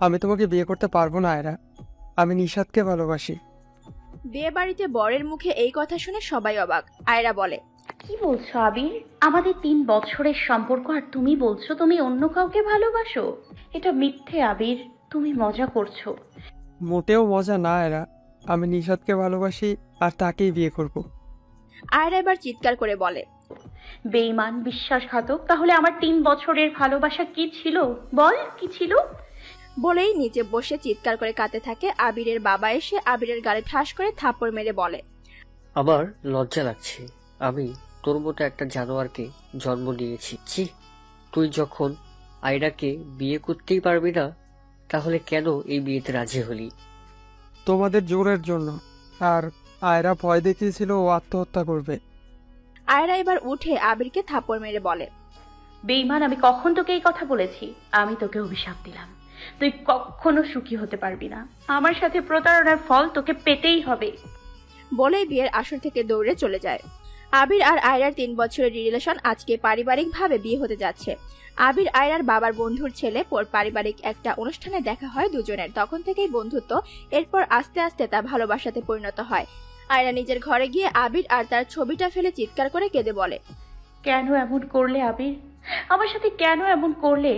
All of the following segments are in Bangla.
আমি তোমাকে বিয়ে করতে পারবো না আয়রা। আমি নিশাদকে ভালোবাসি। বিয়ে বাড়িতে বরের মুখে এই কথা শুনে সবাই অবাক। আয়রা বলে, কি বলছো আবির? আমাদের 3 বছরের সম্পর্ক আর তুমি বলছো তুমি অন্য কাউকে ভালোবাসো? এটা মিথ্যে আবির, তুমি মজা করছো। মোটেও মজা না আয়রা, আমি নিশাদকে ভালোবাসি আর তাকেই বিয়ে করব। আয়রা এবার চিৎকার করে বলে, বেঈমান, বিশ্বাসঘাতক। তাহলে আমার 3 বছরের ভালোবাসা কি ছিল? বল, কি ছিল? বলেই নিচে বসে চিৎকার করে কাঁদতে থাকে। আবিরের বাবা এসে আবিরের গালে ঠাস করে থাপ্পড় মেরে বলে, আমার লজ্জা লাগছে, আমি তোর মতো একটা জানোয়ারকে জন্ম দিয়েছি। ছি, তুই যখন আয়রাকে বিয়ে করতেই পারবি না, তাহলে কেন এই বিয়েতে রাজি হলি? তোমাদের জোরের জন্য। আর আয়রা ভয় দেখিয়েছিল ও আত্মহত্যা করবে। আয়রা এবার উঠে আবিরকে থাপ্পড় মেরে বলে, বেঈমান, আমি কখন তোকে এই কথা বলেছি? আমি তোকে অভিশাপ দিলাম, তুই কখনো সুখী হতে পারবি না। আমার সাথে প্রতারণার ফল তোকে পেতেই হবে। বলেই বিয়ের আসর থেকে দৌড়ে চলে যায়। আবির আর আয়রার 3 বছরের রিলেশন আজকে পারিবারিকভাবে বিয়ে হতে যাচ্ছে। আবির আয়রার বাবার বন্ধুর ছেলে। পারিবারিক একটা অনুষ্ঠানে দেখা হয় দুজনের। তখন থেকেই বন্ধুত্ব, এরপর আস্তে আস্তে তা ভালোবাসাতে পরিণত হয়। আয়রা নিজের ঘরে গিয়ে আবির আর তার ছবিটা ফেলে চিৎকার করে কেঁদে বলে, কেন এমন করলে আবির? আমার সাথে কেন এমন করলে?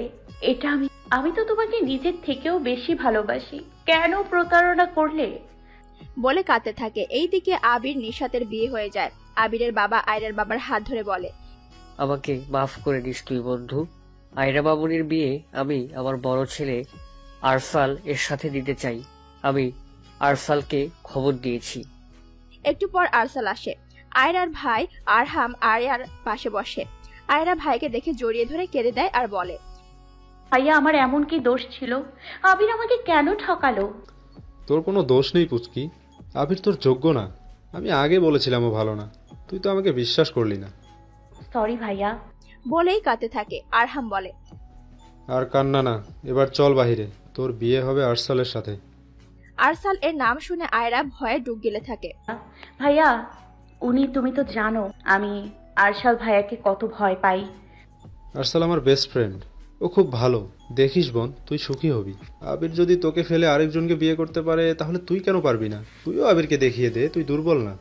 এটা আমি তো তোমাকে নিজের থেকেও বেশি ভালোবাসি। কেন প্রতারণা করলে? বলে কাঁদতে থাকে। এইদিকে আবির নিশাতের বিয়ে হয়ে যায়। আবিরের বাবা আয়রার বাবার হাত ধরে বলে, আমাকে মাফ করে দিস তুই বন্ধু। আয়রা বাবুনির বিয়ে আমি আমার বড় ছেলে আরফাল এর সাথে দিতে চাই। আমি আরফালকে খবর দিয়েছি। একটু পর আরসাল আসে। আয়রার ভাই আরহাম আয়রার পাশে বসে। আয়রা ভাইকে দেখে জড়িয়ে ধরে কেঁদে দেয় আর বলে, ভাইয়া, আমার এমন কি দোষ ছিল? আবির আমাকে কেন ঠকালো? তোর কোনো দোষ নেই পুচকি, আবির তোর যোগ্য না। আমি আগে বলেছিলাম ও ভালো না, তুই তো আমাকে বিশ্বাস করলি না। সরি ভাইয়া। বলেই কাঁদতে থাকে। আরহাম বলে, আর কান্না না, এবার চল বাহিরে, তোর বিয়ে হবে আরসালের সাথে। আরসাল এর নাম শুনে আয়রা ভয়ে ডুব গেলে থাকে। ভাইয়া, তুমি তো জানো আমি আরশাল ভাইয়াকে কত ভয় পাই। আরসাল আমার বেস্ট ফ্রেন্ড, ও খুব ভালো। দেখিস বোন, তুই সুখী হবি। আবির যদি তোকে ফেলে আরেকজনকে বিয়ে করতে পারে, তাহলে তুই কেন পারবি না? তুইও আবিরকে দেখিয়ে দে, তুই দুর্বল না।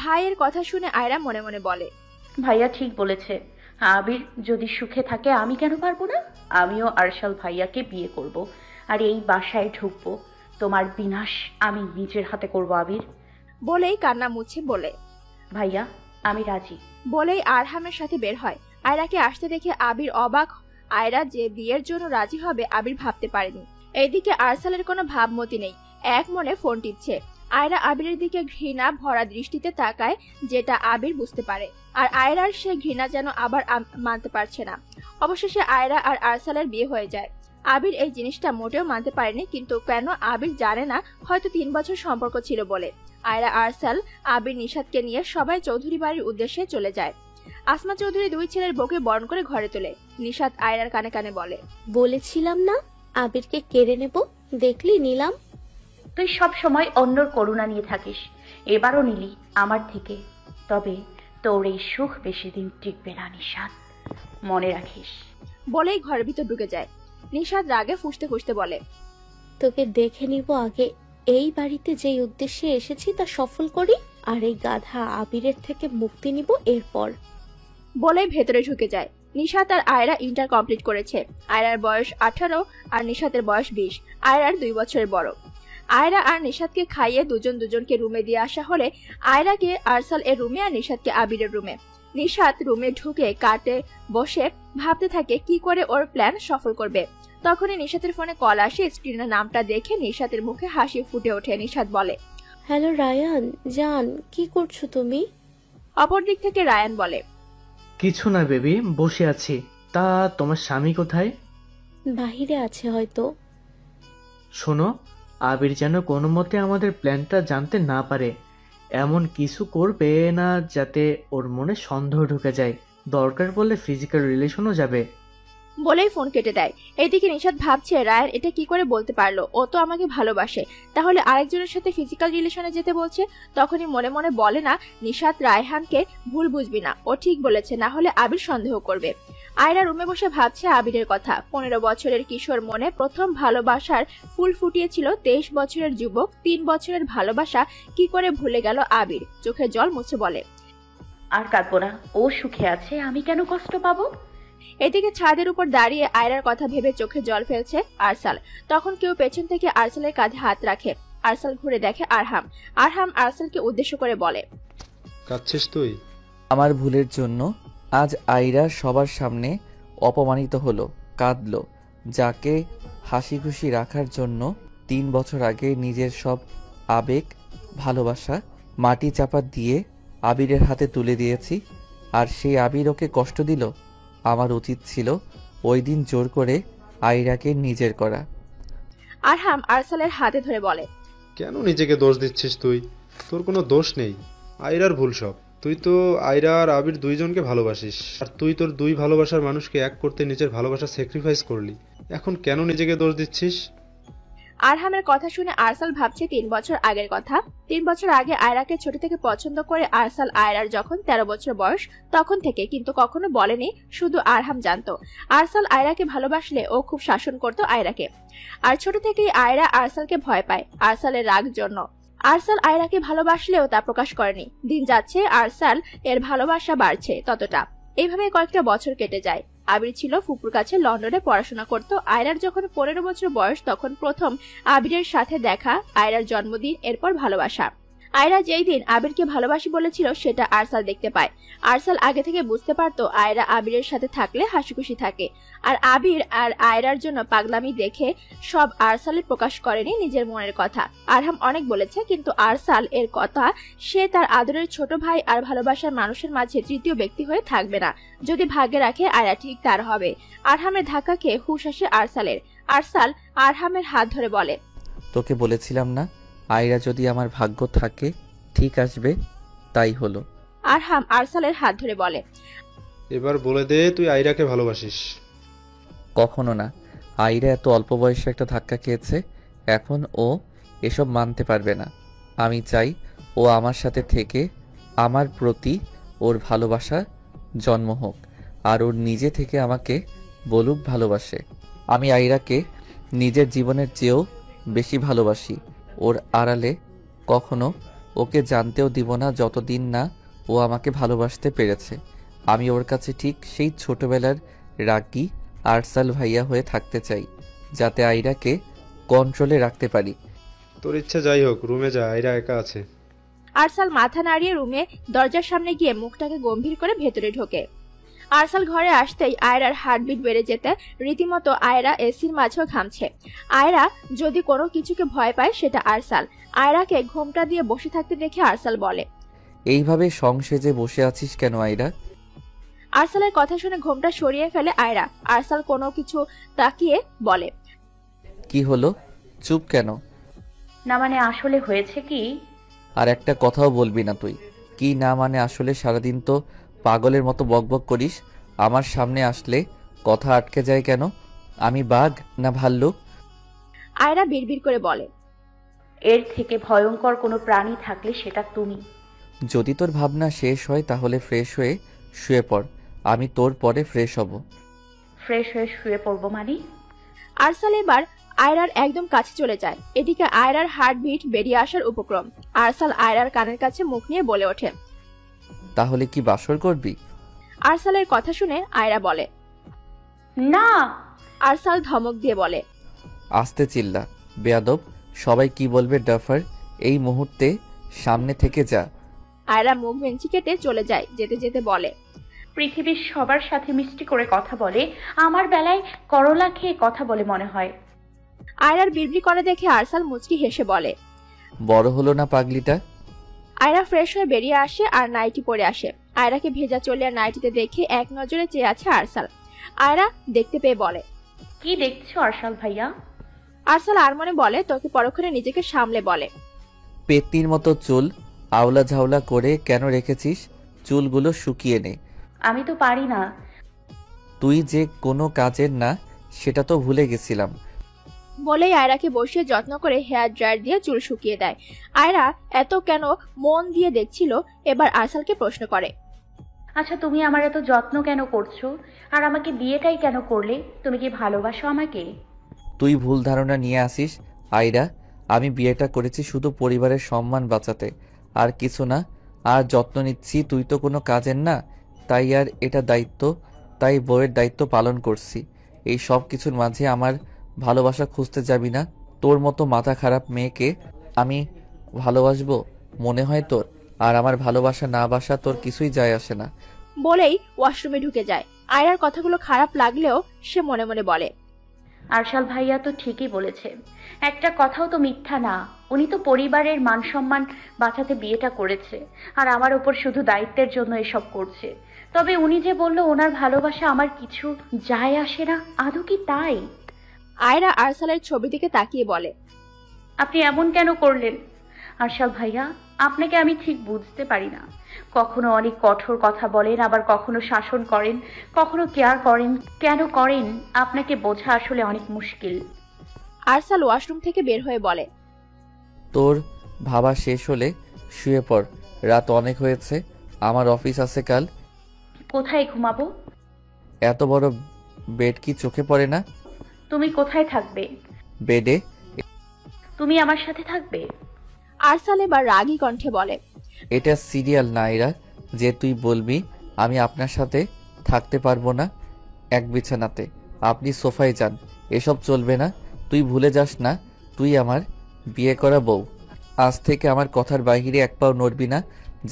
ভাইয়ের কথা শুনে আয়রা মনে মনে বলে, ভাইয়া ঠিক বলেছে। আবির যদি সুখে থাকে, আমি কেন পারবো না? আমিও আরশাল ভাইয়াকে বিয়ে করব, আর এই বাসায় ঢুকবো। তোমার বিনাশ আমি নিজের হাতে করব আবির। বলেই কান্না মুছে বলে, ভাইয়া, আমি রাজি। বলেই আরহামের সাথে বের হয়। আয়রাকে আসতে দেখে আবির অবাক। আয়রা যে বিয়ের জন্য রাজি হবে আবির ভাবতে পারেনি। এইদিকে আরসালের কোনো ভাবমতি নেই, এক মনে ফোন টিপছে। আয়রা আবিরের দিকে ঘৃণা ভরা দৃষ্টিতে তাকায়, যেটা আবির বুঝতে পারে। আর আয়রার সে ঘৃণা যেন আবার মানতে পারছে না। অবশেষে আয়রা আর আরসালের বিয়ে হয়ে যায়। আবির এই জিনিসটা মোটেও মানতে পারেনি, কিন্তু কেন আবির জানে না, হয়তো 3 বছর সম্পর্ক ছিল বলে। আয়রা, আরসাল, আবির, নিশাদকে নিয়ে সবাই চৌধুরী বাড়ির উদ্দেশ্যে চলে যায়। আসমা চৌধুরী 2 ছেলের বউকে বরণ করে ঘরে তোলে। নিশাদ আয়রার কানে কানে বলে, বলেছিলাম না আবিরকে কেড়ে নেব, দেখলি নিলাম। তুই সব সময় অন্যর করুণা নিয়ে থাকিস, এবারও নিলি আমার থেকে। তবে তোর এই সুখ বেশি দিন টিকবে না নিশাদ, মনে রাখিস। বলেই ঘরের ভিতর ঢুকে যায়। নিশাদ রাগে ফুঁসতে ফুঁসতে বলে, তোকে দেখে নিব আগে, এই বাড়িতে যেই উদ্দেশ্যে এসেছি তা সফল করি, আর এই গাধা আবিরের থেকে মুক্তি নিব এরপর। বলেই ভেতরে ঢুকে যায়। নিশাত আর আয়রা ইন্টার কমপ্লিট করেছে। আয়রার বয়স 18 আর নিশাতের বয়স 20। আয়রার 2 বছরের বড়। আয়রা আর নিশাতকে খাইয়ে দুজনকে রুমে দিয়ে আসা হলে আয়রাকে আরসাল এর রুমে আর নিশাতকে আবিরের রুমে। নিশাত রুমে ঢুকে কাটে বসে ভাবতে থাকে কি করে ওর প্ল্যান সফল করবে। তখনই নিশাতের ফোনে কল আসে। স্ক্রিনের নামটা দেখে নিশাতের মুখে হাসি ফুটে ওঠে। নিশাত বলে, হ্যালো রায়ান জান, কি করছো তুমি? অপর দিক থেকে রায়ান বলে, কিছু না বেবি, বসে আছি। তা তোমার স্বামী কোথায়? বাহিরে আছে হয়তো। শোনো, আবির যেন কোনো মতে আমাদের প্ল্যানটা জানতে না পারে। এমন কিছু করবে না যাতে ওর মনে সন্দেহ ঢুকে যায়। দরকার পড়লে ফিজিক্যাল রিলেশনও যাবে। বলেই ফোন কেটে দেয়। এইদিকে নিশাত ভাবছে, রায়ান এটা কি করে বলতে পারলো? ও তো আমাকে ভালোবাসে, তাহলে আরেকজনের সাথে ফিজিক্যাল রিলেশনে যেতে বলছে। তখনই মনে মনে বলে, না, নিশাত রায়হানকে ভুল বুঝবি না, ও ঠিক বলেছে, না হলে আবির সন্দেহ করবে। আয়রা রুমে বসে ভাবছে আবিরের কথা। 15 বছরের কিশোর মনে প্রথম ভালোবাসার ফুল ফুটিয়েছিল 23 বছরের যুবক। 3 বছরের ভালোবাসা কি করে ভুলে গেল আবির? চোখের জল মুছে বলে, আর কাঁদবো না, ও সুখে আছে, আমি কেন কষ্ট পাবো? এদিকে ছাদের উপর দাঁড়িয়ে আয়রার কথা ভেবে চোখে জল ফেলছে আরসাল। তখন কেউ পেছন থেকে আরসালের কাঁধে হাত রাখে। আরসাল ঘুরে দেখে আরহাম। আরহাম আরসালকে উদ্দেশ্য করে বলে, কাঁদছিস তুই? আমার ভুলের জন্য আজ আয়রা সবার সামনে অপমানিত হলো, কাঁদলো। যাকে হাসি খুশি রাখার জন্য 3 বছর আগে নিজের সব আবেগ ভালোবাসা মাটি চাপা দিয়ে আবিরের হাতে তুলে দিয়েছি, আর সেই আবির ওকে কষ্ট দিল। আমার উচিত ছিল ওই দিন জোর করে আয়রাকে নিজের করা। আরহাম আরসালের হাতে ধরে বলে, কেন নিজেকে দোষ দিচ্ছিস তুই? তোর কোনো দোষ নেই, আয়রার ভুল সব। তুই তো আয়রা আর আবির দুইজনকে ভালোবাসিস, আর তুই তোর দুই ভালোবাসার মানুষকে এক করতে নিজের ভালোবাসা স্যাক্রিফাইস করলি। এখন কেন নিজেকে দোষ দিচ্ছিস? আরহামের কথা শুনে আরসাল ভাবছে 3 বছর আগের কথা। 3 বছর আগে আয়রাকে ছোট থেকে পছন্দ করে আরসাল আয়রার যখন 13 বছর বয়স তখন থেকে, কিন্তু কখনো বলেনি, শুধু আরহাম জানতো। আরসাল আয়রাকে ভালোবাসলে ও খুব শাসন করত আয়রাকে, আর ছোট থেকেই আয়রা আরসালকে ভয় পায় আরসালের রাগ জন্য। আরসাল আয়রাকে ভালোবাসলেও তা প্রকাশ করেনি। দিন যাচ্ছে, আরসাল এর ভালোবাসা বাড়ছে ততটা। এইভাবে কয়েকটা বছর কেটে যায়। আবির ছিল ফুপুর কাছে, লন্ডনে পড়াশোনা করত। আয়রার যখন 15 বছর বয়স তখন প্রথম আবিরের সাথে দেখা, আয়রার জন্মদিন, এরপর ভালোবাসা। আয়রা যেই দিন আবিরকে ভালোবাসি বলেছিল সেটা আরসাল দেখতে পায়। আরসাল আগে থেকে বুঝতে পারতো আয়রা আবিরের সাথে থাকলে হাসিখুশি থাকে, আর আবির আর আয়রার জন্য পাগলামি দেখে সব আরসালে প্রকাশ করেনি নিজের মনের কথা। আরহাম অনেক বলেছে, কিন্তু আরসাল এর কথা, সে তার আদরের ছোট ভাই আর ভালোবাসার মানুষের মাঝে তৃতীয় ব্যক্তি হয়ে থাকবে না। যদি ভাগ্যে রাখে আয়রা ঠিক তার হবে। আরহামের ধাক্কা খেয়ে হুঁশ আসে আরসালের। আরসাল আরহামের হাত ধরে বলে, তোকে বলেছিলাম না, আয়রা যদি আমার ভাগ্য থাকে ঠিক আসবে, তাই হলো। আরহাম আরসালের হাত ধরে বলে, এবার বলে দে তুই আয়রাকে ভালোবাসিস। কখনো না। আয়রা এত অল্প বয়সে একটা ধাক্কা খেয়েছে, এখন ও এসব মানতে পারবে না। আমি চাই ও আমার সাথে থেকে আমার প্রতি ওর ভালোবাসা জন্ম হোক, আর ওর নিজে থেকে আমাকে বলুক ভালোবাসে। আমি আয়রাকে নিজের জীবনের চেয়েও বেশি ভালোবাসি। ওর আড়ালে কখনো ওকে জানতেও দিব না যতদিন না ও আমাকে ভালোবাসতে পেরেছে। আমি ওর কাছে ঠিক সেই ছোটবেলার রাগী আরসাল ভাইয়া হয়ে থাকতে চাই, যাতে আয়রাকে কন্ট্রোলে রাখতে পারি। তোর ইচ্ছা যাই হোক, রুমে যা, আয়রা একা আছে। আরসাল মাথা নাড়িয়ে রুমে দরজার সামনে গিয়ে মুখটাকে গম্ভীর করে ভেতরে ঢোকে। আরসাল ঘরে আসতেই আয়রার হার্টবিট বেড়ে যেতে রীতিমতো আয়রা এসির মাঝেও ঘামছে। আয়রা যদি কোনো কিছুকে ভয় পায় সেটা আরসাল। আয়রাকে ঘোমটা দিয়ে বসে থাকতে দেখে আরসাল বলে, এইভাবে সংসেজে বসে আছিস কেন আয়রা? আরসালের কথা শুনে ঘোমটা সরিয়ে ফেলে আয়রা। আরসাল কোনো কিছু তাকিয়ে বলে, কি হলো, চুপ কেন? না মানে আসলে হয়েছে কি? আর একটা কথাও বলবি না তুই? কি না মানে আসলে? সারাদিন তো পাগলের মতো বকবক করিস, আমার সামনে আসলে কথা আটকে যায় কেন? আমি বাঘ না ভাল্লুক? আয়রা বিড়বিড় করে বলে, এর থেকে ভয়ঙ্কর কোনো প্রাণী থাকলে সেটা তুমি। যদি তোর ভাবনা শেষ হয় তাহলে ফ্রেশ হয়ে শুয়ে পড়, আমি তোর পরে ফ্রেশ হব। ফ্রেশ হয়ে শুয়ে পড়বো মানে? আরসাল এবার আয়রার একদম কাছে চলে যায়। এদিকে আয়রার হার্টবিট বেরিয়ে আসার উপক্রম। আরসাল আয়রার কানের কাছে মুখ নিয়ে বলে ওঠে, তাহলে কি বাসর করবি? আরসালের কথা শুনে আয়রা বলে, না। আরসাল ধমক দিয়ে বলে, আস্তে চিল্লা, বেয়াদব, সবাই কি বলবে ডাফার, এই মুহূর্তে সামনে থেকে যা। আয়রা মুখ বেঞ্চি কেটে চলে যায়। যেতে যেতে বলে, পৃথিবীর সবার সাথে মিষ্টি করে কথা বলে, আমার বেলায় করলা খেয়ে কথা বলে মনে হয়। আয়রার বিড়বিড় করে দেখে আরসাল মুচকি হেসে বলে, বড় হলো না পাগলিটা? আয়রা ফ্রেশ হয়ে বেরিয়ে আসে আর নাইটি পরে আসে। আয়রাকে ভেজা চলে আর নাইটিতে দেখে এক নজরে চেয়ে আছে আরসাল। আয়রা দেখতে পেয়ে বলে, কি দেখছো আরসাল ভাইয়া? আরসাল আর মনে বলে, তোকে পরক্ষণে নিজেকে সামলে বলে, পেতনির মতো চুল আওলা ঝাওলা করে কেন রেখেছিস? চুলগুলো শুকিয়ে নে। আমি তো পারি না। তুই যে কোনো কাজের না সেটা তো ভুলে গেছিলাম। বলেই আয়রাকে বসিয়ে যত্ন করে হেয়ার ড্রায়ার দিয়ে চুল শুকিয়ে দেয়। আয়রা এত কেন মন দিয়ে দেখছিল, এবার আরসালকে প্রশ্ন করে, আচ্ছা, তুমি আমার এত যত্ন কেন করছো? আর আমাকে বিয়েটাই কেন করলে? তুমি কি ভালোবাসো আমাকে? তুই ভুল ধারণা নিয়ে আসিস আয়রা। আমি বিয়েটা করেছি শুধু পরিবারের সম্মান বাঁচাতে, আর কিছু না। আর যত্ন নিচ্ছি, তুই তো কোনো কাজের না, তাই আর এটা দায়িত্ব, তাই বউয়ের দায়িত্ব পালন করছি। এই সব কিছুর মাঝে আমার ভালোবাসা খুঁজতে যাবি না। তোর মতো মাথা খারাপ মেয়েকে আমি ভালোবাসবো মনে হয় তোর? আর আমার ভালোবাসা না বাসা তোর কিছুই যায় আসে না। বলেই ওয়াশরুমে ঢুকে যায়। আয়রার কথাগুলো খারাপ লাগলেও সে মনে মনে বলে, আরশাল ভাইয়া তো ঠিকই বলেছে, একটা কথাও তো মিথ্যা না। উনি তো পরিবারের মান সম্মান বাঁচাতে বিয়েটা করেছে, আর আমার ওপর শুধু দায়িত্বের জন্য এসব করছে। তবে উনি যে বলল ওনার ভালোবাসা আমার কিছু যায় আসে না, আদৌ কি তাই? আয়রা আরসালের ছবি দিকে তাকিয়ে বলে, আপনি এমন কেন করলেন আরশাল ভাইয়া? আপনাকে আমি ঠিক বুঝতে পারি না। কখনো অনেক কঠোর কথা বলেন, আবার কখনো শাসন করেন, কখনো কেয়ার করেন। কেন করেন আপনাকে বোঝা আসলে অনেক মুশকিল। আরসাল ওয়াশরুম থেকে বের হয়ে বলে, তোর ভাবা শেষ হলে শুয়ে পড়, রাত অনেক হয়েছে, আমার অফিস আছে কাল। কোথায় ঘুমাবো? এত বড় বেড কি চোখে পড়ে না? তুমি কোথায় থাকবে? বেডে। তুমি আমার সাথে থাকবে? আরসাল এবার রাগী কণ্ঠে বলে, এটা সিরিয়াল না এরা যে তুই বলবি আমি আপনার সাথে থাকতে পারবো না এক বিছানাতে। আপনি সোফায় যান, এসব চলবে না। তুই ভুলে যাস না তুই আমার বিয়ে করা বউ। আজ থেকে আমার কথার বাইরে এক পাও নড়বি না,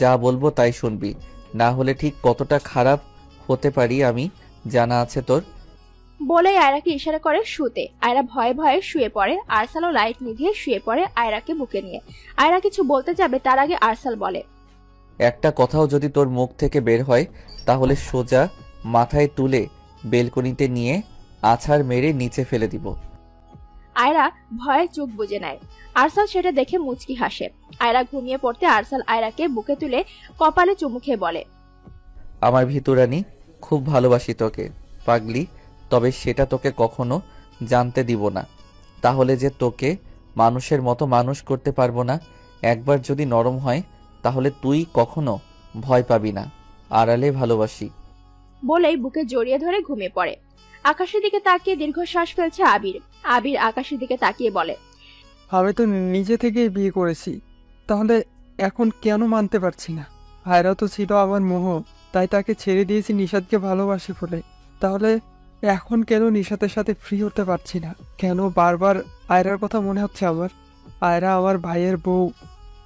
যা বলবো তাই শুনবি, না হলে ঠিক কতটা খারাপ হতে পারি আমি জানা আছে তোর। বলেই আয়রাকে ইশারা করে শুতে। আয়রা ভয়ে ভয়ে শুয়ে পড়ে। আরসালও লাইট নিভিয়ে শুয়ে পড়ে আয়রাকে বুকে নিয়ে। আয়রা কিছু বলতে যাবে, তার আগে আরসাল বলে, একটা কথাও যদি তোর মুখ থেকে বের হয় তাহলে সোজা মাথায় তুলে বেলকনিতে নিয়ে আছাড় মেরে নিচে ফেলে দিব। আয়রা ভয়ে চোখ বুজে নেয়। আরসাল সেটা দেখে মুচকি হাসে। আয়রা ঘুমিয়ে পড়তে আরসাল আয়রাকে বুকে তুলে কপালে চুমু খেয়ে বলে, আমার ভিতরানি, খুব ভালোবাসি তোকে পাগলি, তবে সেটা তোকে কখনো জানতে দিব না। তাহলে যে তোকে মানুষের মতো মানুষ করতে পারবো না। একবার যদি নরম হয় তাহলে তুই কখনো ভয় পাবি না। আড়ালে ভালোবাসি। বলেই বুকে জড়িয়ে ধরে ঘুমিয়ে পড়ে। আকাশের দিকে তাকিয়ে দীর্ঘশ্বাস ফেলছে আবির। আবির আকাশের দিকে তাকিয়ে বলে, আমি তো নিজে থেকেই বিয়ে করেছি, তাহলে এখন কেন মানতে পারছি না? আয়রা তো ছিল আমার মোহ, তাই তাকে ছেড়ে দিয়েছি নিশাদকে ভালোবাসি বলে। তাহলে এখন কেন নিশাতের সাথে ফ্রি হতে পারছি না? কেন বারবার আয়রার কথা মনে হচ্ছে আমার? আয়রা আমার ভাইয়ের বউ,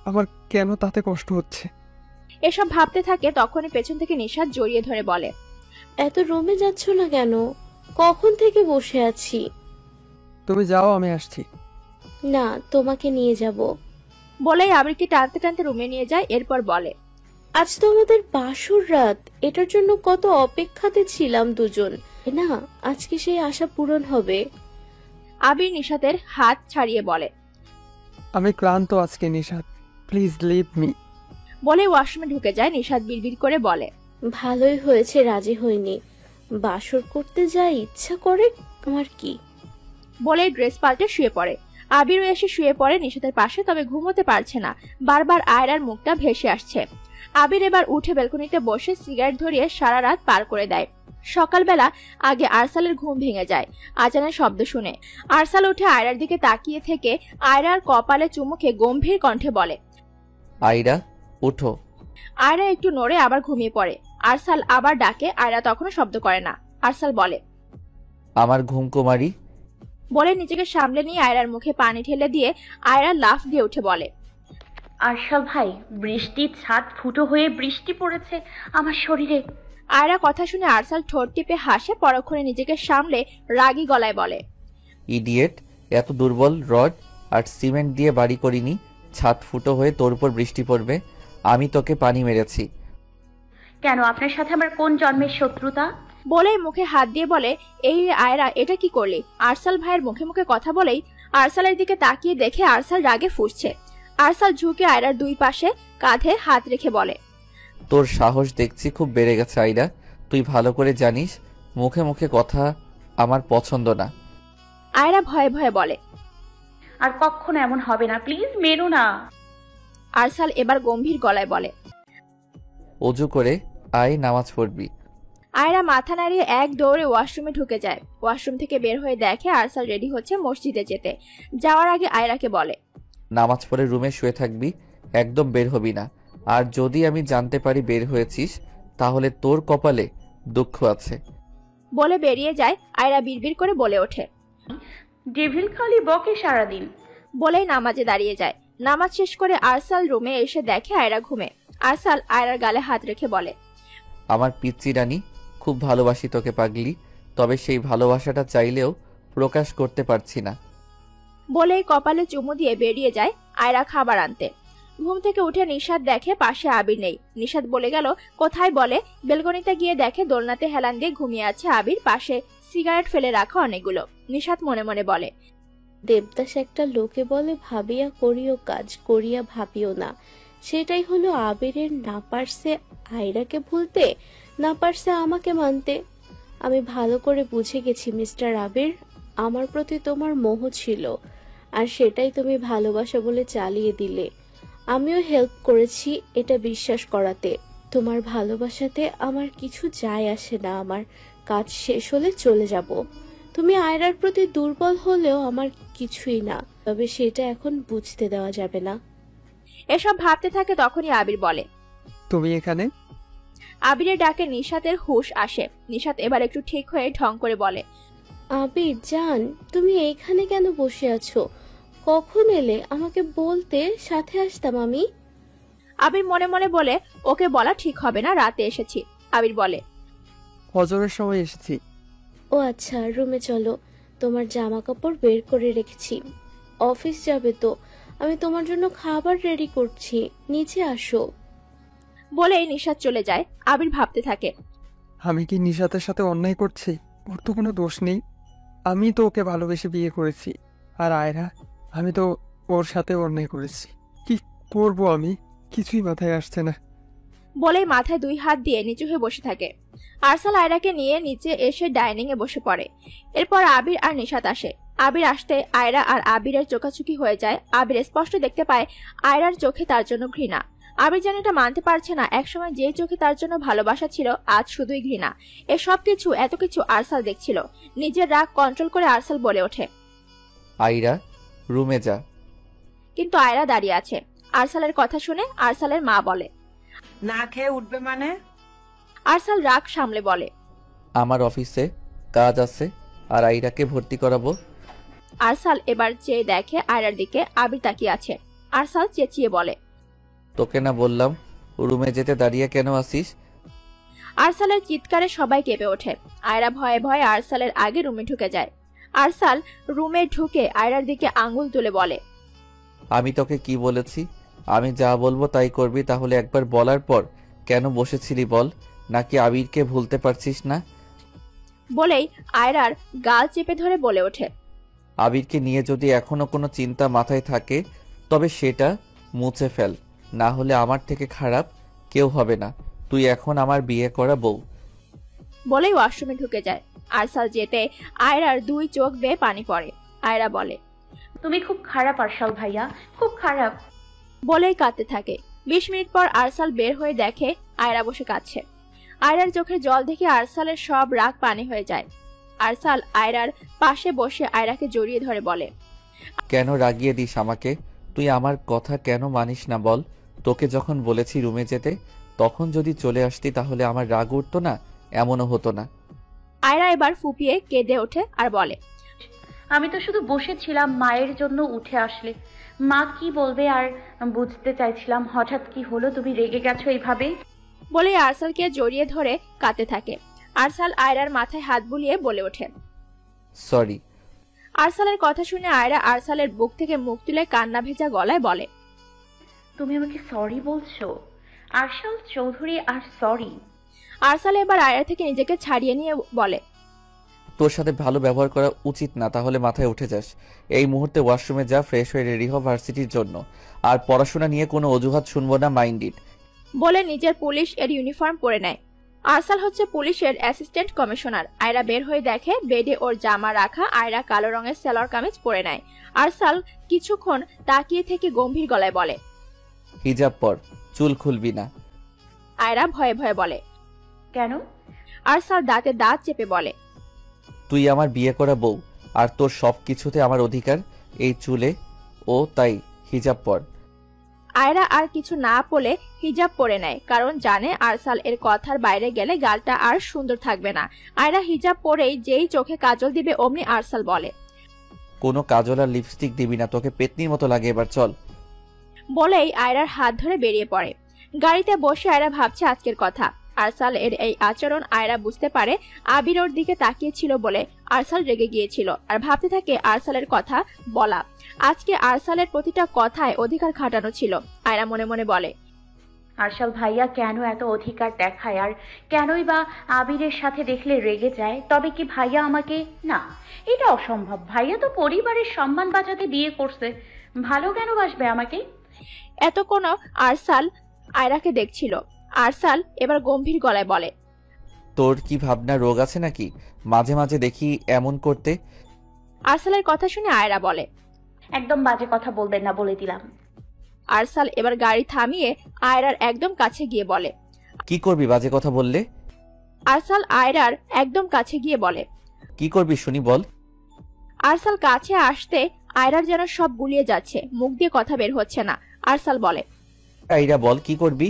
আমার কেন তাতে কষ্ট হচ্ছে? এসব ভাবতে থাকে। তখনই পেছন থেকে নিশাদ জড়িয়ে ধরে বলে, এত রুমে যাচ্ছ না কেন? কখন থেকে বসে আছি। তুমি যাও, আমি আসছি। না, তোমাকে নিয়ে যাব। বলেই আবিরকে টানতে টানতে রুমে নিয়ে যায়। এরপর বলে, আজ তো আমাদের বাসর রাত, এটার জন্য কত অপেক্ষাতে ছিলাম দুজন। না, আজকে সেই আশা পূরণ হবে। আবির নিশাতের হাত ছাড়িয়ে বলে, আমি ক্লান্ত আজকে নিশাদ, প্লিজ লিভ মি। বলে ওয়াশরুমে ঢুকে যায়। নিশাত বিড়বিড় করে বলে, ভালোই হয়েছে রাজি হইনি। বাসর করতে যা ইচ্ছা করে আমার কি। বলে ড্রেস পাল্টে শুয়ে পড়ে। আবিরও এসে শুয়ে পড়ে নিশাতের পাশে, তবে ঘুমোতে পারছে না। বারবার আয়রার মুখটা ভেসে আসছে। আবির এবার উঠে বেলকনিতে বসে সিগারেট ধরিয়ে সারা রাত পার করে দেয়। সকালবেলা আগে আরসালের ঘুম ভেঙে যায় আজানের শব্দ শুনে। আরসাল উঠে আয়রার দিকে তাকিয়ে থেকে আয়রার কপালে চুমুকে গম্ভীর কণ্ঠে বলে, আয়রা উঠো। আয়রা একটু নড়ে আবার ঘুমিয়ে পড়ে। আরসাল আবার ডাকে, আয়রা তখনও শব্দ করে না। আরসাল বলে, আমার ঘুম কুমারী। বলে নিজেকে সামলে নিয়ে আয়রার মুখে পানি ঢেলে দিয়ে আয়রা লাফ দিয়ে উঠে বলে, আরশাল ভাই, বৃষ্টির ছাদ ফুটো হয়ে বৃষ্টি পড়েছে আমার শরীরে। আয়রা কথা শুনে আরসাল ঠোঁট টিপে হাসে। পরক্ষণে নিজেকে সামলে রাগী গলায় বলে, ইডিয়েট, এত দুর্বল রড আর সিমেন্ট দিয়ে বাড়ি করিনি, ছাদ ফুটো হয়ে তোর উপর বৃষ্টি পড়বে। আমি তোকে পানি মেরেছি। কেন, আপনার সাথে আমার কোন জন্মের শত্রুতা? বলে মুখে হাত দিয়ে বলে, এই আয়রা, এটা কি করলি? আরসাল ভাইয়ের মুখে মুখে কথা বলেই আরসালের দিকে তাকিয়ে দেখে আরসাল রাগে ফুঁসছে। আরসাল ঝুঁকে আয়রার দুই পাশে কাঁধে হাত রেখে বলে, তোর সাহস দেখছি খুব বেড়ে গেছে আয়রা। তুই ভালো করে জানিস মুখে মুখে কথা আমার পছন্দ না। আয়রা ভয়ে ভয়ে বলে, আর কখনো এমন হবে না, প্লিজ মেরো না। আরসাল এবার গম্ভীর গলায় বলে, অজু করে আয় নামাজ পড়বি। আয়রা মাথা নাড়িয়ে এক দৌড়ে ওয়াশরুমে ঢুকে যায়। ওয়াশরুম থেকে বের হয়ে দেখে আরসাল রেডি হচ্ছে মসজিদে যেতে। যাওয়ার আগে আয়রাকে বলে, নামাজ পড়ে রুমে শুয়ে থাকবি, একদম বের হবি না। আর যদি আমি জানতে পারি বের হয়েছিস, তাহলে তোর কপালে দুঃখ আছে। বলে বেরিয়ে যায়। আয়রা বিড়বিড় করে বলে ওঠে, ডেভিল খালি বকে সারাদিন। বলেই নামাজে দাঁড়িয়ে যায়। নামাজ শেষ করে আরসাল রুমে এসে দেখে আয়রা ঘুমে। আরসাল আয়রার গালে হাত রেখে বলে, আমার পিচ্চি রানী, খুব ভালোবাসি তোকে পাগলি, তবে সেই ভালোবাসাটা চাইলেও প্রকাশ করতে পারছি না। বলেই কপালে চুমু দিয়ে বেরিয়ে যায় আয়রা খাবার আনতে। ঘুম থেকে উঠে নিশাত দেখে পাশে আবির নেই। নিশাত বলে গেল কোথায়, বলে বেলকনিতে গিয়ে দেখে দোলনাতে হেলান দিয়ে ঘুমিয়ে আছে আবির, পাশে সিগারেট ফেলে রাখা অনেকগুলো। নিশাত মনে মনে বলে, দেবদাস একটা লোকে বলে ভাবিয়া করিও কাজ, করিয়া ভাবিও না। সেটাই হলো আবিরের, না পারছে আয়রাকে ভুলতে, না পারছে আমাকে মানতে। আমি ভালো করে বুঝে গেছি মিস্টার আবির, আমার প্রতি তোমার মোহ ছিল, আর সেটাই তুমি ভালোবাসা বলে চালিয়ে দিলে। আমিও হেল্প করেছি এটা বিশ্বাস করাতে। তোমার ভালোবাসাতে আমার কিছু যায় আসে না, আমার কাজ শেষ হলে চলে যাব। তুমি আয়রার প্রতি দুর্বল হলেও আমার কিছুই না, তবে সেটা এখন বুঝতে দেওয়া যাবে না। এসব ভাবতে থাকে। তখনই আবির বলে, তুমি এখানে? আবিরের ডাকে নিশাতের হুঁশ আসে। নিশাত এবার একটু ঠিক হয়ে ঢং করে বলে, আবির জান, তুমি এইখানে কেন বসে আছো? কখন এলে? আমাকে বলতে, সাথে আসতাম আমি। আবির মনে মনে বলে, ওকে বলা ঠিক হবে না, রাতে এসেছি। আবির বলে, ফজরের সময় এসেছি। ও আচ্ছা, রুমে চলো, তোমার জামা কাপড় বের করে রেখেছি। অফিস যাবে তো, আমি তোমার জন্য খাবার রেডি করছি, নিচে আসো। বলেই নিশাত চলে যায়। আবির ভাবতে থাকে, আমি কি নিশাতের সাথে অন্যায় করছি? ওর তো কোনো দোষ নেই। আমি তো ওকে ভালোবেসে বিয়ে করেছি। আর আয়রা, আমি তো ওর সাথে অন্যায় করেছি। কি করব আমি? কিছুই মাথায় আসছে না। বলেই মাথায় দুই হাত দিয়ে নিচু হয়ে বসে থাকে। আরসাল আয়রাকে নিয়ে নিচে এসে ডাইনিং এ বসে পড়ে। এরপর আবির আর নিশাত আসে। আবির আসতে আয়রা আর আবিরের চোখাচোখি হয়ে যায়। আবির স্পষ্ট দেখতে পায় আয়রার চোখে তার জন্য ঘৃণা। আবির যেন এটা মানতে পারছে না, একসময় যে চোখে তার জন্য ভালোবাসা ছিল, আজ শুধুই ঘৃণা। এসব কিছু, এত কিছু আরসাল দেখছিল। নিজের রাগ কন্ট্রোল করে আরসাল বলে ওঠে, আইরা, রুমে যা। কিন্তু আয়রা দাঁড়িয়ে আছে। আরসালের কথা শুনে আরসালের মা বলে, না খেয়ে উঠবে মানে? আরসাল রাগ সামলে বলে, আমার অফিসে কাজ আছে আর আইরাকে ভর্তি করাবো। আরসাল এবার চেয়ে দেখে আয়রার দিকে। আবির তাকিয়ে আছে। আরসাল চেঁচিয়ে বলে, তোকে না বললাম রুমে যেতে, দাঁড়িয়ে কেন আসিস? আরসালের চিৎকারে সবাই কেঁপে ওঠে। আয়রা ভয়ে ভয়ে আরসালের আগে রুমে ঢুকে যায়। আরসাল রুমে ঢুকে আয়রার দিকে আঙ্গুল তুলে বলে, আমি তোকে কি বলেছি? আমি যা বলবো তাই করবি। তাহলে একবার বলার পর কেন বসেছিলি বল? নাকি আবিরকে ভুলতে পারছিস না? বলেই আয়রার গাল চেপে ধরে বলে ওঠে, আবিরকে নিয়ে যদি এখনো কোনো চিন্তা মাথায় থাকে তবে সেটা মুছে ফেল, না হলে আমার থেকে খারাপ কেউ হবে না। তুই এখন আমার বিয়ে করা বউ। বলেই ওয়াশরুমে ঢুকে যায়। আরসাল যেতে আয়রার দুই চোখ বেয়ে পানি পড়ে। আয়রা বলে, তুমি খুব খারাপ আরশাল ভাইয়া, খুব খারাপ। বলেই কাঁদতে থাকে। 20 মিনিট পর আরসাল বের হয়ে দেখে আয়রা বসে কাঁদছে। আয়রার চোখের জল দেখে আরসালের সব রাগ পানি হয়ে যায়। আরসাল আয়রার পাশে বসে আয়রাকে জড়িয়ে ধরে বলে, কেন রাগিয়ে দিস আমাকে? তুই আমার কথা কেন মানিস না বল? তোকে যখন বলেছি রুমে যেতে, তখন যদি চলে আসতি তাহলে আমার রাগ উঠতো না, এমনও হতো না। আয়রা এবার ফুপিয়ে কেঁদে ওঠে আর বলে, আমি তো শুধু বসেছিলাম, মায়ের জন্য উঠে আসলে মা কি বলবে আর বুঝতে চাইছিলাম। হঠাৎ কি হলো, তুমি রেগে গেছো এইভাবে? বলে আরসালকে জড়িয়ে ধরে কাঁদতে থাকে। আরসাল আয়রার মাথায় হাত বুলিয়ে বলে ওঠে, সরি। আরসালের কথা শুনে আয়রা আরসালের বুক থেকে মুখ তুলে কান্না ভেজা গলায় বলে, তুমি আমাকে সরি বলছো? আরশাল চৌধুরী আর সরি? আরসাল এবার আয়রা থেকে নিজেকে ছাড়িয়ে নিয়ে বলে, তোর সাথে ভালো ব্যবহার করা উচিত না, তাহলে মাথায় উঠে যাস। এই মুহূর্তে ওয়াশরুমে যা, ফ্রেশ হয়ে রেডি হ ভার্সিটির জন্য। আর পড়াশোনা নিয়ে কোনো অজুহাত শুনবো না, মাইন্ড ইট। বলে নিজের পুলিশ এর ইউনিফর্ম পরে নেয়। আরসাল হচ্ছে পুলিশের অ্যাসিস্ট্যান্ট কমিশনার। আয়রা বের হয়ে দেখে বেডে ওর জামা রাখা। আয়রা কালো রঙের সালোয়ার কামিজ পরে নেয়। আরসাল কিছুক্ষণ তাকিয়ে থেকে গম্ভীর গলায় বলে, হিজাব পর, চুল খুলবি না। আয়রা ভয়ে ভয়ে বলে, কেন? আরসাল দাঁতে দাঁত চেপে বলে, তুই আমার বিয়ে করা বউ, আর তোর সব কিছুতে আমার অধিকার। এই চুলে ও তাই হিজাব পর। আয়রা আর কিছু না বলে হিজাব পরে নেয়, কারণ জানে আরসাল এর কথার বাইরে গেলে গালটা আর সুন্দর থাকবে না। আয়রা হিজাব পরেই যেই চোখে কাজল দিবে অমনি আরসাল বলে, কোনো কাজল আর লিপস্টিক দিবি না, তোকে পেতনির মতো লাগে, এবার চল। বলেই আয়রার হাত ধরে বেরিয়ে পড়ে। গাড়িতে বসে আয়রা ভাবছে আজকের কথা। আরসাল এর এই আচরণ আয়রা বুঝতে পারে আবির ওর দিকে তাকিয়েছিল বলে আরসাল রেগে গিয়েছিল, আর ভাবতে থাকে আরসালের কথা বলা। আজকে আরসালের প্রতিটা কথায় অধিকার খাটানো ছিল। আয়রা মনে মনে বলে, আরশাল ভাইয়া কেন এত অধিকার দেখায়, আর কেনই বা আবিরের সাথে দেখলে রেগে যায়? তবে কি ভাইয়া আমাকে? না, এটা অসম্ভব। ভাইয়া তো পরিবারের সম্মান বাঁচাতে বিয়ে করছে, ভালো কেন বাসবে আমাকে? এতক্ষণ আরসাল আয়রাকে দেখছিল। আরসাল এবার গম্ভীর গলায় বলে, তোর কি ভাবনা রোগ আছে নাকি? মাঝে মাঝে দেখি এমন করতে। আরসালের কথা শুনে আয়রা বলে, একদম বাজে কথা বলবেন না, বলে দিলাম। আরসাল এবার গাড়ি থামিয়ে আয়রার একদম কাছে গিয়ে বলে, কি করবি বাজে কথা বললে? আরসাল আয়রার একদম কাছে গিয়ে বলে, কি করবি শুনি, বল। আরসাল কাছে আসতে আয়রার যেন সব গুলিয়ে যাচ্ছে, মুখ দিয়ে কথা বের হচ্ছে না। আরসাল বলে, আইরা বল কি করবি?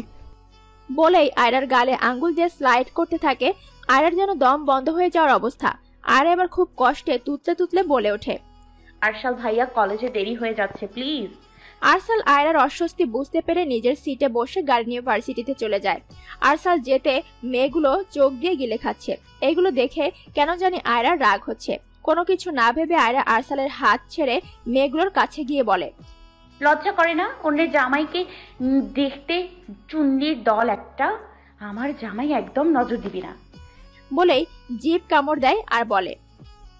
বলেই আয়রার গালে আঙ্গুল দিয়ে স্লাইড করতে থাকে। আয়রার যেন দম বন্ধ হয়ে যাওয়ার অবস্থা। আর এবার খুব কষ্টে তুতলে তুতলে বলে ওঠে, আরশাল ভাইয়া, কলেজে দেরি হয়ে যাচ্ছে, প্লিজ। আরসাল আয়রার অস্বস্তি বুঝতে পেরে নিজের সিটে বসে গাড়ি নিয়ে ভার্সিটিতে চলে যায়। আরসাল যেতে মেয়েগুলো চোখ দিয়ে গিলে খাচ্ছে। এইগুলো দেখে কেন জানি আয়রার রাগ হচ্ছে। কোনো কিছু না ভেবে আয়রা আরসালের হাত ছেড়ে মেয়েগুলোর কাছে গিয়ে বলে, লজ্জা করে না অন্যের জামাইকে দেখতে? চুন্নির দল একটা। আমার জামাই একদম নজর দিবি না। বলেই জিভ কামড় দেয় আর বলে,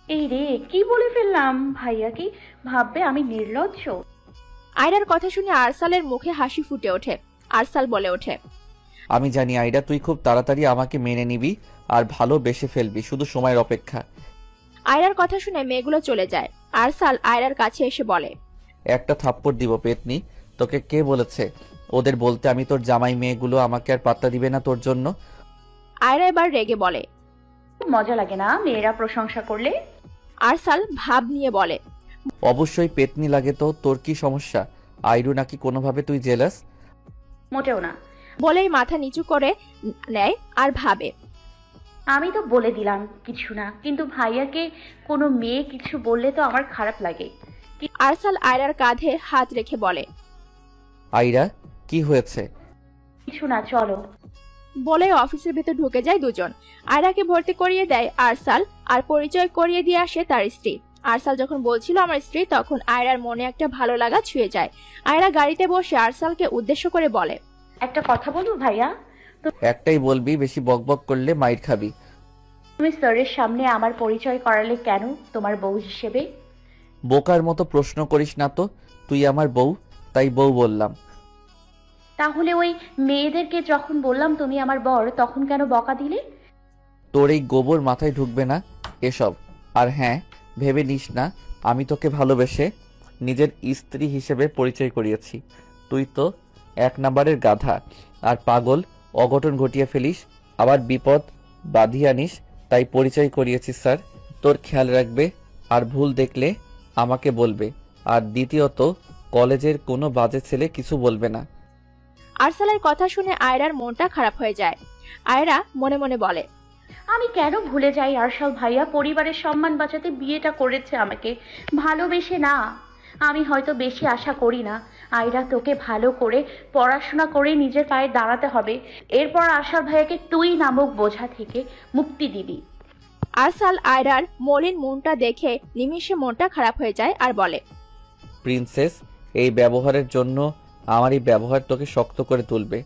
এই রে, কি বলে ফেললাম? ভাইয়া কি ভাববে আমি নির্লজ্জ? আয়রার কথা শুনে আরসালের মুখে হাসি ফুটে ওঠে। আরসাল বলে ওঠে, আমি জানি আইরা, তুই খুব তাড়াতাড়ি আমাকে মেনে নিবি আর ভালোবেসে ফেলবি, শুধু সময়ের অপেক্ষা। আয়রার কথা শুনে মেয়েগুলো চলে যায়। আরসাল আয়রার কাছে এসে বলে, একটা থাপ্পড় দিব পেতনি। তোকে কে বলেছে ওদের বলতে আমি তোর জামাই? মেয়েগুলো আমাকে আর পাত্তা দিবে না তোর জন্য। আয়রা এবার রেগে বলে, খুব মজা লাগে না মেয়েরা প্রশংসা করলে? আরসাল ভাব নিয়ে বলে, অবশ্যই পেতনি লাগে তো, তোর কি সমস্যা? আইরু নাকি কোনোভাবে তুই জেলাস? মোটেও না। বলেই মাথা নিচু করে নেয় আর ভাবে, আমি তো বলে দিলাম কিছু না, কিন্তু ভাইয়াকে কোনো মেয়ে কিছু বললে তো আমার খারাপ লাগে। আরসাল আয়রার কাঁধে হাত রেখে বলে, আইরা কি হয়েছে? কিছু না, চলো। বলে অফিসের ভেতর ঢুকে যায় দুজন। আয়রাকে ভর্তি করিয়ে দেয় আরসাল, আর পরিচয় করিয়ে দিয়ে আসে তার স্ত্রী। আরসাল যখন বলছিল আমার স্ত্রী, তখন আয়রার মনে একটা ভালো লাগা ছুঁয়ে যায়। আয়রা গাড়িতে বসে আরসালকে উদ্দেশ্য করে বলে, একটা কথা বলবো ভাইয়া? একটাই বলবি, বেশি বকবক করলে মাইর খাবি। তুমি স্যারের সামনে আমার পরিচয় করালে কেন তোমার বউ হিসেবে? বোকার মতো প্রশ্ন করিস না তো, তুই আমার বউ, তাই বউ বললাম। তাহলে ওই মেয়েদেরকে যখন বললাম তুমি আমার বর, তখন কেন বকা দিলে? তোর এই গোবর মাথায় ঢুকবে না এসব। আর হ্যাঁ, ভেবে নিস না আমি তোকে ভালোবেসে নিজের স্ত্রী হিসেবে পরিচয় করিয়েছি। তুই তো এক নাম্বারের গাধা আর পাগল, অঘটন ঘটিয়ে ফেলিস, আবার বিপদ বাঁধিয়ে আনিস, তাই পরিচয় করিয়েছি স্যার। তোর খেয়াল রাখবে, আর ভুল দেখলে আমাকে বলবে। আর দ্বিতীয়ত, কলেজের কোনো বাজে ছেলে কিছু বলবে না। আরসালের কথা শুনে আয়রার মনটা খারাপ হয়ে যায়। আয়রা মনে মনে বলে, আমি কেন ভুলে যাই আরশাল ভাইয়া পরিবারের সম্মান বাঁচাতে বিয়েটা করেছে আমাকে, ভালোবেসে না। আমি হয়তো বেশি আশা করি না। আয়রা, তোকে ভালো করে পড়াশোনা করে নিজের পায়ে দাঁড়াতে হবে। এরপর আরশাল ভাইয়াকে তুই নামক বোঝা থেকে মুক্তি দিবি। আরসাল আয়রার মলিন মনটা দেখে নিমিষে মনটা খারাপ হয়ে যায় আর বলে, প্রিন্সেস, এই ব্যবহারের জন্য আমার এই ব্যবহার তোকে শক্ত করে তুলবে।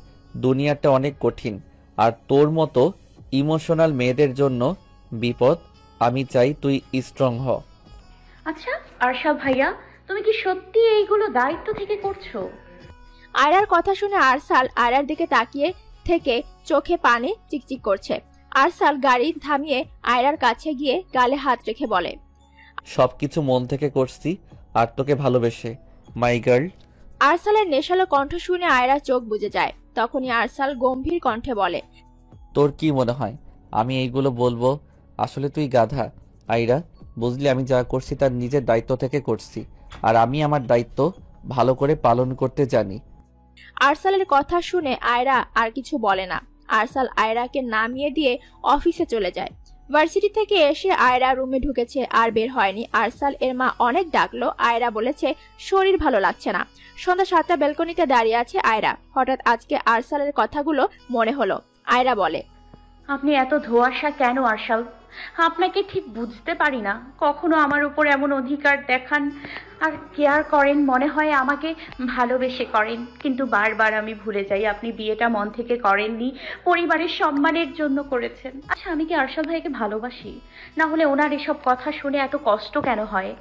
দুনিয়াটা অনেক কঠিন, আর তোর মতো ইমোশনাল মেয়েদের জন্য বিপদ। আমি চাই তুই স্ট্রং হ। আচ্ছা আরশাল ভাইয়া, তুমি কি সত্যি এইগুলো দায়িত্ব থেকে করছো? আয়রার কথা শুনে আরসাল আয়রার দিকে তাকিয়ে থেকে চোখে পানি চিকচিক করছে। আরসাল গাড়ি থামিয়ে আয়রার কাছে গিয়ে গালে হাত রেখে বলে, সবকিছু মন থেকে করছি, আর তোকে ভালোবেসে, মাই গার্ল। আরসালের নেশালো কণ্ঠ শুনে আয়রা চোখ বুজে যায়। তখনই আরসাল গম্ভীর কণ্ঠে বলে, তোর কি মনে হয় আমি এইগুলো বলবো? আসলে তুই গাধা। আইরা, বুঝলি আমি যা করছি তার নিজের দায়িত্ব থেকে করছি, আর আমি আমার দায়িত্ব ভালো করে পালন করতে জানি। আরসালের কথা শুনে আয়রা আর কিছু বলে না। আরসাল আয়রাকে নামিয়ে দিয়ে অফিসে চলে যায়। ভার্সিটি থেকে এসে আয়রা রুমে ঢুকেছে আর বের হয়নি। আরসাল এর মা অনেক ডাকলো, আয়রা বলেছে শরীর ভালো লাগছে না। সন্ধ্যা 7টা ব্যালকনিতে দাঁড়িয়ে আছে আয়রা। হঠাৎ আজকে আরসালের কথাগুলো মনে হলো। আয়রা বলে, আপনি এত ধোঁয়াশা কেন আরশাল? আপনাকে ঠিক বুঝতে পারি না। কখনো আমার উপর এমন অধিকার দেখান আর কেয়ার করেন, মনে হয় আমাকে ভালোবেসে করেন, কিন্তু বারবার আমি ভুলে যাই আপনি বিয়েটা মন থেকে করেননি, পরিবারের সম্মানের জন্য করেছেন। আচ্ছা, আমি কি আরশাল ভাইকে ভালোবাসি? না হলে ওনার এসব কথা শুনে এত কষ্ট কেন হয়?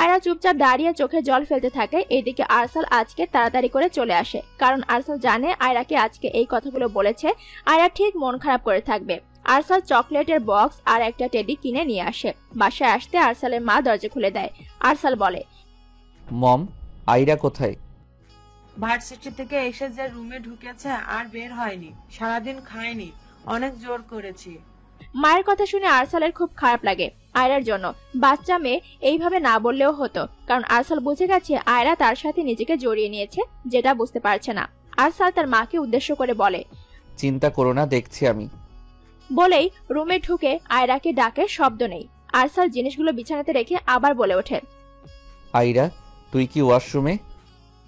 আয়রা চুপচাপ দাঁড়িয়ে চোখে জল ফেলতে থাকে। এদিকে আরসাল আজকে তাড়াতাড়ি করে চলে আসে, কারণ আরসাল জানে আয়রাকে আজকে এই কথাগুলো বলেছে আয়রা ঠিক মন খারাপ করে থাকবে। আরসাল চকলেটের বক্স আর একটা টেডি কিনে নিয়ে আসে। বাসায় আসতে আরসালের মা দরজা খুলে দেয়। আরসাল বলে, মম, আইরা কোথায়? ভার্সিটি থেকে এসে যে রুমে ঢুকেছে আর বের হয়নি, সারাদিন খায়নি, অনেক জোর করেছি। মায়ের কথা শুনে আরসালের খুব খারাপ লাগে আয়রার জন্য। বাচ্চা মেয়ে এইভাবে না বললেও হতো, কারণ আরসাল বুঝে গেছে আয়রা তার সাথে নিজেকে জড়িয়ে নিয়েছে, যেটা বুঝতে পারছে না। আরসাল তার মাকে উদ্দেশ্য করে বলে, চিন্তা করো না, দেখছি আমি। বলেই রুমে ঢুকে আয়রাকে ডাকে, শব্দ নেই। আরসাল জিনিসগুলো বিছানাতে রেখে আবার বলে ওঠে, আইরা, তুই কি ওয়াশরুমে?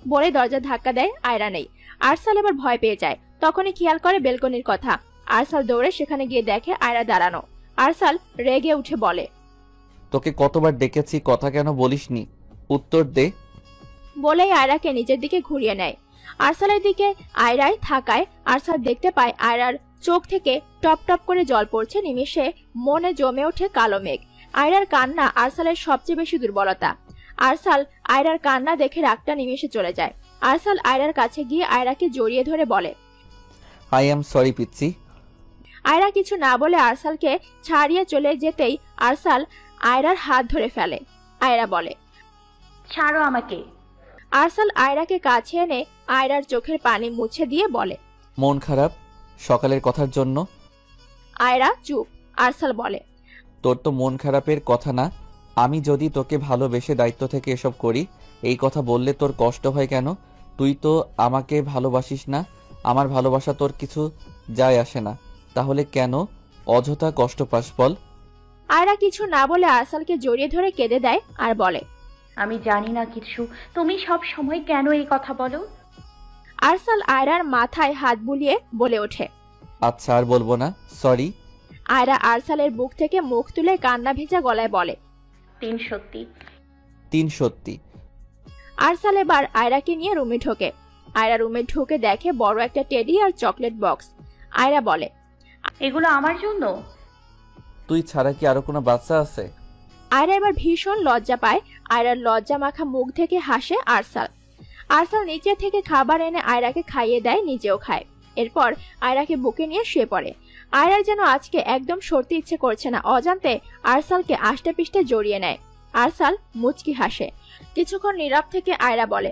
বলে দরজা ধাক্কা দেয়, আয়রা নেই। আরসাল এবার ভয় পেয়ে যায়। তখনই খেয়াল করে বেলকনির কথা। আরসাল দৌড়ে সেখানে গিয়ে দেখে আয়রা দাঁড়ানো। আরসাল রেগে উঠে বলে, তোকে কতবার ডেকেছি, কথা কেন বলিসনি? উত্তর দে। বলেই আয়রাকে নিজের দিকে ঘুরিয়ে নেয়। আরসালের দিকে আয়রায় থাকায় আরসাল দেখতে পায় আয়রার চোখ থেকে টপ টপ করে জল পড়ছে। নিমেষে মনে জমে ওঠে কালো মেঘ। আয়রার কান্না আরসালের সবচেয়ে বেশি দুর্বলতা। আরসাল আয়রার কান্না দেখে রাগটা নিমেষে চলে যায়। আরসাল আয়রার কাছে গিয়ে আয়রাকে জড়িয়ে ধরে বলে, আই এম সরি পিচ্ছি। আয়রা কিছু না বলে আরসালকে ছাড়িয়ে চলে যেতেই আরসাল আয়রার হাত ধরে ফেলে। আয়রা বলে, ছাড়ো আমাকে। আরসাল আয়রাকে কাছে এনে আয়রার চোখের পানি মুছে দিয়ে বলে, মন খারাপ সকালের কথার জন্য? আয়রা চুপ। আরসাল বলে, তোর তো মন খারাপের কথা না। আমি যদি তোকে ভালোবেসে দায়িত্ব থেকে এসব করি, এই কথা বললে তোর কষ্ট হয় কেন? তুই তো আমাকে ভালোবাসিস না। আমার ভালোবাসা তোর কিছু যায় আসে না, তাহলে কেন অযথা কষ্ট পাস বল? আয়রা কিছু না বলে আরসালকে জড়িয়ে ধরে কেঁদে দেয় আর বলে, আমি জানি না কিছু, তুমি সব সময় কেন এই কথা বলো? আরসাল আয়রার মাথায় হাত বুলিয়ে বলে ওঠে, আচ্ছা আর বলবো না, সরি। আয়রা আরসালের বুক থেকে মুখ তুলে কান্না ভেজা গলায় বলে, 3 সত্যি। 3 সত্যি। আরসাল এবার আয়রাকে নিয়ে রুমে ঢোকে। আয়রা রুমে ঢুকে দেখে বড় একটা টেডি আর চকলেট বক্স। আয়রা বলে, এগুলো আমার জন্য? তুই ছাড়া কি আরো কোনো বাচ্চা আছে? আয়রা এবার ভীষণ লজ্জা পায়। আয়রার লজ্জা মাখা মুখ থেকে হাসে আরসাল। আরসাল নিচে থেকে খাবার এনে আয়রাকে খাইয়ে দেয়, নিজেও খায়। এরপর আয়রাকে বুকে নিয়ে শুয়ে পড়ে। আয়রার যেন আজকে একদম সরতে ইচ্ছে করছে না। অজান্তে আরসালকে আষ্টে পিষ্টে জড়িয়ে নেয়। আরসাল মুচকি হাসে। কিছুক্ষণ নীরব থেকে আয়রা বলে,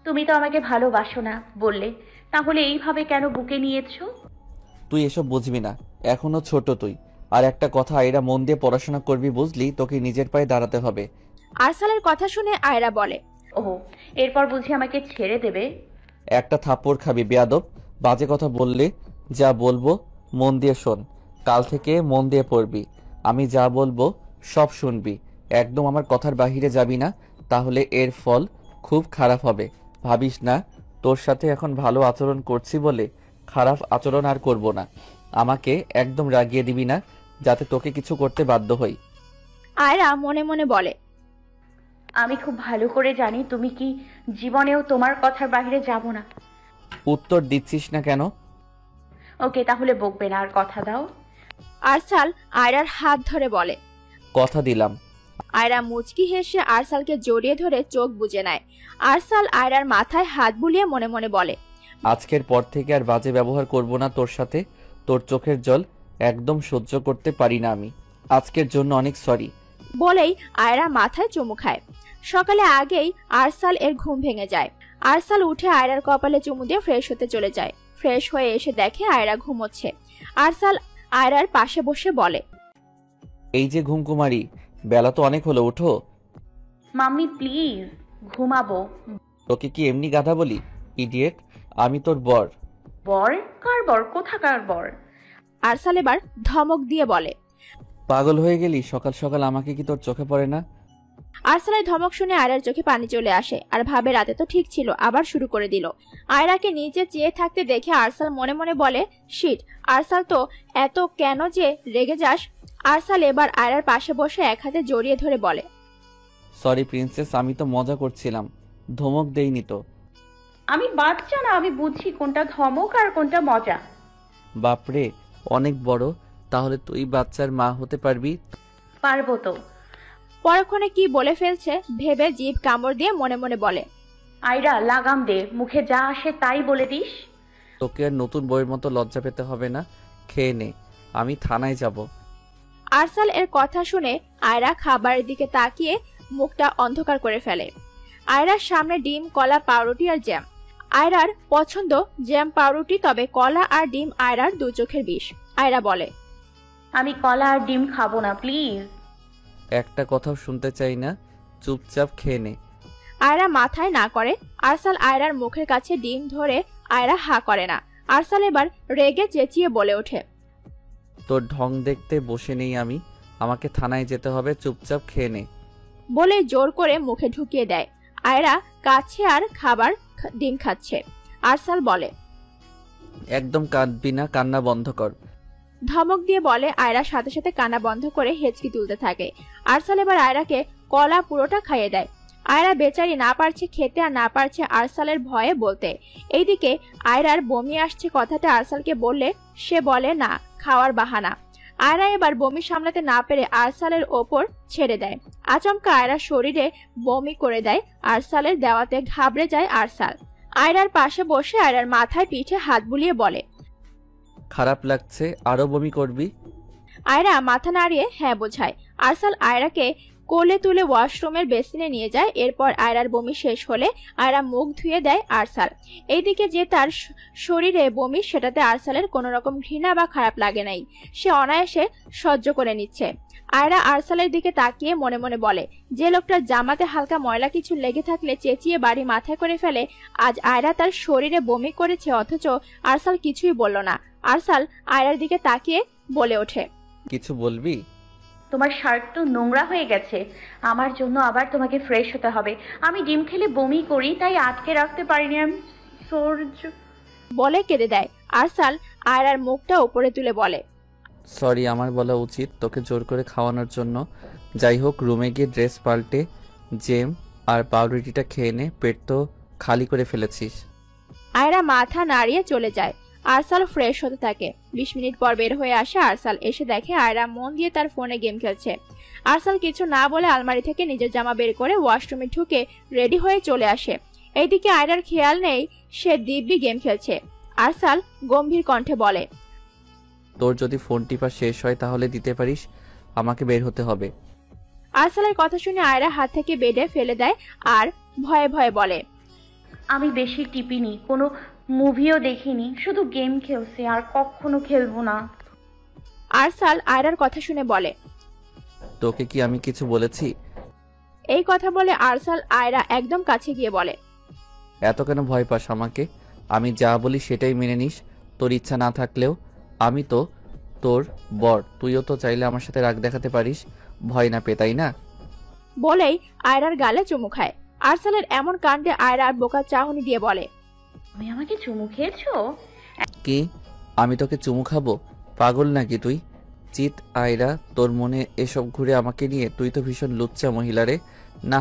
তুমি তো আমাকে ভালোবাসো না বললে, তাহলে এইভাবে কেন বুকে নিয়েছো? তুই এসব বুঝবি না, এখনো ছোট তুই। আর একটা কথা, আয়রা, মন দিয়ে পড়াশোনা করবি বুঝলি, তোকে নিজের পায়ে দাঁড়াতে হবে। আরসালের কথা শুনে আয়রা বলে, ও, এরপর বুঝি আমাকে ছেড়ে দেবে? একটা থাপ্পড় খাবি বেয়াদব। বাজে কথা বললে যা বলবো মন দিয়ে শোন। কাল থেকে মন দিয়ে পড়বি, আমি যা বলবো সব শুনবি। একদম আমার কথার বাহিরে যাবি না, তাহলে এর ফল খুব খারাপ হবে। ভাবিস না তোর সাথে এখন ভালো আচরণ করছি বলে খারাপ আচরণ আর করব না। আমাকে একদম রাগিয়ে দিবি না, যাতে তোকে কিছু করতে বাধ্য হই। আয়রা মনে মনে বলে, আমি খুব ভালো করে জানি তুমি কি জীবনেও তোমার কথার বাইরে যাব না। উত্তর দিচ্ছিস না কেন? ওকে, তাহলে বকবে না, আর কথা দাও। আরসাল আয়রার হাত ধরে বলে, কথা দিলাম। আয়রা মুচকি হেসে আরসালকে জড়িয়ে ধরে চোখ বুজে নেয়। আরসাল আয়রার মাথায় হাত বুলিয়ে মনে মনে বলে, আজকের পর থেকে আর বাজে ব্যবহার করব না তোর সাথে। তোর চোখের জল একদম সহ্য করতে পারি না আমি। আজকের জন্য অনেক সরি। বলেই আয়রা মাথায় চুমু খায়। সকালে আগেই আরসাল এর ঘুম ভেঙে যায়। আরসাল উঠে আয়রার কপালে চুমু দিয়ে ফ্রেশ হতে চলে যায়। ফ্রেশ হয়ে এসে দেখে আয়রা ঘুমোচ্ছে। আরসাল আয়রার পাশে বসে বলে, এই যে ঘুমকুমারি, বেলা তো অনেক হলো, উঠো। মাম্মি প্লিজ, ঘুমাবো। তোকে কি এমনি গাধা বলি? ইডিয়েট, আমি তোর বর। বর? কার বর? কোথাকার বর? আরসাল এবার ধমক দিয়ে বলে। পাগল হয়ে গেলি? সকাল সকাল আমাকে কি তোর চোখে পড়ে না? আরসালের ধমক শুনে আয়রার চোখে পানি চলে আসে আর ভাবে রাতে তো ঠিক ছিল, আবার শুরু করে দিল। আয়রাকে নিচে চেয়ে থাকতে দেখে আরসাল মনে মনে বলে, শিট, আরসাল তো এত কেন যে রেগে যাস? আরসাল এবার আয়রার পাশে বসে এক হাতে জড়িয়ে ধরে বলে, সরি প্রিন্সেস, আমি তো মজা করছিলাম, ধমক দেইনি তো। আমি বাচ্চা না, আমি বুঝি কোনটা ধমক আর কোনটা মজা। বাপরে, অনেক বড়। তাহলে তুই বাচ্চার মা হতে পারবি? পারবো তো। পরক্ষণে কি বলে ফেলছে ভেবে জিভ কামড় দিয়ে মনে মনে বলে, আয়রা লাগাম দে, মুখে যা আসে তাই বলে দিস। তোকে আর নতুন বইয়ের মতো লজ্জা পেতে হবে না, খেয়ে নে, আমি থানায় যাব। আরসাল এর কথা শুনে আয়রা খাবারের দিকে তাকিয়ে মুখটা অন্ধকার করে ফেলে। আয়রার সামনে ডিম, কলা, পাউরুটি আর জ্যাম। আয়রার পছন্দ জ্যাম পাউরুটি, তবে কলা আর ডিম আয়রার দু চোখের বিষ। আয়রা বলে, আমি কলা আর ডিম খাবো না, প্লিজ। একটা কথাও শুনতে চাই না, চুপচাপ খেয়ে নে। আয়রা মাথায় না করে। আরসাল আয়রার মুখের কাছে ডিম ধরে, আয়রা হা করে না। আরসাল এবার রেগে চেঁচিয়ে বলে ওঠে, তোর ঢং দেখতে বসে নেই আমি, আমাকে থানায় যেতে হবে, চুপচাপ খেয়ে নে। বলে জোর করে মুখে ঢুকিয়ে দেয়। আয়রা কাছে আর ডিম খাচ্ছে। আরসাল বলে, একদম কাঁদবি না, কান্না বন্ধ কর। ধমক দিয়ে বলে আয়রা সাথে সাথে কান্না বন্ধ করে হেঁচকি তুলতে থাকে। আরসাল এবার আয়রাকে কলা পুরোটা খাইয়ে দেয়। আয়রা বেচারি না পারছে খেতে আর না পারছে আরসালের ভয়ে বলতে। এইদিকে আয়রার বমি আসছে কথাটা আরসালকে বললে সে বলে না, খাওয়ার বাহানা। আয়রা এবার বমি সামলাতে না পেরে আরসালের ওপর ছেড়ে দেয়। আচমকা আয়রার শরীরে বমি করে দেয়। আরসালের দেওয়াতে ঘাবড়ে যায় আরসাল। আয়রার পাশে বসে আয়রার মাথায় পিঠে হাত বুলিয়ে বলে, খারাপ লাগছে, আরো বমি করবি? আয়রা মাথা নাড়িয়ে হ্যাঁ বোঝায়। আরসাল আয়রাকে কোলে তুলে ওয়াশরুমের বেসিনে নিয়ে যায়। এরপর আয়রার বমি শেষ হলে আয়রা মুখ ধুয়ে দেয় আরসাল। এইদিকে যে তার শরীরে বমি, সেটাতে আরসালের কোনো রকম ঘৃণা বা খারাপ লাগে নাই, সে অনায়াসে সহ্য করে নিচ্ছে। আয়রা আরসালের দিকে তাকিয়ে মনে মনে বলে, যে লোকটার জামাতে হালকা ময়লা কিছু লেগে থাকলে চেঁচিয়ে বাড়ি মাথায় করে ফেলে, আজ আয়রা তার শরীরে বমি করেছে, অথচ আরসাল কিছুই বলল না। আরসাল আয়রার দিকে তাকিয়ে বলে ওঠে, কিছু বলবি? তোমার শার্ট তো নোংরা হয়ে গেছে, আমার জন্য আবার তোমাকে ফ্রেশ হতে হবে। আমি ডিম খেলে বমি করি, তাই আটকে রাখতে পারিনি। আমি সহ্য বলে কেঁদে দেয়। আরসাল আয়রার মুখটা উপরে তুলে বলে, সরি, আমার বলা উচিত তোকে জোর করে খাওয়ানোর জন্য। যাই হোক, রুমে গিয়ে ড্রেস পাল্টে জেম আর পাউরুটিটা খেয়ে নে, পেট তো খালি করে ফেলেছিস। আয়রা মাথা নাড়িয়ে চলে যায়। আরসাল ফ্রেশ হতে থাকে। 20 মিনিট পর বের হয়ে আসে আরসাল। এসে দেখে আয়রা মন দিয়ে তার ফোনে গেম খেলছে। আরসাল কিছু না বলে আলমারি থেকে নিজের জামা বের করে ওয়াশরুমে ঢুকে রেডি হয়ে চলে আসে। এইদিকে আয়রার খেয়াল নেই সে দিব্যি গেম খেলছে। আরসাল গম্ভীর কণ্ঠে বলে, তোর যদি ফোন টিপা শেষ হয় তাহলে দিতে পারিস, আমাকে বের হতে হবে। আরসালের কথা শুনে আয়রা হাত থেকে বেডে ফেলে দেয় আর ভয়ে ভয়ে বলে, আমি বেশি টিপিনি, কোনো মুভিও দেখিনি, শুধু গেম খেলছি, আর কখনো খেলবো না। আরসাল আয়রার কথা শুনে বলে, তোকে কি আমি কিছু বলেছি? এই কথা বলে আরসাল আয়রা একদম কাছে গিয়ে বলে, এত কেন ভয় পাস আমাকে? আমি যা বলি সেটাই মেনে নিস। তোর ইচ্ছা না থাকলেও আমি তো তোর বর, তুইও তো চাইলে আমার সাথে রাগ দেখাতে পারিস, ভয় না পে, তাই না? বলেই আয়রার গালে চুমু খায়। আরসালের এমন কাণ্ডে আয়রা বোকা চাহনি দিয়ে বলে, তুমি আমাকে চুমু খেয়েছো? কি আমি তোকে চুমু খাবো? পাগল নাকি তুই? চিত আয়রা, তোর মনে এসব ঘুরে আমাকে নিয়ে? তুই তো ভীষণ লুচ্চা মহিলারে। না,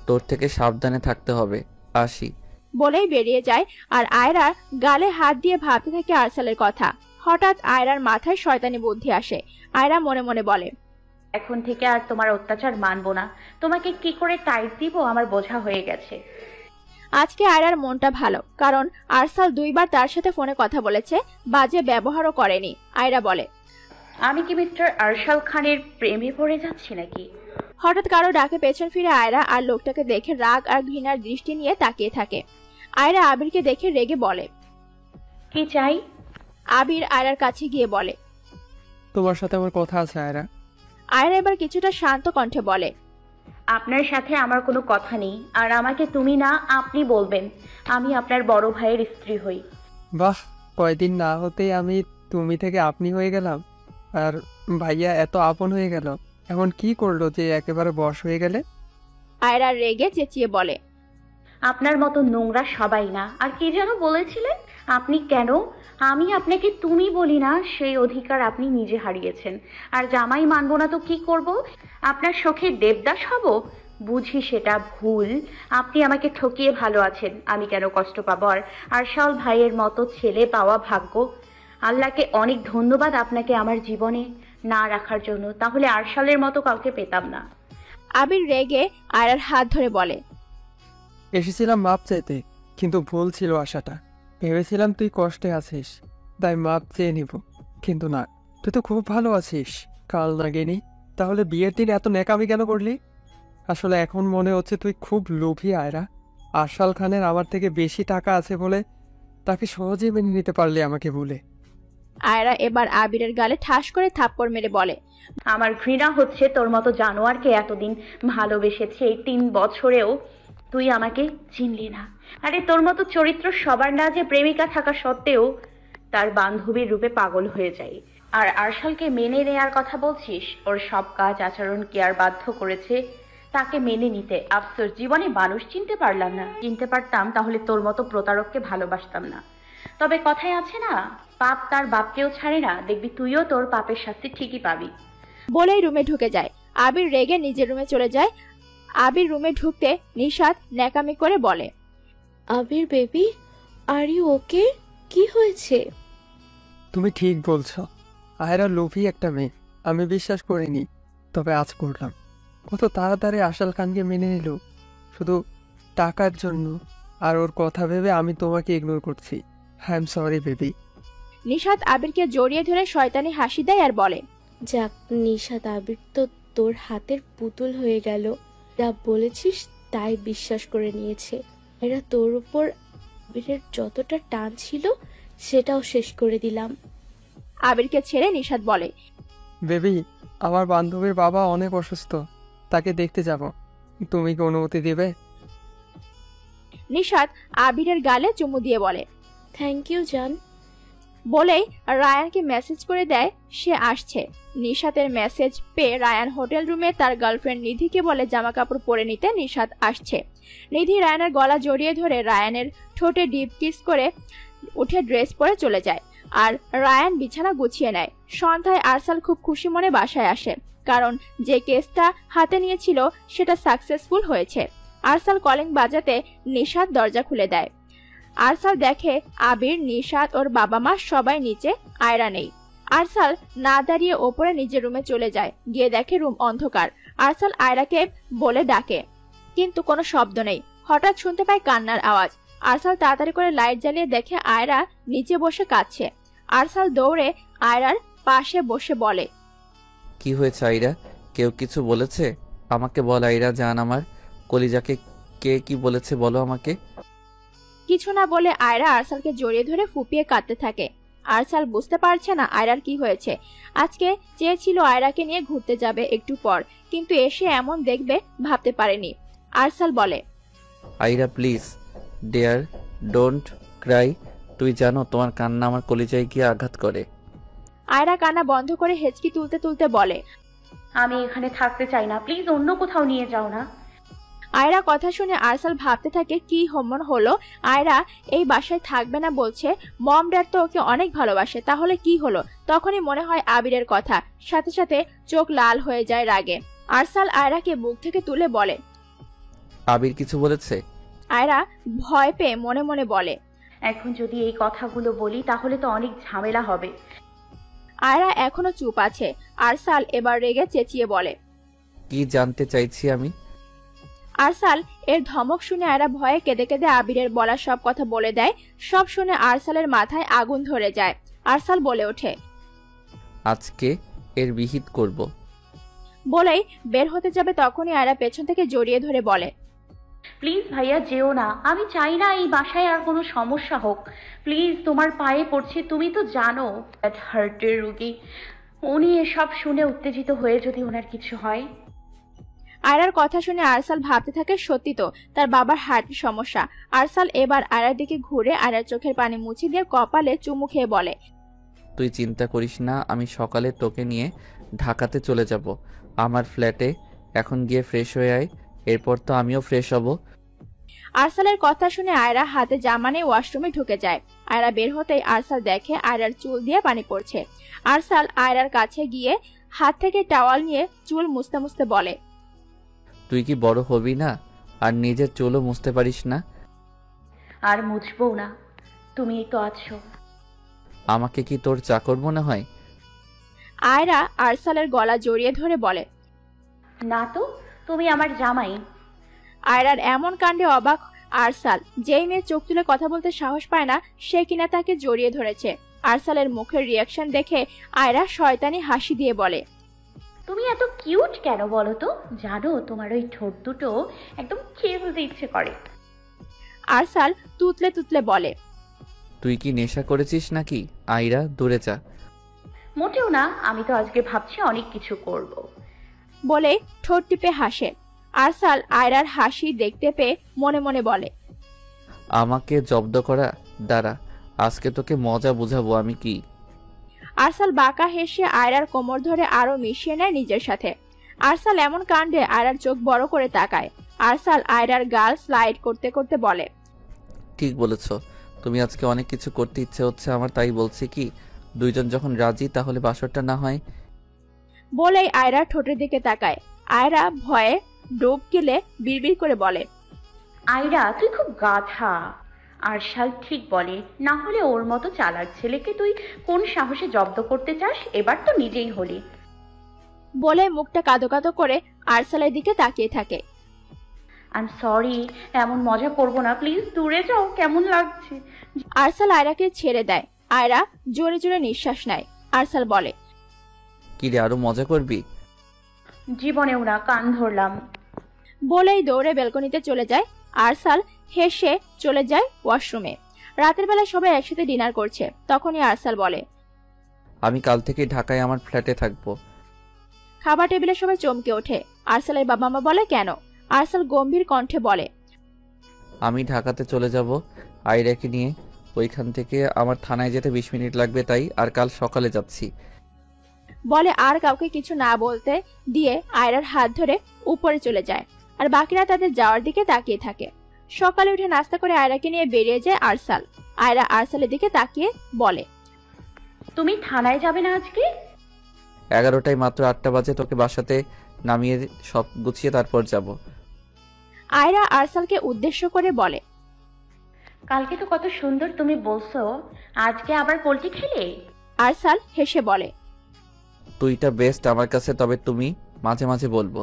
তোর থেকে সাবধানে থাকতে হবে। আসি। বলেই বেরিয়ে যায় আর আয়রা গালে হাত দিয়ে ভাবতে থাকে আরসালের কথা। হঠাৎ আয়রার মাথায় শয়তানি বুদ্ধি আসে। আয়রা মনে মনে বলে, এখন থেকে আর তোমার অত্যাচার মানবো না। তোমাকে কি করে টাইট দিব আমার বোঝা হয়ে গেছে। আজকে আয়রার মনটা ভালো, কারণ আরসাল 2 বার তার সাথে ফোনে কথা বলেছে, বাজে ব্যবহারও করেনি। আয়রা বলে, আমি কি মিস্টার আরশাল খানের প্রেমে পড়ে যাচ্ছি নাকি? হঠাৎ কারো ডাকে পেছন ফিরে আয়রা আর লোকটাকে দেখে রাগ আর ঘৃণার দৃষ্টি নিয়ে তাকিয়ে থাকে। আয়রা আবিরকে দেখে রেগে বলে, কি চাই? আবির আয়রার কাছে গিয়ে বলে। তোমার সাথে আমার কথা আছে আয়রা। আয়রা এবার কিছুটা শান্ত কণ্ঠে বলে। আপনার সাথে আমার কোনো কথা নেই, আর আমাকে তুমি না আপনি বলবেন। আমি আপনার বড় ভাইয়ের স্ত্রী হই। বাহ, কয়দিন না হতেই আমি তুমি থেকে আপনি হয়ে গেলাম, আর ভাইয়া এত আপন হয়ে গেল। এখন কি করলো যে একেবারে বশ হয়ে গেলে? আয়রা রেগে চেঁচিয়ে বলে। আপনার মতো নোংরা সবাই না। আর কি যেন বলেছিলেন আপনি? কেন আমি আপনাকে তুমি বলি না, সেই অধিকার আপনি নিজে হারিয়েছেন। আর জামাই মানবো না তো কি করব? আপনার শখের দেবদাস হব? বুঝি সেটা ভুল। আপনি আমাকে ঠকিয়ে ভালো আছেন, আমি কেন কষ্ট পাবো? আর আরশাল ভাইয়ের মতো ছেলে পাওয়া ভাগ্য। আল্লাহকে অনেক ধন্যবাদ আপনাকে আমার জীবনে না রাখার জন্য, তাহলে আরশালের মতো কাউকে পেতাম না। আবির রেগে আয়রার হাত ধরে বলে। এসেছিলাম মাপ চাইতে, কিন্তু ভুল ছিল আশাটা। ভেবেছিলাম তুই কষ্টে আছিস, তাই মাপ চেয়ে নিব, কিন্তু না, তুই তো খুব ভালো আছিস। কাল লাগেনি, তাহলে বিয়ের দিন এত ন্যাকামি কেন করলি? আসলে এখন মনে হচ্ছে তুই খুব লোভী আয়রা। আরশাল খানের আমার থেকে বেশি টাকা আছে বলে তাকে সহজেই মেনে নিতে পারলি আমাকে ভুলে। আয়রা এবার আবিরের গালে ঠাস করে থাপ্পড় মেরে বলে। আমার ঘৃণা হচ্ছে তোর মতো জানোয়ারকে এতদিন ভালোবেসেছে, এই 3 বছরেও তুই আমাকে চিনলি না। আরে তোর মতো চরিত্র সবার না যে প্রেমিকা থাকা সত্ত্বেও তার বান্ধবীর রূপে পাগল হয়ে যায়। আর আরশালকে মেনে নেয়ার কথা বলছিস? ওর সব কাজ আচরণ কি আর বাধ্য করেছে তাকে মেনে নিতে? আফসোস, জীবনে মানুষ চিনতে পারলাম না। চিনতে পারতাম তাহলে তোর মতো প্রতারককে ভালোবাসতাম না। তবে কথায় আছে না, পাপ তার বাপকেও ছাড়ে না। দেখবি তুইও তোর পাপের শাস্তি ঠিকই পাবি। বলেই রুমে ঢুকে যায়। আবির রেগে নিজের রুমে চলে যায়। আবির রুমে ঢুকতে নিশাত ন্যাকামি করে বলে। আবির বেবি, আর ইউ ওকে? কি হয়েছে? তুমি ঠিক বলছো, আয়রা লোভী একটা মেয়ে। আমি বিশ্বাস করিনি, তবে আজ করলাম। কত তাড়াতাড়ি আশাল খানকে মেনে নিল শুধু টাকার জন্য। আর ওর কথা ভেবে আমি তোমাকে ইগনোর করছি। I am sorry baby. Nishat আবিরকে জড়িয়ে ধরে শয়তানি হাসি দেয় আর বলে। যাক নিশাত, আবির তো তোর হাতের পুতুল হয়ে গেল। যা বলেছিস তাই বিশ্বাস করে নিয়েছে। এরা তোর উপর আবিরের যতটা টান ছিল সেটাও শেষ করে দিলাম। আবিরকে ছেড়ে নিশাত বলে। বেবি, আমার বান্ধবীর বাবা অনেক অসুস্থ, তাকে দেখতে যাব। তুমি কি অনুমতি দেবে? নিশাত আবিরের গালে চুমু দিয়ে বলে। থ্যাংক ইউ জান। বলেই রায়ানকে মেসেজ করে দেয় সে আসছে। নিশাতের মেসেজ পেয়ে রায়ান হোটেল রুমে তার গার্লফ্রেন্ড নিধিকে বলে জামা কাপড় পরে নিতে নিশাত আসছে। নিধি রায়ানের গলা জড়িয়ে ধরে রায়ানের ঠোঁটে ডিপ কিস করে উঠে ড্রেস পরে চলে যায়। আর রায়ান বিছানা গুছিয়ে নেয়। সন্ধ্যায় আরসাল খুব খুশি মনে বাসায় আসে, কারণ যে কেসটা হাতে নিয়েছিল সেটা সাকসেসফুল হয়েছে। আরসাল কলিং বাজাতে নিশাত দরজা খুলে দেয়। আরসাল দেখে আবির, নিশাত, ওর বাবা মা সবাই নিচে, আয়রা নেই। আরসাল না দাঁড়িয়ে ওপরে নিজের রুমে চলে যায়। গিয়ে দেখে রুম অন্ধকার। আরসাল আয়রাকে বলে ডাকে, কিন্তু কোনো শব্দ নেই। হঠাৎ শুনতে পায় কান্নার আওয়াজ। আরসাল তাড়াতাড়ি করে লাইট জ্বালিয়ে দেখে আয়রা নিচে বসে কাঁদছে। আরসাল দৌড়ে আয়রার পাশে বসে বলে। কি হয়েছে আইরা? কেউ কিছু বলেছে? আমাকে বল আইরা জান, আমার কলিজাকে কে কি বলেছে বলো আমাকে। কিছু না বলে আয়রা আরসালকে জড়িয়ে ধরে ফুপিয়ে কাঁদতে থাকে। আরসাল বুঝতে পারছে না আয়রার কি হয়েছে। আজকে চেয়েছিল আয়রাকে নিয়ে ঘুরতে যাবে একটু পর, কিন্তু এসে এমন দেখবে ভাবতে পারেনি। আরসাল বলে, আইরা প্লিজ ডিয়ার, ডোন্ট ক্রাই। তুই জানো তোমার কান্না আমার কলিজায় গিয়ে আঘাত করে। আয়রা কান্না বন্ধ করে হেঁচকি তুলতে তুলতে বলে, আমি এখানে থাকতে চাই না, প্লিজ অন্য কোথাও নিয়ে যাও না। আয়রা কথা শুনে আরসাল ভাবতে থাকে কি হমন হলো। আয়রা এই বাসায় থাকবে না বলছে। মম ড্যাড তো ওকে অনেক ভালোবাসে, তাহলে কি হলো? তখনই মনে হয় আবিরের কথা, সাথে সাথে চোখ লাল হয়ে যায় রাগে। আরসাল আয়রাকে বুক থেকে তুলে বলে, আবির কিছু বলেছে? আয়রা ভয় পেয়ে মনে মনে বলে, এখন যদি এই কথাগুলো বলি তাহলে তো অনেক ঝামেলা হবে। আয়রা এখনো চুপ আছে। আরসাল এবার রেগে চেঁচিয়ে বলে, কি জানতে চাইছি আমি? আরসাল এর ধমক শুনে আয়রা ভয়ে কেঁদে কেঁদে আবিরের বলা সব কথা বলে দেয়। সব শুনে আরসালের মাথায় আগুন ধরে যায়। আরসাল বলে ওঠে, আজকে এর বিহিত করব। বলেই বের হতে যাবে, তখনই আয়রা পেছন থেকে জড়িয়ে ধরে বলে, প্লিজ ভাইয়া যেও না, আমি চাই না এই বাসায় আর কোনো সমস্যা হোক। প্লিজ তোমার পায়ে পড়ছি, তুমি তো জানো দ্যাট হার্টের রুগী উনি। এসব শুনে উত্তেজিত হয়ে যদি ওনার কিছু হয়। আয়রার কথা শুনে আরসাল ভাবতে থাকে সত্যি তো তার বাবার হার্টের সমস্যা। আরসাল এবার আয়রার দিকে ঘুরে আয়রার চোখের পানি মুছে দিয়ে কপালে চুমু খেয়ে বলে, তুই চিন্তা করিস না, আমি সকালে তোকে নিয়ে ঢাকাতে চলে যাব আমার ফ্ল্যাটে। এখন গিয়ে ফ্রেশ হয়ে আয়, এরপর তো আমিও ফ্রেশ হব। আরসালের কথা শুনে আয়রা হাতে জামা নিয়ে ওয়াশরুমে ঢুকে যায়। আয়রা বের হতেই আরসাল দেখে আয়রার চুল দিয়ে পানি পড়ছে। আরসাল আয়রার কাছে গিয়ে হাত থেকে টাওয়াল নিয়ে চুল মুছতে মুছতে বলে, তুই কি বড় হবি না আর নিজের চুলও মুছতে পারিস না? আর মুছবো না, তুমি তো আছো। আমাকে কি তোর চাকর মনে হয়? আয়রা আরসালের গলা জড়িয়ে ধরে বলে, না তো, তুমি আমার জামাই। আয়রার এমন কাণ্ডে অবাক আরসাল। যেই মেয়ে চোখ তুলে কথা বলতে সাহস পায় না সে কিনা তাকে জড়িয়ে ধরেছে। আরসালের মুখের রিয়াকশন দেখে আয়রা শয়তানি হাসি দিয়ে বলে, তুমি এত কিউট কেন বলো তো? জানো তোমার ওই ঠোঁট দুটো একদম খেয়ে ফেলতে ইচ্ছে করে। আরসাল তুতলে তুতলে বলে, তুই কি নেশা করেছিস নাকি? আয়রা দূরে যা। মোটেও না, আমি তো আজকে ভাবছি অনেক কিছু করব। বলে ঠোঁট টিপে হাসে। আরসাল আয়রার হাসি দেখতে পেয়ে মনে মনে বলে, আমাকে জব্দ করা, দাঁড়া আজকে তোকে মজা বুঝাবো আমি কি। আরসাল বাঁকা হেসে আয়রার কোমর ধরে আরো মিশিয়ে নেয় নিজের সাথে। আরসাল এমন কাণ্ডে আয়রার চোখ বড় করে তাকায়। আরসাল আয়রার গাল স্লাইড করতে করতে বলে, ঠিক বলেছ, তুমি আজকে অনেক কিছু করতে ইচ্ছে হচ্ছে আমার, তাই বলছি কি দুইজন যখন রাজি তাহলে বাসরটা না হয়। বলেই আয়রা ঠোঁটের দিকে তাকায়। আয়রা ভয়ে ডুব গেলে বিড়বিড় করে বলে, আয়রা তুই খুব গাধা। আরশাল ঠিক বলে, না হলে ওর মতো চালাক ছেলেকে তুই কোন সাহসে জব্দ করতে চাস? এবার তো নিজেই হলি। বলে মুখটা কাঁদো কাঁদো করে আরসালের দিকে তাকিয়ে থাকে। আই এম সরি, এমন মজা করবো না, প্লিজ দূরে যাও, কেমন লাগছে। আরসাল আয়রাকে ছেড়ে দেয়। আয়রা জোরে জোরে নিঃশ্বাস নেয়। আরসাল বলে, কি রে আরো মজা করবি? জীবনেও না, কান ধরলাম। বলেই দৌড়ে বেলকনিতে চলে যায়। আরসাল হেসে চলে যায় ওয়াশরুমে। রাতের বেলা সবাই একসাথে ডিনার করছে। তখনই আরসাল বলে, আমি কাল থেকে ঢাকায় আমার ফ্ল্যাটে থাকবো। খাবার টেবিলে সবাই চমকে ওঠে। আরসালের বাবা মা বলে, কেন? আরসাল গম্ভীর কণ্ঠে বলে, আমি ঢাকাতে চলে যাব আয়রাকে নিয়ে। ওইখান থেকে আমার থানায় যেতে 20 মিনিট লাগবে, তাই আর কাল সকালে যাচ্ছি। বলে আর কাউকে কিছু না বলতে দিয়ে আয়রার হাত ধরে উপরে চলে যায়। আর বাকিরা তাদের যাওয়ার দিকে তাকিয়ে থাকে। সকালে উঠে নাস্তা করে আয়রাকে নিয়ে বেরিয়ে যায় আরসাল। আয়রা আরসালের দিকে তাকিয়ে বলে, তুমি থানায় যাবে না আজকে? 11টায় মাত্র 8টা বাজে, তোকে বাসাতে নামিয়ে সব গুছিয়ে তারপর যাব। আয়রা আরসালকে উদ্দেশ্য করে বলে, কালকে তো কত সুন্দর তুমি বলছো, আজকে আবার পোল্ট্রি খেলে? আরসাল হেসে বলে, তুইটা বেস্ট আমার কাছে, তবে তুমি মাঝে মাঝে বলবো।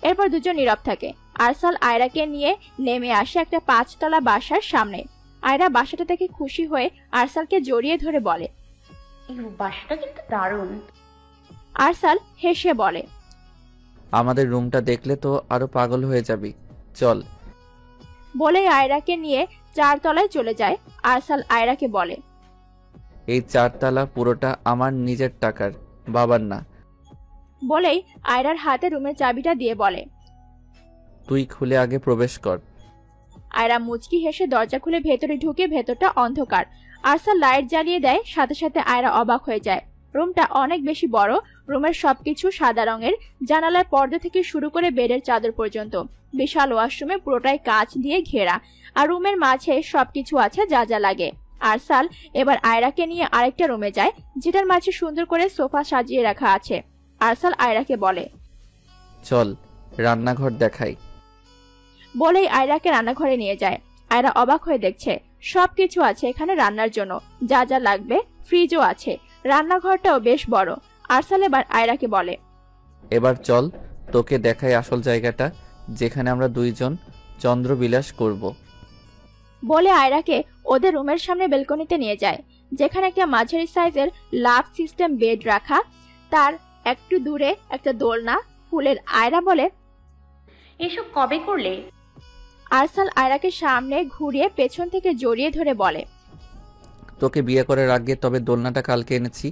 এরপর দুজন নীরব থাকে। আরসাল আয়রাকে নিয়ে নেমে আসে একটা 5তলা বাসার সামনে। আয়রা বাসাটা থেকে খুশি হয়ে আরসালকে জড়িয়ে ধরে বলে, এই বাসাটা কিন্তু দারুণ। আরসাল হেসে বলে, আমাদের রুমটা দেখলে তো আরো পাগল হয়ে যাবি, চল। বলে আয়রাকে নিয়ে 4 তলায় চলে যায়। আরসাল আয়রাকে বলে, এই 4 তলা পুরোটা আমার নিজের টাকার, বাবার না। বলেই আয়রার হাতে রুমের চাবিটা দিয়ে বলে, তুই খুলে আগে প্রবেশ কর। আয়রা মুচকি হেসে দরজা খুলে ভেতরে ঢুকে। ভেতরটা অন্ধকার। আরসাল লাইট জ্বালিয়ে দেয়। সাথে সাথে আয়রা অবাক হয়ে যায়। রুমটা অনেক বেশি বড়। রুমের সবকিছু সাদা রঙের। জানালার পর্দা থেকে শুরু করে বেডের চাদর পর্যন্ত। বিশাল ওয়াশরুমে পুরোটাই কাঁচ দিয়ে ঘেরা। আর রুমের মাঝে সবকিছু আছে যা যা লাগে। আরসাল এবার আয়রাকে নিয়ে আরেকটা রুমে যায়, যেটার মাঝে সুন্দর করে সোফা সাজিয়ে রাখা আছে। আরসাল আয়রাকে বলে, চল রান্নাঘর দেখাই। বলেই আয়রাকে রান্নাঘরে নিয়ে যায়। আয়রা অবাক হয়ে দেখছে সবকিছু আছে এখানে রান্নার জন্য, যা যা লাগবে। ফ্রিজও আছে। রান্নাঘরটাও বেশ বড়। আরসাল এবার আয়রাকে বলে, এবার চল তোকে দেখাই আসল জায়গাটা, যেখানে আমরা দুইজন চন্দ্রবিলাস করব। বলে আয়রাকে ওদের রুমের সামনে বেলকনিতে নিয়ে যায়, যেখানে একটা মাঝারি সাইজের লাভ সিস্টেম বেড রাখা। তার একটু দূরে একটা দোলনা ফুলের। আয়রা বলে, এসব কবে করলে? আরসাল আয়রাকে সামনে ঘুরিয়ে পেছন থেকে জড়িয়ে ধরে বলে, তোকে বিয়ে করার আগে তবে দোলনাটা কালকে এনেছি।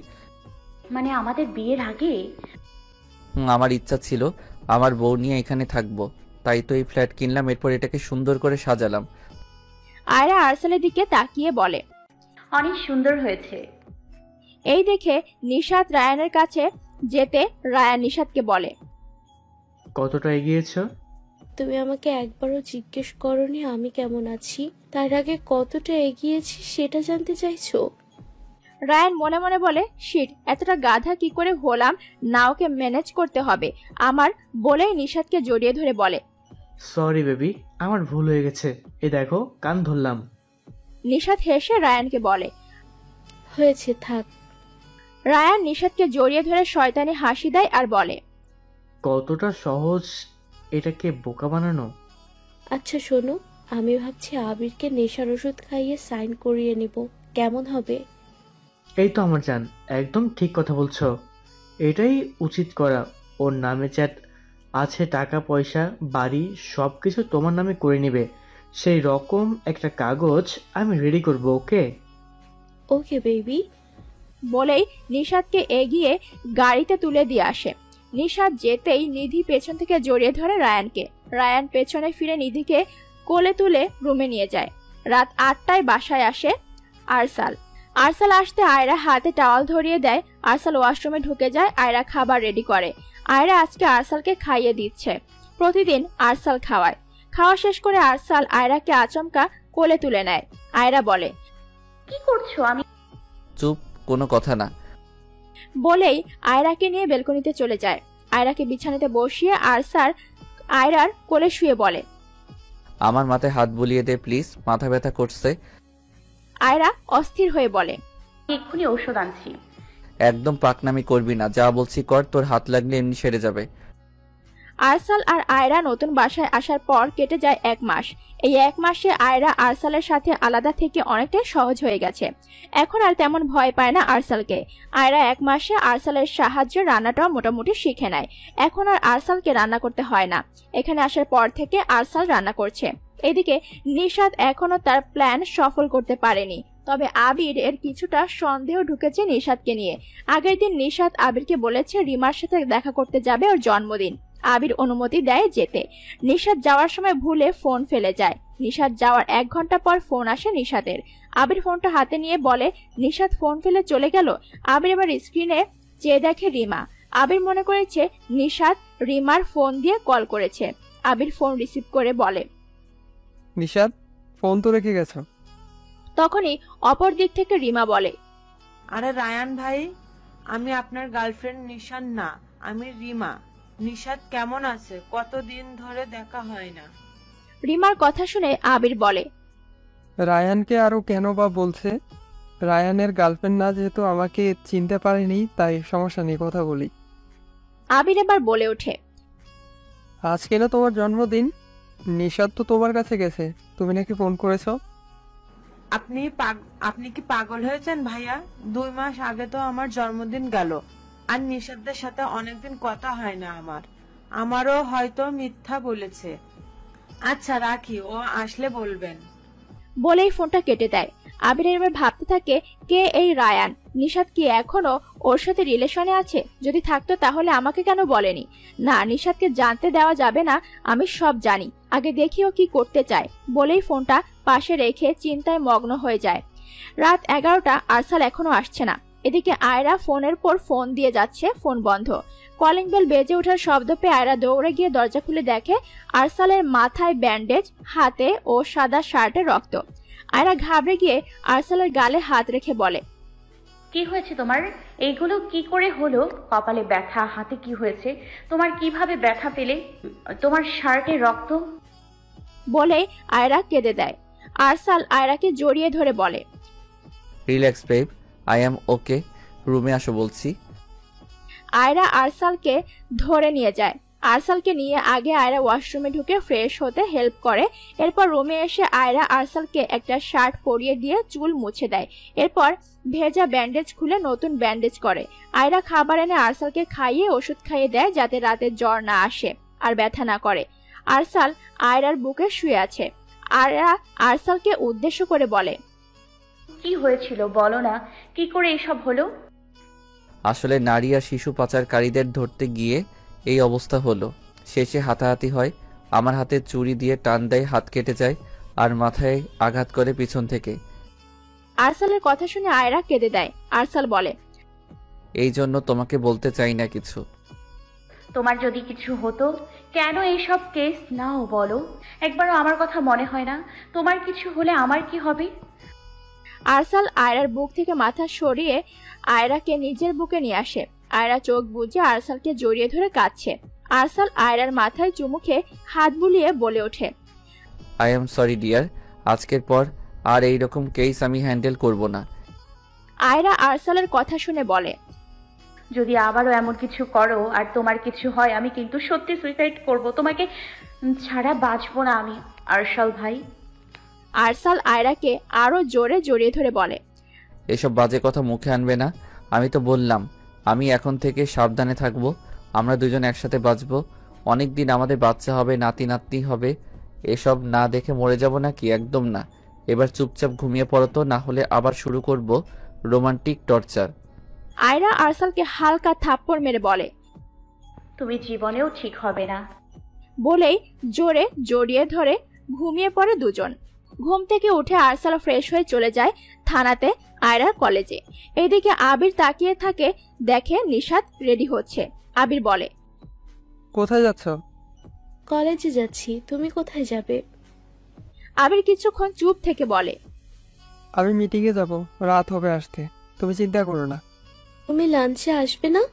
মানে আমাদের বিয়ের আগে? আমার ইচ্ছা ছিল আমার বউ নিয়ে এখানে থাকবো, তাই তো এই ফ্ল্যাট কিনলাম, এরপর এটাকে সুন্দর করে সাজালাম। আয়রা আরসালের দিকে তাকিয়ে বলে, অনেক সুন্দর হয়েছে। এই দেখে নিশাত রায়ানের কাছে যেতে রায়ান নিশাতকে বলে, কতটা এগিয়েছ? তুমি আমাকে একবারও জিজ্ঞেস করনি আমি কেমন আছি, তার আগে কতটা এগিয়েছি সেটা জানতে চাইছো? রায়ান মনে মনে বলে, শিট, এতটা গাধা কি করে হলাম না, ওকে ম্যানেজ করতে হবে আমার। বলেই নিশাতকে জড়িয়ে ধরে বলে, সরি বেবি, আমার ভুল হয়ে গেছে, এই দেখো কান ধরলাম। নিশাত হেসে রায়ানকে বলে। হয়েছে, থাক। রায়ান নিশাতকে জড়িয়ে ধরে শয়তানি হাসি দেয় আর বলে, কতটা সহজ এটাকে বোকা বানানো। আচ্ছা শোনো, আমি ভাবছি আবিরকে নেশার ওষুধ খাইয়ে সাইন করিয়ে নিব, কেমন হবে? এই তো আমার জান, একদম ঠিক কথা বলছো, এটাই উচিত করা। ওর নামে চ্যাট আছে, টাকা পয়সা বাড়ি সবকিছু তোমার নামে করে নিবে, সেই রকম একটা কাগজ আমি রেডি করব। ওকে ওকে বেবি। বলেই নিশাতকে এগিয়ে গাড়িতে তুলে দিয়ে আসে। নিশাত যেতেই নিধি পেছন থেকে জড়িয়ে ধরে রায়ানকে। রায়ান পেছনে ফিরে নিধিকে কোলে তুলে রুমে নিয়ে যায়। রাত 8টায় বাসায় আসে আরসাল। আরসাল আসতে আয়রা হাতে টাওয়াল ধরিয়ে দেয়। আরসাল ওয়াশরুমে ঢুকে যায়। আয়রা খাবার রেডি করে। আয়রা আজকে আরসালকে খাইয়ে দিচ্ছে। প্রতিদিন আরসাল খাওয়ায়। খাওয়া শেষ করে আরসাল আয়রাকে আচমকা কোলে তুলে নেয়। আয়রা বলে, কি করছো? আমি চুপ, কোনো কথা না। বলেই আয়রাকে নিয়ে বেলকনিতে চলে যায়। আয়রাকে বিছানাতে বসিয়ে আরসাল আয়রার কোলে শুয়ে বলে, আমার মাথায় হাত বুলিয়ে দে প্লিজ, মাথা ব্যথা করছে। আয়রা অস্থির হয়ে বলে, এক্ষুনি ঔষধ আনছি। একদম পাকনামি করবি না, যা বলছি কর, তোর হাত লাগলে এমনি সেরে যাবে। আরসাল আর আয়রা নতুন বাসায় আসার পর কেটে যায় 1 মাস। এই 1 মাসে আয়রা আরসালের সাথে আলাদা থেকে অনেকটাই সহজ হয়ে গেছে। এখন আর তেমন ভয় পায় না আরসালকে। আয়রা 1 মাসে আরসালের সাহায্যে রান্নাটাও মোটামুটি শিখে নেয়। এখন আর আরসালকে রান্না করতে হয় না। এখানে আসার পর থেকে আরসাল রান্না করছে। এদিকে নিশাত এখনো তার প্ল্যান সফল করতে পারেনি। তবে আবির এর কিছুটা সন্দেহ ঢুকেছে নিশাতকে নিয়ে। আগের দিন নিশাত আবিরকে বলেছে রিমার সাথে দেখা করতে যাবে ওর জন্মদিন। আবির অনুমতি দেয় যেতে। নিশাত যাওয়ার সময় ভুলে ফোন ফেলে যায়। নিশাত যাওয়ার 1 ঘন্টা পর ফোন আসে নিশাতের। আবির ফোনটা হাতে নিয়ে বলে, নিশাত ফোন ফেলে চলে গেল। আবির এবার স্ক্রিনে চেয়ে দেখে রিমা। আবির মনে করেছে নিশাত রিমার ফোন দিয়ে কল করেছে। আবির ফোন রিসিভ করে বলে, নিশাত, ফোন তো রেখে গেছো। তখনই অপর দিক থেকে রিমা বলে, আরে রায়ান ভাই, আমি আপনার গার্লফ্রেন্ড নিশান না, আমি রিমা। নিশাত কেমন আছে? কতদিন ধরে দেখা হয় না। রিমার কথা শুনে আবির বলে, রায়ানকে আরো কেন বা বলছে? রায়ানের গার্লফ্রেন্ড না যেহেতু আমাকে চিনতে পারেনি, তাই সমস্যা নেই, কথা বলি। আবির এবার বলে ওঠে, আজকে না তোমার জন্মদিন, নিশাত তো তোমার কাছে গেছে, তুমি নাকি ফোন করেছো। আপনি কি পাগল হয়েছেন ভাইয়া? 2 মাস আগে তো আমার জন্মদিন গেল, আর নিশাতদের সাথে অনেকদিন কথা হয় না আমারও হয়তো মিথ্যা বলেছে। আচ্ছা রাখি, ও আসলে বলবেন। বলেই ফোনটা কেটে দেয়। আবির এবার ভাবতে থাকে, কে এই রায়ান? নিশাত কি এখনো ওর সাথে রিলেশনে আছে? যদি থাকতো তাহলে আমাকে কেন বলেনি? না, নিশাতকে জানতে দেওয়া যাবে না, আমি সব জানি, আগে দেখি ও কি করতে চায়। বলেই ফোনটা পাশে রেখে চিন্তায় মগ্ন হয়ে যায়। রাত 11টা, আরসাল এখনো আসছে না। এদিকে আয়রা ফোনের পর ফোন দিয়ে যাচ্ছে, ফোন বন্ধ। কলিং বেল বেজে ওঠার শব্দ পেয়ে আয়রা দৌড়ে গিয়ে দরজা খুলে দেখে আরসালের মাথায় ব্যান্ডেজ, হাতে ও সাদা শার্টে রক্ত। আয়রা ঘাবড়ে গিয়ে আরসালের গালে হাত রেখে বলে, কি হয়েছে তোমার? এইগুলো কি করে হলো? কপালে ব্যথা, হাতে কি হয়েছে তোমার? কিভাবে ব্যথা পেলে? তোমার শার্টে রক্ত? বলেই আয়রা কেঁদে দেয়। আরসাল আয়রাকে জড়িয়ে ধরে বলে, রিল্যাক্স বেব, আই অ্যাম ওকে, রুমে আসো বলছি। আয়রা আরসালকে ধরে নিয়ে যায়। আরসালকে নিয়ে আগে আয়রা ওয়াশরুমে ঢুকে ফ্রেশ হতে হেল্প করে। এরপর রুমে এসে আয়রা আরসালকে একটা শার্ট পরিয়ে দিয়ে চুল মুছে দেয়। এরপর ভেজা ব্যান্ডেজ খুলে নতুন ব্যান্ডেজ করে। আয়রা খাবার এনে আরসালকে খাইয়ে ওষুধ খাইয়ে দেয় যাতে রাতে জ্বর না আসে আর ব্যথা না করে। আরসাল আয়রার বুকে শুয়ে আছে। আয়রা আরসালকে উদ্দেশ্য করে বলে, কি হয়েছিল বলো না, কি করে এসব হলো? আসলে নারী আর শিশু পাচারকারীদের ধরতে গিয়ে এই অবস্থা হলো। শেষে হাতাহাতি হয়, আমার হাতে চুরি দিয়ে টান দেয়, হাত কেটে যায় আর মাথায় আঘাত করে পিছন থেকে। আরসালের কথা শুনে আয়রা কেঁদে দেয়। আরসাল বলে, এই জন্য তোমাকে বলতে চাই না কিছু। তোমার যদি কিছু হতো, কেন এইসব কেস নাও বলো? একবারও আমার কথা মনে হয় না? তোমার কিছু হলে আমার কি হবে? আরসাল আয়রার বুক থেকে মাথা সরিয়ে আয়রাকে নিজের বুকে নিয়ে আসে। আয়রা চোখ বুজে আরসালকে জড়িয়ে ধরে কাঁদছে। আরসাল আয়রার মাথায় চুমুকে হাত বুলিয়ে বলে ওঠে, আই এম সরি ডিয়ার, আজকের পর আর এইরকম কেস আমি হ্যান্ডেল করব না। আয়রা আরসালের কথা শুনে বলে, যদি আবারও এমন কিছু করো আর তোমার কিছু হয়, আমি কিন্তু সত্যি সুইসাইড করব। তোমাকে ছাড়া বাঁচবো না আমি, আরশাল ভাই। আরসাল আয়রাকে আরো জোরে জড়িয়ে ধরে বলে, এসব বাজে কথা মুখে আনবে না। আমি তো বললাম আমি এখন থেকে সাবধানে থাকবো। আমরা দুজন একসাথে বাঁচবো, অনেক দিন আমাদের বাচ্চা হবে, নাতি নাতনি হবে। এসব না দেখে মরে যাব নাকি? একদম না। এবার চুপচাপ ঘুমিয়ে পড়ো তো, না হলে আবার শুরু করব রোমান্টিক টর্চার। আয়রা আরসালকে হালকা থাপ্পড় মেরে বলে, তুমি জীবনেও ঠিক হবে না। বলেই জোরে জড়িয়ে ধরে ঘুমিয়ে পড়ে দুজন। ঘুম থেকে উঠে আরসাল ফ্রেশ হয়ে চলে যায় থানাতে আয়রার কলেজে। এদিকে আবির তাকিয়ে থাকে, দেখে নিশাত রেডি হচ্ছে। আবির বলে, কোথায় যাচ্ছ? কলেজে যাচ্ছি, তুমি কোথায় যাবে? আবির কিছুক্ষণ চুপ থেকে বলে, আমি মিটিংয়ে যাব, রাত হবে আসতে, তুমি চিন্তা করো না। তুমি লাঞ্চে আসবে না?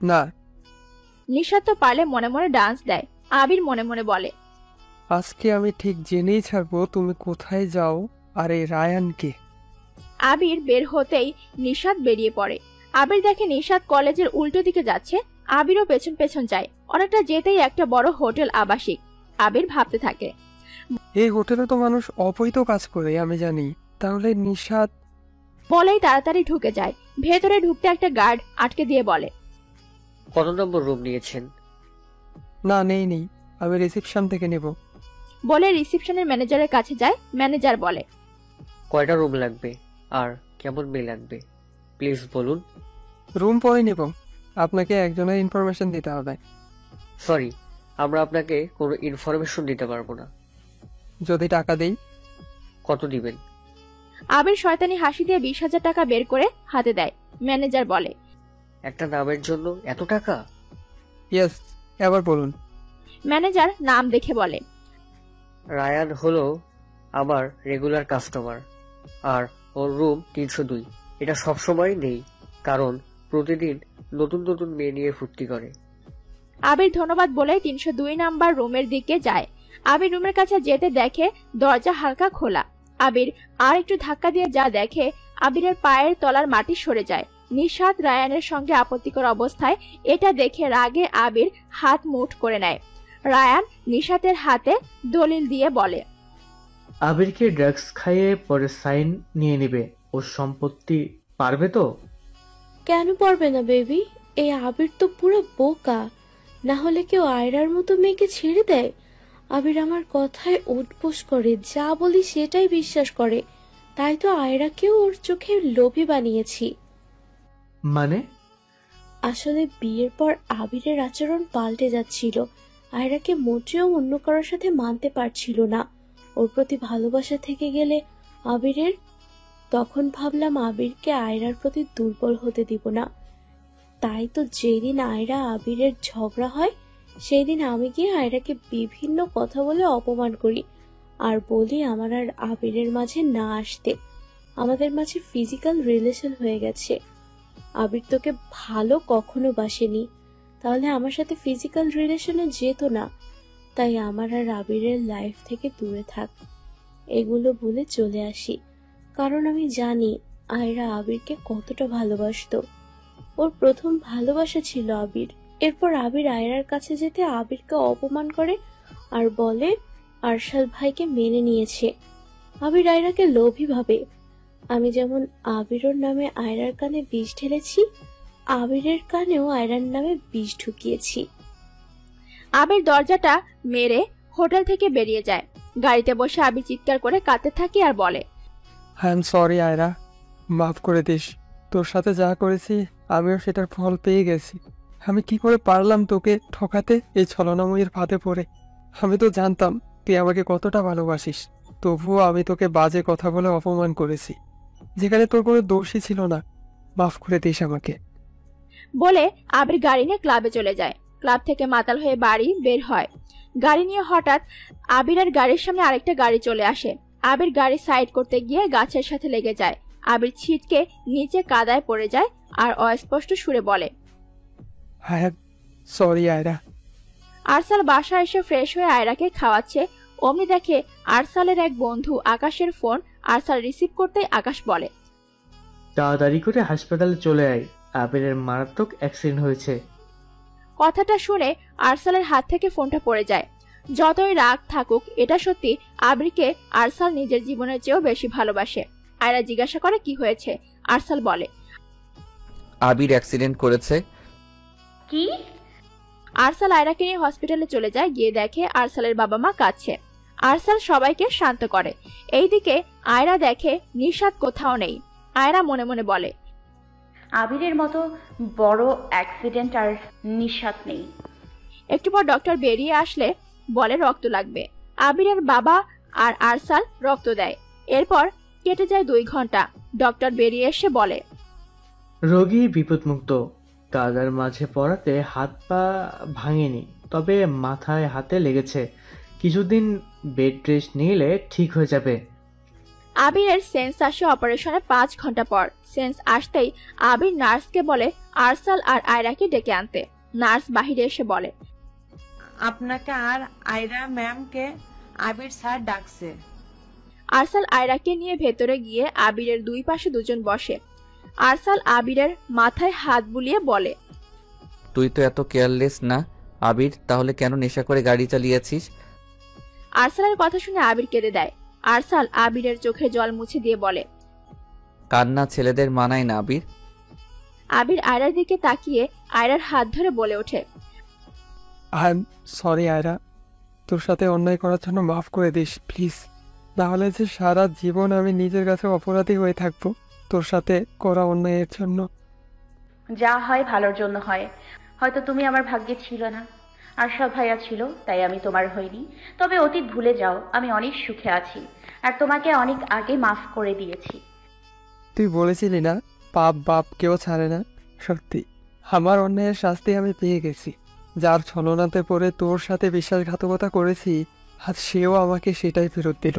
না, নিশাত তো পারলে মনে মনে ডান্স দেয়। আবির মনে মনে বলে, আজকে আমি ঠিক জেনেই ছাড়বো তুমি কোথায় যাও আর এই রায়ানকে। আবির বের হতেই নিশাত বেরিয়ে পড়ে। আবির দেখে নিশাত কলেজের উল্টো দিকে যাচ্ছে। আবিরও পেছন পেছন যায়। অনেকটা যেতেই একটা বড় হোটেল আবাসিক। আবির ভাবতে থাকে, এই হোটেলে তো মানুষ অবৈধ কাজ করে, আমি জানি। তাহলে নিশাত? বলেই তাড়াতাড়ি ঢুকে যায়। ভেতরে ঢুকতে একটা গার্ড আটকে দিয়ে বলে, কত নম্বর রুম নিয়েছেন? না, নেই, আমি রিসেপশন থেকে নেব। বলে রিসেপশনের ম্যানেজারের কাছে যায়। ম্যানেজার বলে, কয়টা রুম লাগবে আর কেমন মেয়ে লাগবে প্লিজ বলুন। রুম পরে নেব, আপনাকে একজনের ইনফরমেশন দিতে হবে। সরি, আমরা আপনাকে কোনো ইনফরমেশন দিতে পারবো না। যদি টাকা দেই? কত দিবেন? আবির শয়তানি হাসি দিয়ে 20,000 টাকা বের করে হাতে দেয়। ম্যানেজার বলে, একটা নামের জন্য এত টাকা? ইয়েস, এবার বলুন। ম্যানেজার নাম দেখে বলে, রায়ান হলো আমার রেগুলার কাস্টমার আর ওর রুম 302। এটা সবসময় নেই, কারণ প্রতিদিন নতুন নতুন মেয়ে নিয়ে ফুর্তি করে। আবির ধন্যবাদ বলে 302 নাম্বার রুমের দিকে যায়। আবির রুমের কাছে যেতে দেখে দরজা হালকা খোলা। আবির আর একটু ধাক্কা দিয়ে যা দেখে, আবিরের পায়ের তলার মাটি সরে যায়। নিশাত রায়ানের সঙ্গে আপত্তিকর অবস্থায়। এটা দেখে রাগে আবির হাত মুঠ করে নেয়। রায়ান নিশাতের হাতে দলিল দিয়ে বলে, আবিরকে ড্রাগস খাইয়ে পরে সাইন নিয়ে নেবে, ওর সম্পত্তি পারবে তো? কেন পারবে না বেবি? এই আবির তো পুরো বোকা। না হলে কেউ আয়রার মতো মেয়েকে ছেড়ে দেয়? আবির আমার কথায় উঠবোস করে, যা বলি সেটাই বিশ্বাস করে। তাই তো আয়রাকেও ওর চোখে লোভী বানিয়েছি। মানে? আসলে বিয়ের পর আবিরের আচরণ পাল্টে যাচ্ছিল। আয়রাকে মোটেও অন্য কারোর সাথে মানতে পারছিল না। ওর প্রতি ভালোবাসা থেকে গেলে আবিরের, তখন ভাবলাম আবিরকে আয়রার প্রতি দুর্বল হতে দিব না। তাই তো যেদিন আয়রা আবিরের ঝগড়া হয়, সেই দিন আমি গিয়ে আয়রাকে বিভিন্ন কথা বলে অপমান করি আর বলি আমার আর আবিরের মাঝে না আসতে। আমাদের মাঝে ফিজিক্যাল রিলেশন হয়ে গেছে। আবির তোকে ভালো কখনো বাসেনি, তাহলে আমার সাথে ফিজিক্যাল রিলেশনে যেত না। তাই আমার আর আবিরের লাইফ থেকে দূরে থাক, এগুলো বলে চলে আসি। কারণ আমি জানি আয়রা আবিরকে কতটা ভালোবাসতো। ওর প্রথম ভালোবাসা ছিল আবির। এরপর আবির আয়রার কাছে যেতে আবিরকে অপমান করে আর বলে আরশাল ভাইকে মেনে নিয়েছে। আবির আয়রাকে লোভী ভাবে। আমি যেমন আবিরের নামে আয়রার কানে বিষ ঢেলেছি, আবিরের কানেও আয়রার নামে বিষ ঢুকিয়েছি। আবির দরজাটা মেরে হোটেল থেকে বেরিয়ে যায়। গাড়িতে বসে আবির চিৎকার করে কাঁদতে থাকে আর বলে, আই এম সরি আয়রা, মাফ করে দিস। তোর সাথে যা করেছি আমিও সেটার ফল পেয়ে গেছি। আমি কি করে পারলাম তোকে ঠকাতে এই ছলনাময়ীর ফাঁদে পড়ে? আমি তো জানতাম তুই আমাকে কতটা ভালোবাসিস, তবুও আমি তোকে বাজে কথা বলে অপমান করেছি, যেখানে তোর কোনো দোষই ছিল না। মাফ করে দিস আমাকে। বলে আবির গাড়ি নিয়ে ক্লাবে চলে যায়। ক্লাব থেকে মাতাল হয়ে বাড়ি বের হয়। গাড়ি নিয়ে হঠাৎ আবিরের গাড়ির সামনে আরেকটা গাড়ি চলে আসে। আবির গাড়ি সাইড করতে গিয়ে গাছের সাথে লেগে যায়। আবির ছিটকে নিচে কাদায় পড়ে যায় আর অস্পষ্ট সুরে বলে, হ্যাঁ সরি আয়রা। আরসাল বাসায় এসে ফ্রেশ হয়ে আয়রাকে খাওয়াচ্ছে। অমনি দেখে আরসালের এক বন্ধু আকাশের ফোন। আরসাল রিসিভ করতেই আকাশ বলে, তাড়াতাড়ি করে হাসপাতালে চলে আয়, আবিরের মারাত্মক অ্যাক্সিডেন্ট হয়েছে। কথাটা শুনে আরসালের হাত থেকে ফোনটা পড়ে যায়। যতই রাগ থাকুক, এটা সত্যি আবিরকে আরসাল নিজের জীবনের চেয়েও বেশি ভালোবাসে। আয়রা জিজ্ঞাসা করে কি হয়েছে। আরসাল বলে, আবির অ্যাক্সিডেন্ট করেছে। কি? আরসাল আয়রাকে নিয়ে হসপিটালে চলে যায়। গিয়ে দেখে আরসালের বাবা মা কাঁদছে। আরসাল সবাইকে শান্ত করে। এইদিকে আয়রা দেখে নিশাত কোথাও নেই। আয়রা মনে মনে বলে, আবিরের মতো বড় অ্যাক্সিডেন্ট আর নিশাত নেই। একটু পর ডক্টর বেরিয়ে আসলে বলে রক্ত লাগবে। আবিরের বাবা আর আরসাল রক্ত দেয়। এরপর কেটে যায় 2 ঘন্টা। ডক্টর বেরিয়ে এসে বলে, রোগী বিপদমুক্ত। কাদার মাঝে পড়াতে হাত পা ভাঙেনি, তবে মাথায় হাতে লেগেছে। কিছুদিন বেড রেস্ট নিলে ঠিক হয়ে যাবে। আবিরের সেন্স আসে অপারেশনের 5 ঘন্টা পর। সেন্স আসতেই আবির নার্সকে বলে আরসাল আর আয়রাকে ডেকে আনতে। নার্স বাহিরে এসে বলে, আপনাকে আর আয়রা ম্যামকে আবির স্যার ডাকছে। আরসাল আয়রাকে নিয়ে ভেতরে গিয়ে আবিরের 2 পাশে 2 জন বসে। আরসাল আবিরের মাথায় হাত বুলিয়ে বলে, তুই তো এত কেয়ারলেস না আবির, তাহলে কেন নেশা করে গাড়ি চালিয়েছিস? আরসালের কথা শুনে আবির কেঁদে দেয়। আরসাল আবিরের চোখে জল মুছে দিয়ে বলে, কান্না ছেলেদের মানায় না আবির। আবির আয়রার দিকে তাকিয়ে আয়রার হাত ধরে বলে ওঠে, আই এম সরি আয়রা, তোর সাথে অন্যায় করার জন্য মাফ করে দিস প্লিজ। তাহলে যে সারা জীবন আমি নিজের কাছে অপরাধী হয়ে থাকবো তোর সাথে করা অন্যায়ের জন্য। যা হয় ভালোর জন্য হয়। হয়তো তুমি আমার ভাগ্যে ছিল না, আরশাদ ভাইয়া ছিল, তাই আমি তোমার হইনি। তবে অতীত ভুলে যাও, আমি অনেক সুখে আছি আর তোমাকে অনেক আগে মাফ করে দিয়েছি। তুই বলেছিলি না পাপ বাপ কেউ ছাড়ে না? সত্যি আমার অন্যায়ের শাস্তি আমি পেয়ে গেছি। যার ছলনাতে পড়ে তোর সাথে বিশ্বাসঘাতকতা করেছি, আজ সেও আমাকে সেটাই ফেরত দিল।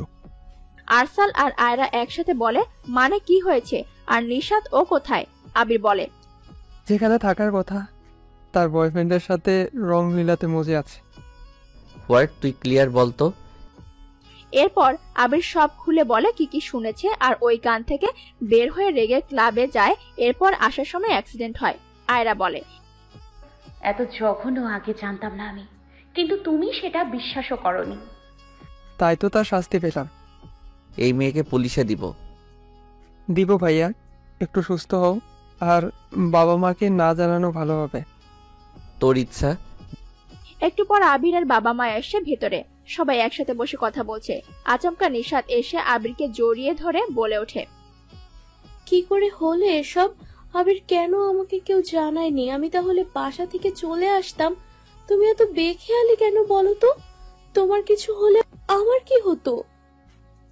আরসাল আর আয়রা একসাথে বলে, মানে কি হয়েছে? আর নিশাত ও কোথায়? আবির বলে, যেখানে থাকার কথা, তার বয়ফ্রেন্ডের সাথে রং লীলাতে মজে আছে। হোয়াট? তুই ক্লিয়ার বলতো। এরপর আবির সব খুলে বলে কি কি শুনেছে আর ওই কান থেকে বের হয়ে রেগে ক্লাবে যায়। এরপর আসার সময় অ্যাক্সিডেন্ট হয়। আয়রা বলে, এত জঘন্য আগে জানতাম না আমি, কিন্তু তুমি সেটা বিশ্বাসও করনি। তাই তো তার শাস্তি পেলাম। এই মেয়েকে পুলিশে দিব। দিব ভাইয়া, একটু সুস্থ হও আর বাবা মাকে না জানানো ভালো হবে। তোর ইচ্ছা। একটু পর আবির আর বাবা মা এসে ভেতরে সবাই একসাথে বসে কথা বলছে। আচমকা নিশাত এসে আবিরকে জড়িয়ে ধরে বলে ওঠে, কি করে হলো এসব? আবির কেন আমাকে কেউ জানায়নি? আমি তাহলে বাসা থেকে চলে আসতাম। তুমি এত বেখেয়ালি কেন বলো তো? তোমার কিছু হলে আমার কি হতো?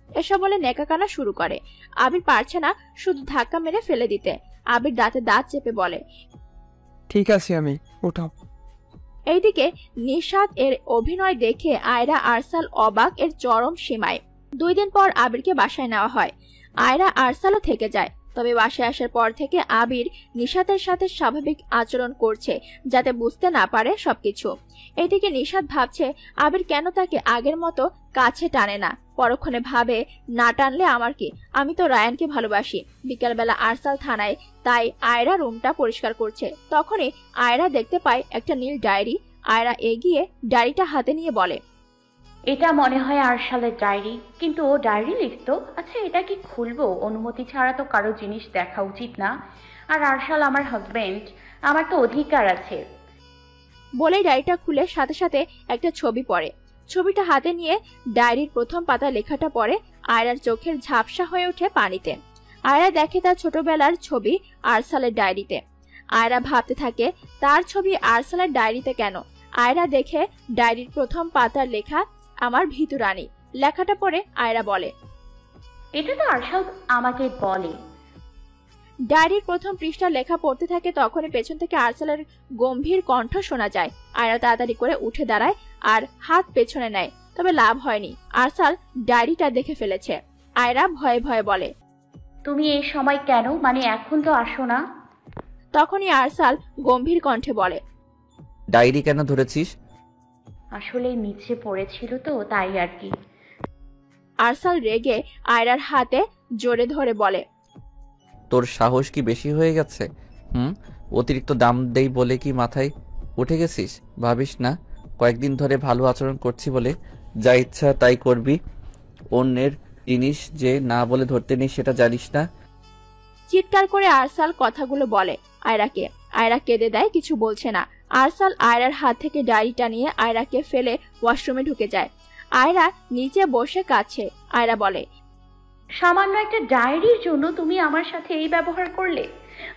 এসব বলে নেকা কানা শুরু করে। আবির পারছে না, শুধু ধাক্কা মেরে ফেলে দিতে। আবির দাঁতে দাঁত চেপে বলে, ঠিক আছে আমি, উঠাও। এইদিকে নিশাত এর অভিনয় দেখে আয়রা আরসাল অবাক এর চরম সীমায়। 2 দিন পর আবিরকে বাসায় নেওয়া হয়। আয়রা আরসালও থেকে যায়। তবে বাসায় আসার পর থেকে আবির নিশাতের সাথে স্বাভাবিক আচরণ করছে, যাতে বুঝতে না পারে সবকিছু। এইদিকে নিশাত ভাবছে আবির কেন তাকে আগের মতো কাছে টানে না। পরক্ষণে ভাবে, না টানলে আমার কি, আমি তো রায়ানকে ভালোবাসি। বিকালবেলা আরসাল থানায়, তাই আয়রা রুমটা পরিষ্কার করছে। তখনই আয়রা দেখতে পায় একটা নীল ডায়েরি। আয়রা এগিয়ে ডায়েরিটা হাতে নিয়ে বলে, এটা মনে হয় আরশালের ডায়েরি, কিন্তু ও ডায়েরি লিখতো। আচ্ছা, এটা কি খুলবো? অনুমতি ছাড়া তো কারো জিনিস দেখা উচিত না। আর আরশাল আমার হাজবেন্ড, আমার তো অধিকার আছে। বলেই ডায়েরিটা খুলে সাথে সাথে একটা ছবি পড়ে। ছবিটা হাতে নিয়ে ডায়েরির প্রথম পাতা লেখাটা পড়ে। আয়রার চোখের ঝাপসা হয়ে ওঠে পানিতে। আয়রা দেখে তার ছোটবেলার ছবি আরসালের ডায়েরিতে। আয়রা ভাবতে থাকে তার ছবি আরসালের ডায়েরিতে কেন। আয়রা দেখে ডায়েরির প্রথম পাতার লেখা আমার ভীতু রানী। লেখাটা পড়ে আয়রা বলে, এটা তো আরশাল আমাকে বলে। ডায়েরির প্রথম পৃষ্ঠার লেখা পড়তে থাকে, তখনই পেছন থেকে আরসালের গম্ভীর কণ্ঠ শোনা যায়। আয়রা তাড়াতাড়ি করে উঠে দাঁড়ায় আর হাত পেছনে নেয়, তবে লাভ হয়নি। আরসাল ডায়েরিটা দেখে ফেলেছে। আয়রা ভয়ে ভয়ে বলে, তুমি এই সময় কেন, মানে এখন তো আসো না। তখনই আরসাল গম্ভীর কণ্ঠে বলে, ডায়েরি কেন ধরেছিস? আসলে নিচে পড়েছিল তো তাই আর কি। আরসাল রেগে আয়রার হাতে জোরে ধরে বলে, তোর সাহস কি বেশি হয়ে গেছে? অতিরিক্ত দাম দেই বলে কি মাথায় উঠে গেছিস? ভাবিস না কয়েকদিন ধরে ভালো আচরণ করছি বলে যা ইচ্ছা তাই করবি? অন্যের জিনিস যে না বলে ধরতে নেই সেটা জানিস না? চিৎকার করে আরসাল কথাগুলো বলে আয়রাকে। আয়রা কেঁদে দেয়, কিছু বলছে না। আরসাল আয়রার হাত থেকে ডায়েরিটা নিয়ে আয়রাকে ফেলে ওয়াশরুমে ঢুকে যায়। আয়রা নিচে বসে কাছে। আয়রা বলে, সামান্য একটা ডায়েরির জন্য তুমি আমার সাথে এই ব্যবহার করলে?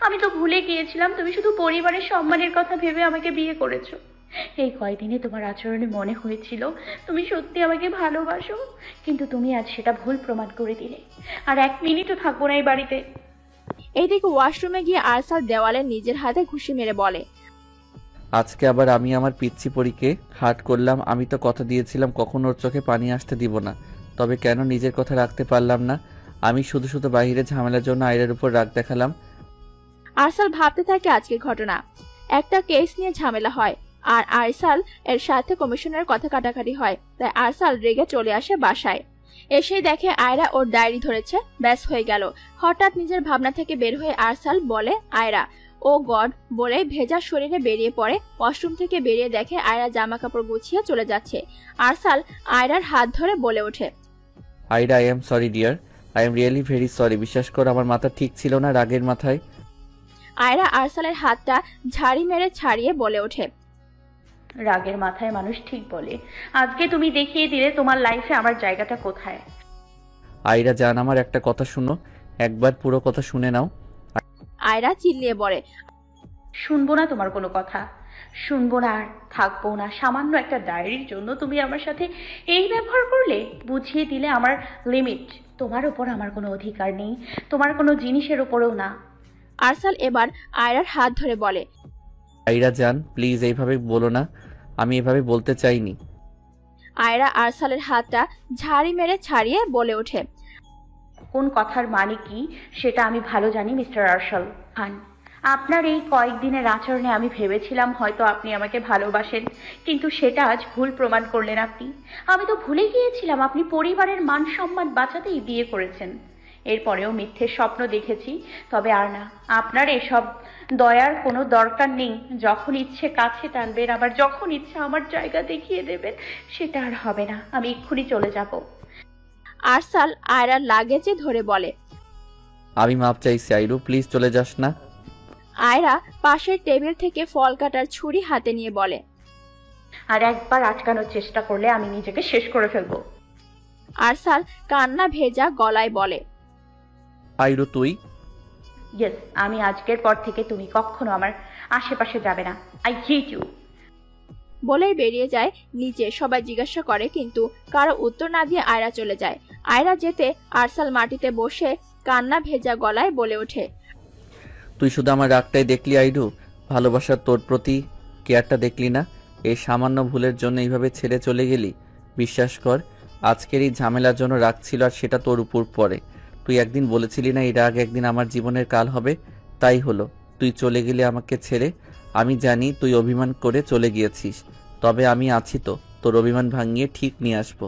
আমি তো ভুলে গিয়েছিলাম তুমি শুধু পরিবারের সম্মানের কথা ভেবে আমাকে বিয়ে করেছো। এই কয়দিনে তোমার আচরণে মনে হয়েছিল তুমি সত্যি আমাকে ভালোবাসো, কিন্তু তুমি আজ সেটা ভুল প্রমাণ করে দিলে। আর 1 মিনিটও থাকবো না এই বাড়িতে। এইদিকে ওয়াশরুমে গিয়ে আরসাল দেওয়ালে নিজের হাতে ঘুষি মেরে বলে, আজকে আবার আমি আমার পিচ্ছি পরীকে হার্ট করলাম। আমি তো কথা দিয়েছিলাম কখনো ওর চোখে পানি আসতে দিব না, তবে কেন নিজের কথা রাখতে পারলাম না? আমি শুধু শুধু বাইরে ঝামেলার জন্য আয়রার উপর রাগ দেখালাম। আরসাল ভাবতে থাকে আজকের ঘটনা। একটা কেস নিয়ে ঝামেলা হয় আর আরসাল এর সাথে কমিশনের কথা কাটাকাটি হয়, তাই আরসাল রেগে চলে আসে বাসায়। এসেই দেখে আয়রা ওর ডায়েরি ধরেছে। ব্যাস হয়ে গেল। হঠাৎ নিজের ভাবনা থেকে বের হয়ে আরসাল বলে, আয়রা ও গড বলে ভেজা শরীরে বেরিয়ে পড়ে। ওয়াশরুম থেকে বেরিয়ে দেখে আয়রা জামা কাপড় গুছিয়ে চলে যাচ্ছে। আরসাল আয়রার হাত ধরে বলে ওঠে, Aira, I am sorry dear, I am really very sorry. বিশ্বাস কর আমার মাথা ঠিক ছিল না রাগের মাথায়। আয়রা আরসালের হাতটা ঝাড়ি মেরে ছাড়িয়ে বলে ওঠে, রাগের মাথায় মানুষ ঠিক বলে। আজকে তুমি দেখিয়ে দিলে তোমার লাইফে আমার জায়গাটা কোথায়। আইরা জান, আমার একটা কথা শুনো, একবার পুরো কথা শুনে নাও। আয়রা চিল্লিয়ে বলে, শুনবো না তোমার কোনো কথা, শুনবো না আর থাকবো না। সামান্য একটা ডায়েরির জন্য তুমি আমার সাথে এই ব্যবহার করলে। বুঝিয়ে দিলে আমার লিমিট। তোমার উপর আমার কোনো অধিকার নেই, তোমার কোনো জিনিসের উপরেও না। আরসাল এবার আয়রার হাত ধরে বলে, আইরা জান প্লিজ এইভাবে বলো না, আমি এভাবে বলতে চাইনি। আয়রা আরসালের হাতটা ঝাড়ি মেরে ছাড়িয়ে বলে ওঠে, কোন কথার মানে কি সেটা আমি ভালো জানি মিস্টার আরশাল খান। আপনার এই কয়েকদিনের আচরণে আমি ভেবেছিলাম হয়তো আপনি আমাকে ভালোবাসেন, কিন্তু সেটা আজ ভুল প্রমাণ করলেন আপনি। আমি তো ভুলে গিয়েছিলাম আপনি পরিবারের মান সম্মান বাঁচাতেই বিয়ে করেছেন। এরপরেও মিথ্যে স্বপ্ন দেখেছি, তবে আর না। আপনার এসব দয়ার কোনো দরকার নেই। যখন ইচ্ছে কাছে টানবেন, আবার যখন ইচ্ছে আমার জায়গা দেখিয়ে দেবেন, সেটা আর হবে না। আমি এক্ষুনি চলে যাব। আরসাল আয়রার লাগেজে ধরে বলে, আমি মাপ চাইছি আইরু, প্লিজ চলে যাস না। আয়রা পাশের টেবিল থেকে ফল কাটার ছুরি হাতে নিয়ে বলে, আর একবার আটকানোর চেষ্টা করলে আমি নিজেকে শেষ করে ফেলবো। আরসাল কান্না ভেজা গলায় বলে, আইরু তুই? ইয়েস, আমি আজকের পর থেকে তুমি কখনো আমার আশেপাশে যাবে না। I hate you. বলেই বেরিয়ে যায় নিচে। সবাই জিজ্ঞাসা করে, কিন্তু কারো উত্তর না দিয়ে আয়রা চলে যায়। আয়রা যেতে আরসাল মাটিতে বসে কান্না ভেজা গলায় বলে ওঠে, তুই শুধু আমার রাগটাই দেখলি আইরু, ভালোবাসার তোর প্রতি কেয়ারটা দেখলি না। এই সামান্য ভুলের জন্য এইভাবে ছেড়ে চলে গেলি। বিশ্বাস কর আজকের এই ঝামেলার জন্য রাগ ছিল, আর সেটা তোর উপর পড়ে। তুই একদিন বলেছিলি না এই রাগ একদিন আমার জীবনের কাল হবে, তাই হলো। তুই চলে গেলে আমাকে ছেড়ে। আমি জানি তুই অভিমান করে চলে গিয়েছিস, তবে আমি আছি তো, তোর অভিমান ভাঙিয়ে ঠিক নিয়ে আসবো।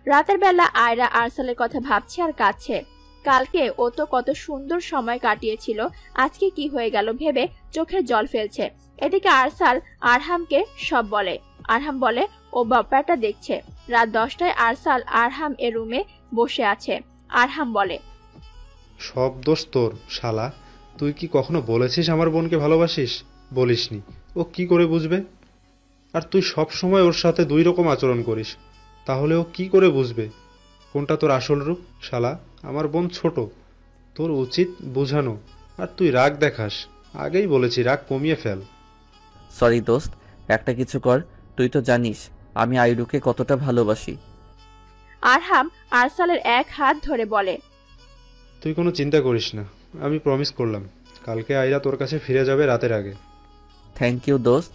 রাতের বেলা আয়রা আরসালের কথা ভাবছে আর কাঁদছে। কালকে ও তো কত সুন্দর সময় কাটিয়েছিল, আজকে কি হয়ে গেল ভেবে চোখের জল ফেলছে। এদিকে আরসাল আরহামকে সব বলে। আরহাম বলে ও ব্যাপারটা দেখছে। রাত 10টায় আরসাল আরহাম এর রুমে বসে আছে। আরহাম বলে, সব দোষ তোর শালা। তুই কি কখনো বলেছিস আমার বোনকে ভালোবাসিস? বলিসনি। ও কি করে বুঝবে? আর তুই সব সময় ওর সাথে দুই রকম আচরণ করিস। তাহলে ও কি করে বুঝবে কোনটা তোর আসল রূপ? শালা, আমার বোন ছোট, তোর উচিত বোঝানো, আর তুই রাগ দেখাস। আগেই বলেছি রাগ কমিয়ে ফেল। সরি দোস্ত, একটা কিছু কর। তুই তো জানিস আমি আইরুকে কতটা ভালোবাসি। আরহাম আরসালের এক হাত ধরে বলে, তুই কোনো চিন্তা করিস না, আমি প্রমিস করলাম কালকে আইরা তোর কাছে ফিরে যাবে রাতের আগে। থ্যাংক ইউ দোস্ত।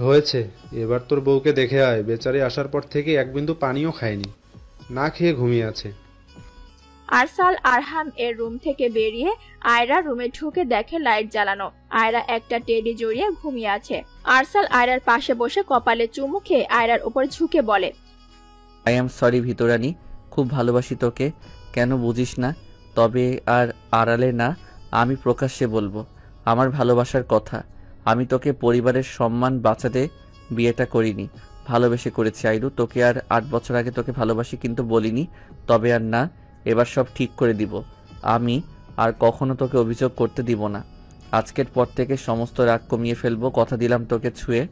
হয়েছে, এবার তোর বউকে দেখে আয়। বেচারি আসার পর থেকে এক বিন্দু পানিও খায়নি, না খেয়ে ঘুমিয়ে আছে। আরসাল আরহাম এর রুম থেকে বেরিয়ে আয়রা রুমে ঢুকে দেখে লাইট জ্বালানো। আয়রা একটা টেডি জড়িয়ে ঘুমিয়ে আছে। আরসাল আয়রার পাশে বসে কপালে চুমু খেয়ে আয়রার উপর ঝুঁকে বলে, আই এম সরি ভিতরানি, খুব ভালোবাসি তোকে, কেন বুঝিস না? তবে আর আড়ালে না, আমি প্রকাশ্যে বলবো আমার ভালোবাসার কথা। আমি তোকে পরিবারের সম্মান বাঁচাতে বিয়েটা করিনি, ভালোবেসে করেছি আইরু। তোকে আর 8 বছর আগে তোকে ভালোবাসি কিন্তু বলিনি। তবে আর না, এবার সব ঠিক করে দিব। আমি আর কখনো তোকে অভিযোগ করতে দিব না। আজকের পর থেকে সমস্ত রাগ কমিয়ে ফেলবো, কথা দিলাম তোকে ছুঁয়ে।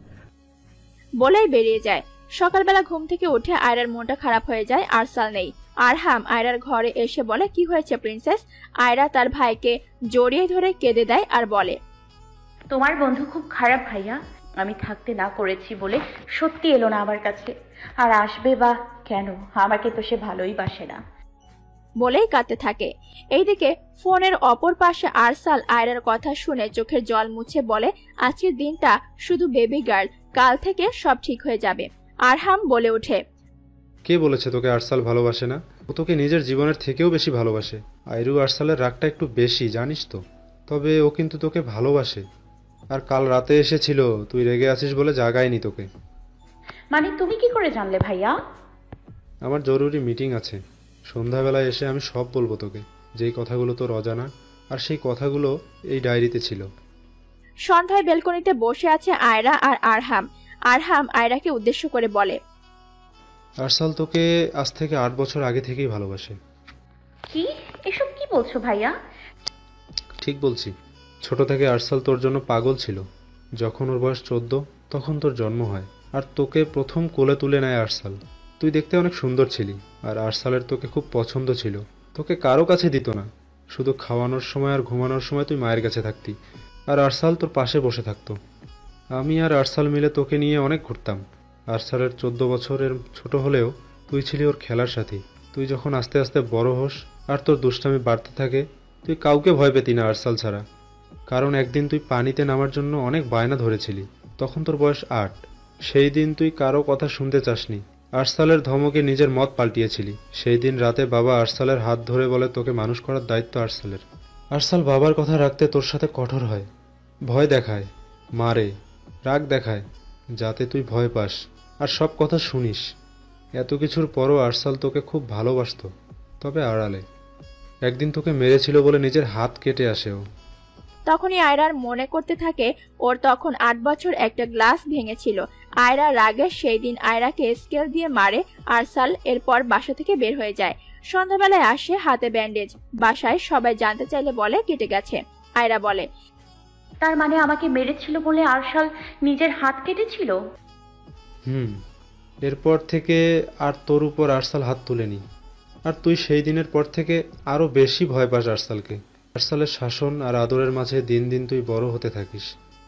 বলেই বেরিয়ে যায়। সকালবেলা ঘুম থেকে উঠে আয়রার মনটা খারাপ হয়ে যায়। আরসাল নেই। আরহাম আয়রার ঘরে এসে বলে, কি হয়েছে প্রিন্সেস? আয়রা তার ভাইকে জড়িয়ে ধরে কেঁদে দেয় আর বলে, তোমার বন্ধু খুব খারাপ ভাইয়া। আমি থাকতে না করেছি বলে সত্যি এলো না আমার কাছে, আর আসবে বা কেন? আমাকে তো সে ভালোই বাসে না। বলেই কাঁদতে থাকে। এইদিকে ফোনের অপর পাশে আরসাল আয়রার কথা শুনে চোখের জল মুছে বলে, আজকের দিনটা শুধু বেবি গার্ল, কাল থেকে সব ঠিক হয়ে যাবে। আরহাম বলে ওঠে, কে বলেছে তোকে আরসাল ভালোবাসে না? ও তোকে নিজের জীবনের থেকেও বেশি ভালোবাসে। আইরু আরসালের রাগটা একটু বেশি, জানিস তো। তবে ও কিন্তু তোকে ভালোবাসে। আর কাল রাতে এসেছিল, তুই রেগে আছিস বলে জাগায়নি তোকে। মানে তুমি কি করে জানলে ভাইয়া? আমার জরুরি মিটিং আছে, সন্ধ্যাবেলায় এসে আমি সব বলবো তোকে, যেই কথাগুলো তোর অজানা। আর সেই কথাগুলো এই ডায়েরিতে ছিল। সন্ধ্যায় বেলকনিতে বসে আছে আয়রা আর আরহাম। আরহাম আয়রাকে উদ্দেশ্য করে বলে, আরসাল তোকে আজ থেকে 8 বছর আগে থেকেই ভালোবাসে। কি এসব কি বলছো ভাইয়া? ঠিক বলছি। ছোট থেকে আরসাল তোর জন্য পাগল ছিল। যখন ওর বয়স 14 তখন তোর জন্ম হয়, আর তোকে প্রথম কোলে তুলে নেয় আরসাল। তুই দেখতে অনেক সুন্দর ছিলি, আর আরসালের তোকে খুব পছন্দ ছিল। তোকে কারো কাছে দিত না, শুধু খাওয়ানোর সময় আর ঘুমানোর সময় তুই মায়ের কাছে থাকতি, আর আরসাল তোর পাশে বসে থাকতো। আমি আর আরসাল মিলে তোকে নিয়ে অনেক ঘুরতাম। আরসালের 14 বছরের ছোট হলেও তুই ছিলি ওর খেলার সাথী। তুই যখন আস্তে আস্তে বড় হোস আর তোর দুষ্টামি বাড়তে থাকে, তুই কাউকে ভয় পেতি না আরসাল ছাড়া। কারণ একদিন তুই পানিতে নামার জন্য অনেক বায়না ধরেছিলি, তখন তোর বয়স 8। সেই দিন তুই কারো কথা শুনতে চাসনি, আরসালের ধমকে নিজের মত পাল্টিয়েছিলি। সেই দিন রাতে বাবা আরসালের হাত ধরে বলে তোকে মানুষ করার দায়িত্ব আরসালের। আরসাল বাবার কথা রাখতে তোর সাথে কঠোর হয়, ভয় দেখায়, মারে, রাগ দেখায়, যাতে তুই ভয় পাস আর সব কথা শুনিস। এত কিছুর পরও আরসাল তোকে খুব ভালোবাসতো, তবে আড়ালে। একদিন তোকে মেরেছিল বলে নিজের হাত কেটে আসে ও। তখনই আয়রার মনে করতে থাকে ওর তখন 8 বছর একটা গ্লাস ভেঙেছিল। আয়রা রাগে সেই দিন আয়রাকে স্কেল দিয়ে মারে আরসাল। এরপর বাসা থেকে বের হয়ে যায়। সন্ধ্যাবেলায় আসে হাতে ব্যান্ডেজ। বাসায় সবাই জানতে চাইলে বলে কেটে গেছে। আয়রা বলে, তার মানে আমাকে মেরেছিল বলে আরশাল নিজের হাত কেটেছিল? এরপর থেকে আর তোর উপর আরসাল হাত তুলেনি। আর তুই সেই দিনের পর থেকে আরো বেশি ভয় পাস আরসালকে। আরসালের শাসন আর আদরের মাঝে দিন দিন তুই বড় হতে থাকিস,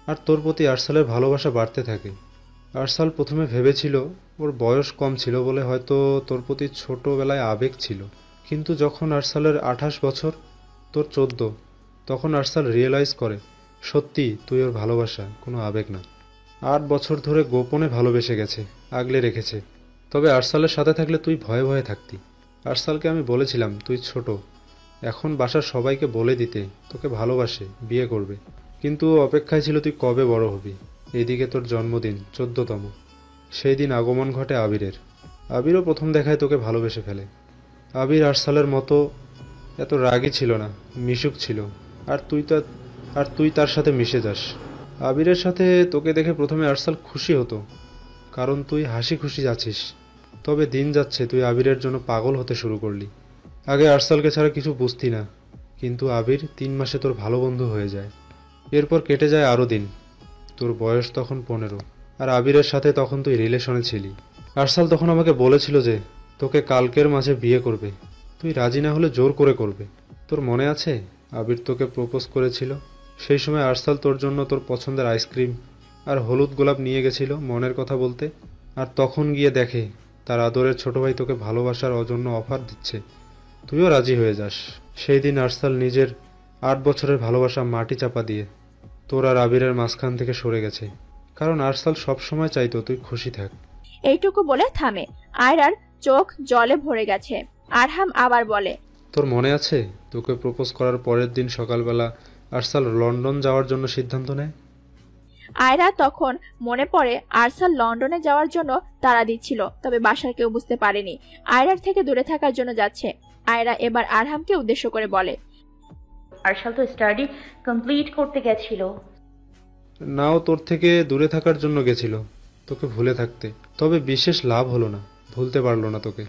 আর তোর প্রতি আরসালের ভালোবাসা বাড়তে থাকে। আরসাল প্রথমে ভেবেছিল ওর বয়স কম ছিল বলে হয়তো তোর প্রতি ছোটবেলায় আবেগ ছিল, কিন্তু যখন আরসালের 28 বছর, তোর 14, তখন আরসাল রিয়েলাইজ করে সত্যি তুই ওর ভালোবাসা কোনো আবেগ না। 8 বছর ধরে গোপনে ভালোবেসে গেছে, আগলে রেখেছে। তবে আরসালের সাথে থাকলে তুই ভয়ে ভয়ে থাকতি। আরসালকে আমি বলেছিলাম তুই ছোট, এখন বাসার সবাইকে বলে দিতে তোকে ভালোবাসে, বিয়ে করবে। কিন্তু অপেক্ষায় ছিল তুই কবে বড় হবি। এদিকে তোর জন্মদিন 14তম, সেই দিন আগমন ঘটে আবিরের। আবিরও প্রথম দেখায় তোকে ভালোবেসে ফেলে। আবির আরসালের মতো এত রাগী ছিল না, মিশুক ছিল। আর তুই তার সাথে মিশে যাস। আবিরের সাথে তোকে দেখে প্রথমে আরসাল খুশি হতো, কারণ তুই হাসি খুশি যাচ্ছিস। তবে দিন যাচ্ছে তুই আবিরের জন্য পাগল হতে শুরু করলি। আগে আরসালকে ছাড়া কিছু বুঝতি না, কিন্তু আবির 3 মাসে তোর ভালো বন্ধু হয়ে যায়। এরপর কেটে যায় আরও দিন। তোর বয়স তখন 15। আর আবিরের সাথে তখন তুই রিলেশনে ছিলি। আরসাল তখন আমাকে বলেছিল যে তোকে কালকের মাঝে বিয়ে করবে, তুই রাজি না হলে জোর করে করবে। তোর মনে আছে আবির তোকে প্রপোজ করেছিল? সেই সময় আরসাল তোর জন্য তোর পছন্দের আইসক্রিম আর হলুদ গোলাপ নিয়ে গেছিল মনের কথা বলতে, আর তখন গিয়ে দেখে তার আদরের ছোট ভাই তোকে ভালোবাসার অজন্য অফার দিচ্ছে, তুইও রাজি হয়ে যাস। সেই দিন আরসাল নিজের 8 বছরের ভালোবাসা মাটি চাপা দিয়ে তোর আর আবিরের মাঝখান থেকে সরে গেছে, কারণ আরসাল সবসময় চাইতো তুই খুশি থাক। এইটুকু বলে থামে। আয়রার চোখ জলে ভরে গেছে। আরহাম আবার বলে, তোর মনে আছে তোকে প্রপোজ করার পরের দিন সকালবেলা আরসাল লন্ডন যাওয়ার জন্য সিদ্ধান্ত নেয়? আয়রা তখন মনে পড়ে আরসাল লন্ডনে যাওয়ার জন্য তাড়া দিচ্ছিল, তবে বাসার কেউ বুঝতে পারেনি আয়রার থেকে দূরে থাকার জন্য যাচ্ছে। আয়রা এবার আরহামকে উদ্দেশ্য করে বলে, আরশাল তো স্টাডি কমপ্লিট করতে গেছিল। নাও তোর থেকে দূরে থাকার জন্য গেছিল, তোকে ভুলে থাকতে। তবে বিশেষ লাভ হলো না, ভুলতে পারলো না তোকে।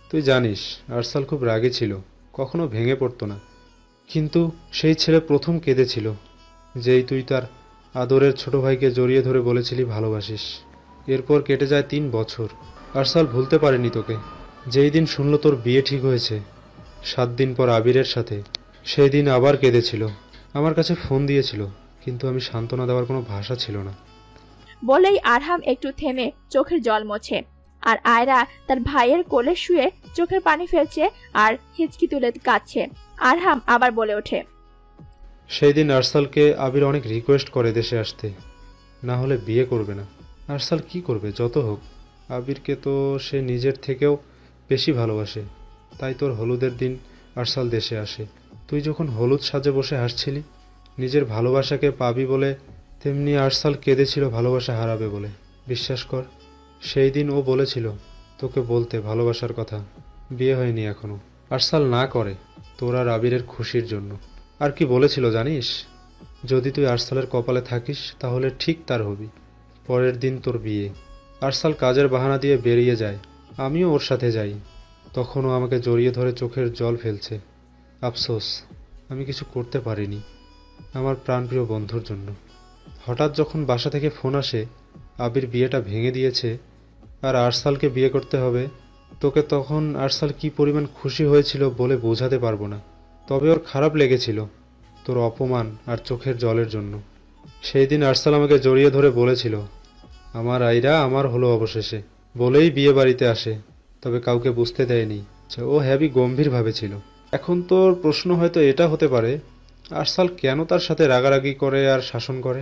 তুই জানিস আরসাল খুব রাগী ছিল, কখনো ভেঙে পড়তো না, কিন্তু সেই ছেলে প্রথম কেঁদেছিল যেই তুই তার আদরের ছোট ভাইকে জড়িয়ে ধরে বলেছিলি ভালোবাসিস। এরপর কেটে যায় 3 বছর। আরসাল ভুলতে পারেনি তোকে। যেই দিন শুনলো তোর বিয়ে ঠিক হয়েছে 7 দিন পর আবিরের সাথে, সেই দিন আবার কেঁদেছিল, আমার কাছে ফোন দিয়েছিল, কিন্তু আমি সান্ত্বনা দেওয়ার কোনো ভাষা ছিল না। বলেই আরহাম একটু থেমে চোখের জল মোছে। আর আয়রা তার ভাইয়ের কোলে শুয়ে চোখের পানি ফেলছে আর হিচকি তুলে কাঁদছে। আরহাম আবার বলে ওঠে, সেই দিন আরসালকে আবির অনেক রিকোয়েস্ট করে দেশে আসতে, না হলে বিয়ে করবে না। আরসাল কি করবে, যত হোক আবিরকে তো সে নিজের থেকেও বেশি ভালোবাসে, তাই তোর হলুদের দিন আরসাল দেশে আসে। তুই যখন হলুদ সাজে বসে হাসছিলি নিজের ভালোবাসাকে পাবি বলে, তেমনি আরসাল কেঁদেছিল ভালোবাসা হারাবে বলে। বিশ্বাস কর, সেই দিন ও বলেছিল তোকে বলতে ভালোবাসার কথা, বিয়ে হয়নি এখনো। আরসাল না করে তোর আর আবিরের খুশির জন্য। আর কি বলেছিল জানিস? যদি তুই আরসালের কপালে থাকিস তাহলে ঠিক তার হবি। পরের দিন তোর বিয়ে। আরসাল কাজের বাহানা দিয়ে বেরিয়ে যায়, আমিও ওর সাথে যাই। তখনও আমাকে জড়িয়ে ধরে চোখের জল ফেলছে। আফসোস, আমি কিছু করতে পারিনি আমার প্রাণপ্রিয় বন্ধুর জন্য। হঠাৎ যখন বাসা থেকে ফোন আসে আবির বিয়েটা ভেঙে দিয়েছে আর আরসালকে বিয়ে করতে হবে, তোকে তখন আরসাল কি পরিমাণ খুশি হয়েছিল বলে বোঝাতে পারবো না। তবে ওর খারাপ লেগেছিল তোর অপমান আর চোখের জলের জন্য। সেই দিন আরসাল আমাকে জড়িয়ে ধরে বলেছিল, আমার আইরা আমার হলো অবশেষে, বলেই বিয়ে বাড়িতে আসে, তবে কাউকে বুঝতে দেয়নি। ও হ্যাভি গম্ভীরভাবে ছিল। এখন তোর প্রশ্ন হয়তো এটা হতে পারে, আরসাল কেন তার সাথে রাগারাগি করে আর শাসন করে?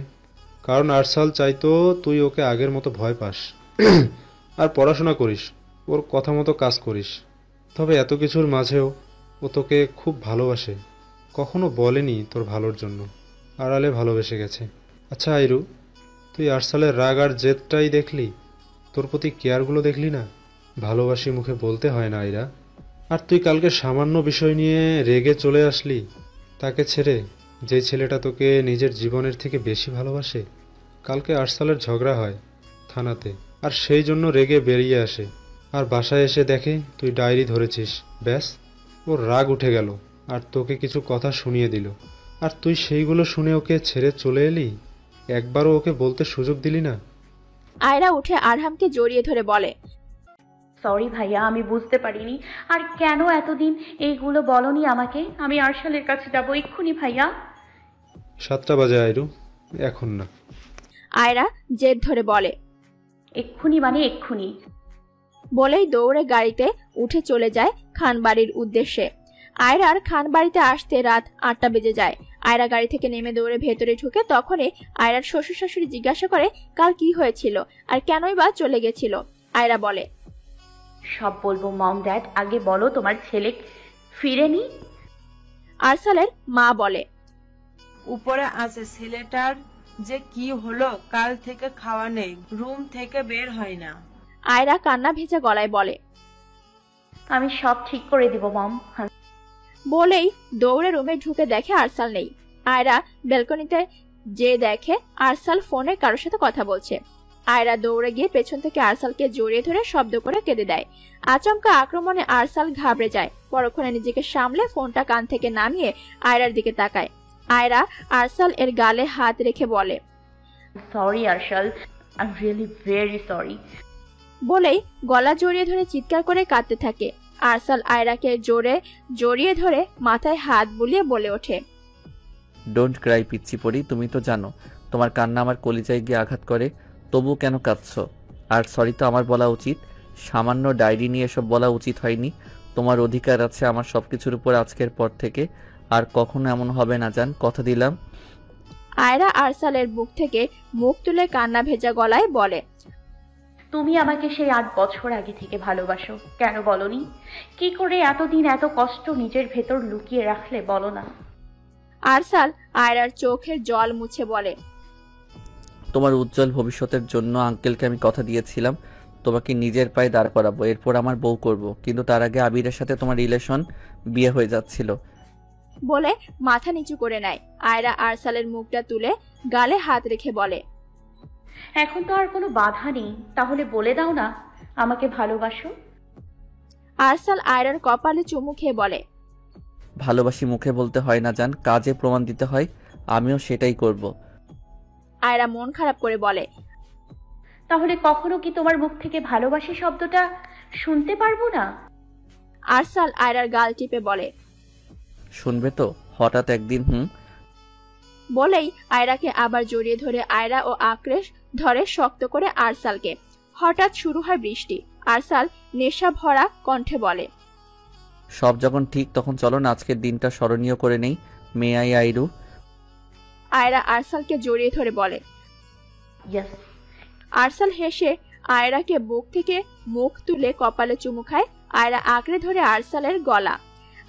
কারণ আরসাল চাইতো তুই ওকে আগের মতো ভয় পাস আর পড়াশোনা করিস, ওর কথা মতো কাজ করিস। তবে এত কিছুর মাঝেও ও তোকে খুব ভালোবাসে, কখনো বলেনি তোর ভালোর জন্য, আড়ালে ভালোবেসে গেছে। আচ্ছা আইরু, তুই আরসালের রাগ আর জেদটাই দেখলি, তোর প্রতি কেয়ারগুলো দেখলি না? ভালোবাসি মুখে বলতে হয় না আইরা। আর তুই কালকে সামান্য বিষয় নিয়ে রেগে চলে আসলি তাকে ছেড়ে, যে ছেলেটা তোকে নিজের জীবনের থেকে বেশি ভালোবাসে। কালকে আরসালের ঝগড়া হয় থানাতে, আর সেই জন্য রেগে বেরিয়ে আসে, আর বাসায় এসে দেখে তুই ডায়েরি ধরেছিস। ব্যাস, ওর রাগ উঠে গেল আর তোকে কিছু কথা শুনিয়ে দিল, আর তুই সেইগুলো শুনে ওকে ছেড়ে চলে এলি, একবারও ওকে বলতে সুযোগ দিলি না। আয়রা উঠে আরহামকে জড়িয়ে ধরে বলে, সরি ভাইয়া, আমি বুঝতে পারিনি। আর কেন এতদিন এইগুলো বলনি আমাকে? আমি আরশালের কাছে যাবো এক্ষুনি ভাইয়া। 7টা বাজে আইরু, এখন না। আয়রা জেদ ধরে বলে, এক্ষুনি মানে এক্ষুনি। বলেই দৌড়ে গাড়িতে উঠে চলে যায় খানবাড়ির উদ্দেশ্যে। আয়রার খানবাড়িতে আসতে রাত 8টা বেজে যায়। আয়রা গাড়ি থেকে নেমে দৌড়ে ভেতরে ঢুকে তখনই আয়রার শ্বশুর শাশুড়ি জিজ্ঞাসা করে কাল কি হয়েছিল আর কেনই বা চলে গেছিল। আয়রা বলে, সব বলবো মম ড্যাড, আগে বলো তোমার ছেলে ফিরেনি? আরসালের মা বলে, উপরে আছে, ছেলেটার যে কি হলো কাল থেকে খাওয়া নেই, রুম থেকে বের হয় না। আয়রা কান্না ভেজা গলায় বলে, আমি সব ঠিক করে দিব মম। বলেই দৌড়ে রুমে ঢুকে দেখে আরসাল নেই। আয়রা ব্যালকনিতে যে দেখে আরসাল ফোনে কারোর সাথে কথা বলছে। আয়রা দৌড়ে গিয়ে পেছন থেকে আরসালকে জড়িয়ে ধরে শব্দ করে কেঁদে দেয়। আচমকা আক্রমণে আরসাল ঘাবড়ে যায়। পরক্ষণে নিজেকে সামলে ফোনটা কান থেকে নামিয়ে আয়রার দিকে তাকায়। আয়রা আরসাল এর গালে হাত রেখে বলে, sorry Arshal, I am really very sorry. বলেই গলা জড়িয়ে ধরে চিৎকার করে কাঁদতে থাকে। আরসাল আয়রাকে জোরে জড়িয়ে ধরে মাথায় হাত বুলিয়ে বলে ওঠে, ডোন্ট ক্রাই পিচ্চি পড়ি, তুমি তো জানো তোমার কান্না আমার কলিজায় গিয়ে আঘাত করে, তবু কেন কাঁদছো? আর সরি তো আমার বলা উচিত, সামান্য ডায়েরি নিয়ে এসব বলা উচিত হয়নি। তোমার অধিকার আছে আমার সবকিছুর উপর আজকের পর থেকে, আর কখনো এমন হবে না জান, কথা দিলাম। আয়রা আরসালের বুক থেকে মুখ তুলে কান্না ভেজা গলায় বলে, তুমি আমাকে সেই 8 বছর আগে থেকে ভালোবাসো, কেন বলনি? কি করে এতদিন এত কষ্ট নিজের ভেতর লুকিয়ে রাখলে বলো না? আরসাল আয়রার চোখের জল মুছে বলে, তোমার উজ্জ্বল ভবিষ্যতের জন্য আঙ্কেলকে আমি কথা দিয়েছিলাম তোমাকে নিজের পায়ে দাঁড় করাবো, এরপর আমার বউ করব, কিন্তু তার আগে আবিরের সাথে তোমার রিলেশন, বিয়ে হয়ে যাচ্ছিল। বলে মাথা নিচু করে নেয়। আয়রা আরসালের মুখটা তুলে গালে হাত রেখে বলে, এখন তো আর কোনো বাধা নেই, তাহলে বলে দাও না আমাকে ভালোবাসো। আরসাল আয়রার কপালে চুমু খেয়ে বলে, ভালোবাসি মুখে বলতে হয় না জান, কাজে প্রমাণ দিতে হয়, আমিও সেটাই করব। আয়রা মন খারাপ করে বলে, তাহলে কখনো কি তোমার মুখ থেকে ভালোবাসি শব্দটা শুনতে পারবো না? আরসাল আয়রার গাল টিপে বলে, শুনবে তো হঠাৎ একদিন। বলেই আয়রাকে আবার জড়িয়ে ধরে আয়রা ও আক্রেশ ধরে শক্ত করে আরসালকে। হঠাৎ শুরু হয় বৃষ্টি। আরসাল নেশা ভরা কণ্ঠে বলে, সব যখন ঠিক তখন চলো না আজকের দিনটা স্মরণীয় করে নেই, মে আই আইরু। আয়রা আরসালকে জড়িয়ে ধরে বলে, ইয়েস। আরসাল হেসে আয়রাকে বুক থেকে মুখ তুলে কপালে চুমু খায়। আয়রা আঁকড়ে ধরে আরসালের গলা।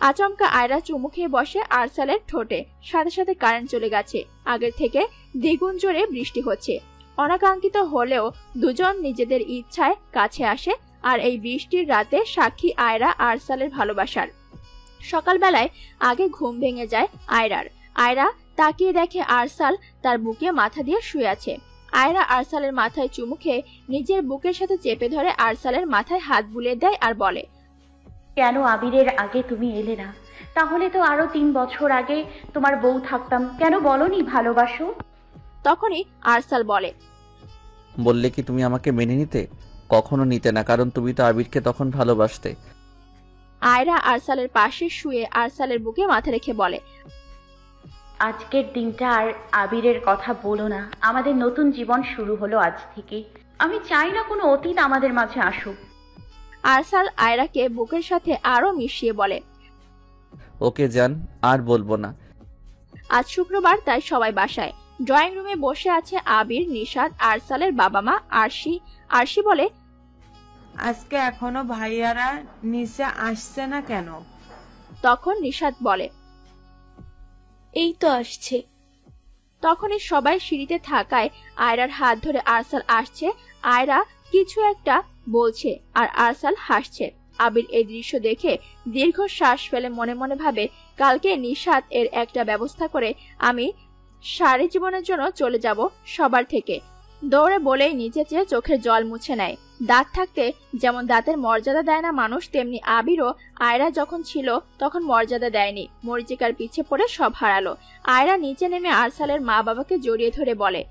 আচমকা আয়রা চুমু খেয়ে বসে আরসালের ঠোঁটে। সাথে সাথে কারেন্ট চলে গেছে। আগের থেকে দ্বিগুণ জোরে বৃষ্টি হচ্ছে। অনাকাঙ্ক্ষিত হলেও দুজন নিজেদের ইচ্ছায় কাছে আসে। আর এই বৃষ্টির রাতে সাক্ষী আয়রা আরসালের ভালোবাসার। সকালবেলায় আগে ঘুম ভেঙে যায় আয়রার। আয়রা তাকিয়ে দেখে আরসাল তার বুকে মাথা দিয়ে শুয়ে আছে। আয়রা আরসালের মাথায় চুমু খেয়ে নিজের বুকের সাথে চেপে ধরে আরসালের মাথায় হাত বুলিয়ে দেয় আর বলে, কেন আবিরের আগে তুমি এলে না? তাহলে তো আরো 3 বছর আগে তোমার বউ থাকতাম, কেন বলনি ভালোবাসো? তখনই আরসাল বলে, বললে কি তুমি আমাকে মেনে নিতে? কখনো নিতে না, কারণ তুমি তো আবিরকে তখন ভালোবাসতে। আয়রা আরসালের পাশে শুয়ে আরসালের বুকে মাথা রেখে বলে, আজকের দিনটা আর আবিরের কথা বলো না, আমাদের নতুন জীবন শুরু হলো আজ থেকে। আমি চাই না কোনো অতীত আমাদের মাঝে আসুক। আরসাল আয়রাকে বুকের সাথে আরো মিশিয়ে বলে, ওকে জান, আর বলবো না। আজ শুক্রবার, তাই সবাই বাসায়। ড্রয়িং রুমে বসে আছে আবির, নিশাদ, আরসালের বাবা মা। আরশি বলে, আজকে এখনো ভাইয়ারা নিচে আসছে না কেন? তখন নিশাদ বলে, এই তো আসছে। তখনই সবাই সিঁড়িতে থাকায় আয়রার হাত ধরে আরসাল আসছে। আয়রা কিছু একটা বলছে আর আরসাল হাসছে। আবির এই দৃশ্য দেখে দীর্ঘ শ্বাস ফেলে মনে মনে ভাবে, কালকে নিশাদ এর একটা ব্যবস্থা করে আমি সারা জীবনের জন্য চলে যাব সবার থেকে। দৌড়ে বলেই নিচে চেয়ে চোখের জল মুছে নেয়। দাঁত থাকতে যেমন দাঁতের মর্যাদা দেয় না মানুষ, তেমনি আবিরও আয়রা যখন ছিল তখন মর্যাদা দেয়নি। মরিচিকার পিছে পড়ে সব হারালো। আয়রা নিচে নেমে আরসালের মা বাবাকে জড়িয়ে ধরে বলে,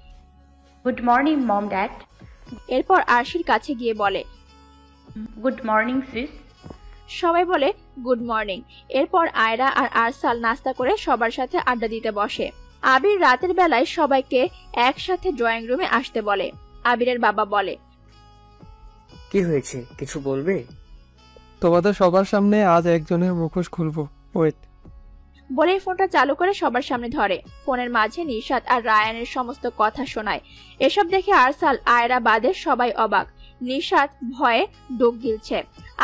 গুড মর্নিং মম ড্যাড। এরপর আরশির কাছে গিয়ে বলে, গুড মর্নিং সিস। সবাই বলে গুড মর্নিং। এরপর আয়রা আর আরসাল নাস্তা করে সবার সাথে আড্ডা দিতে বসে। আবির রাতের বেলায় সবাইকে একসাথে ড্রয়িং রুমে আসতে বলে। আবিরের বাবা বলে, কি হয়েছে, কিছু বলবে? তোমাদের সবার সামনে আজ একজনের মুখোশ খুলবো, ওয়েট। বলেই ফোনটা চালু করে সবার সামনে ধরে। ফোনের মাঝে নিশাদ আর রায়ানের সমস্ত কথা শোনায়। এসব দেখে আরসাল, আয়রা বাদে সবাই অবাক। নিশাদ ভয়ে ডোক গিলছে।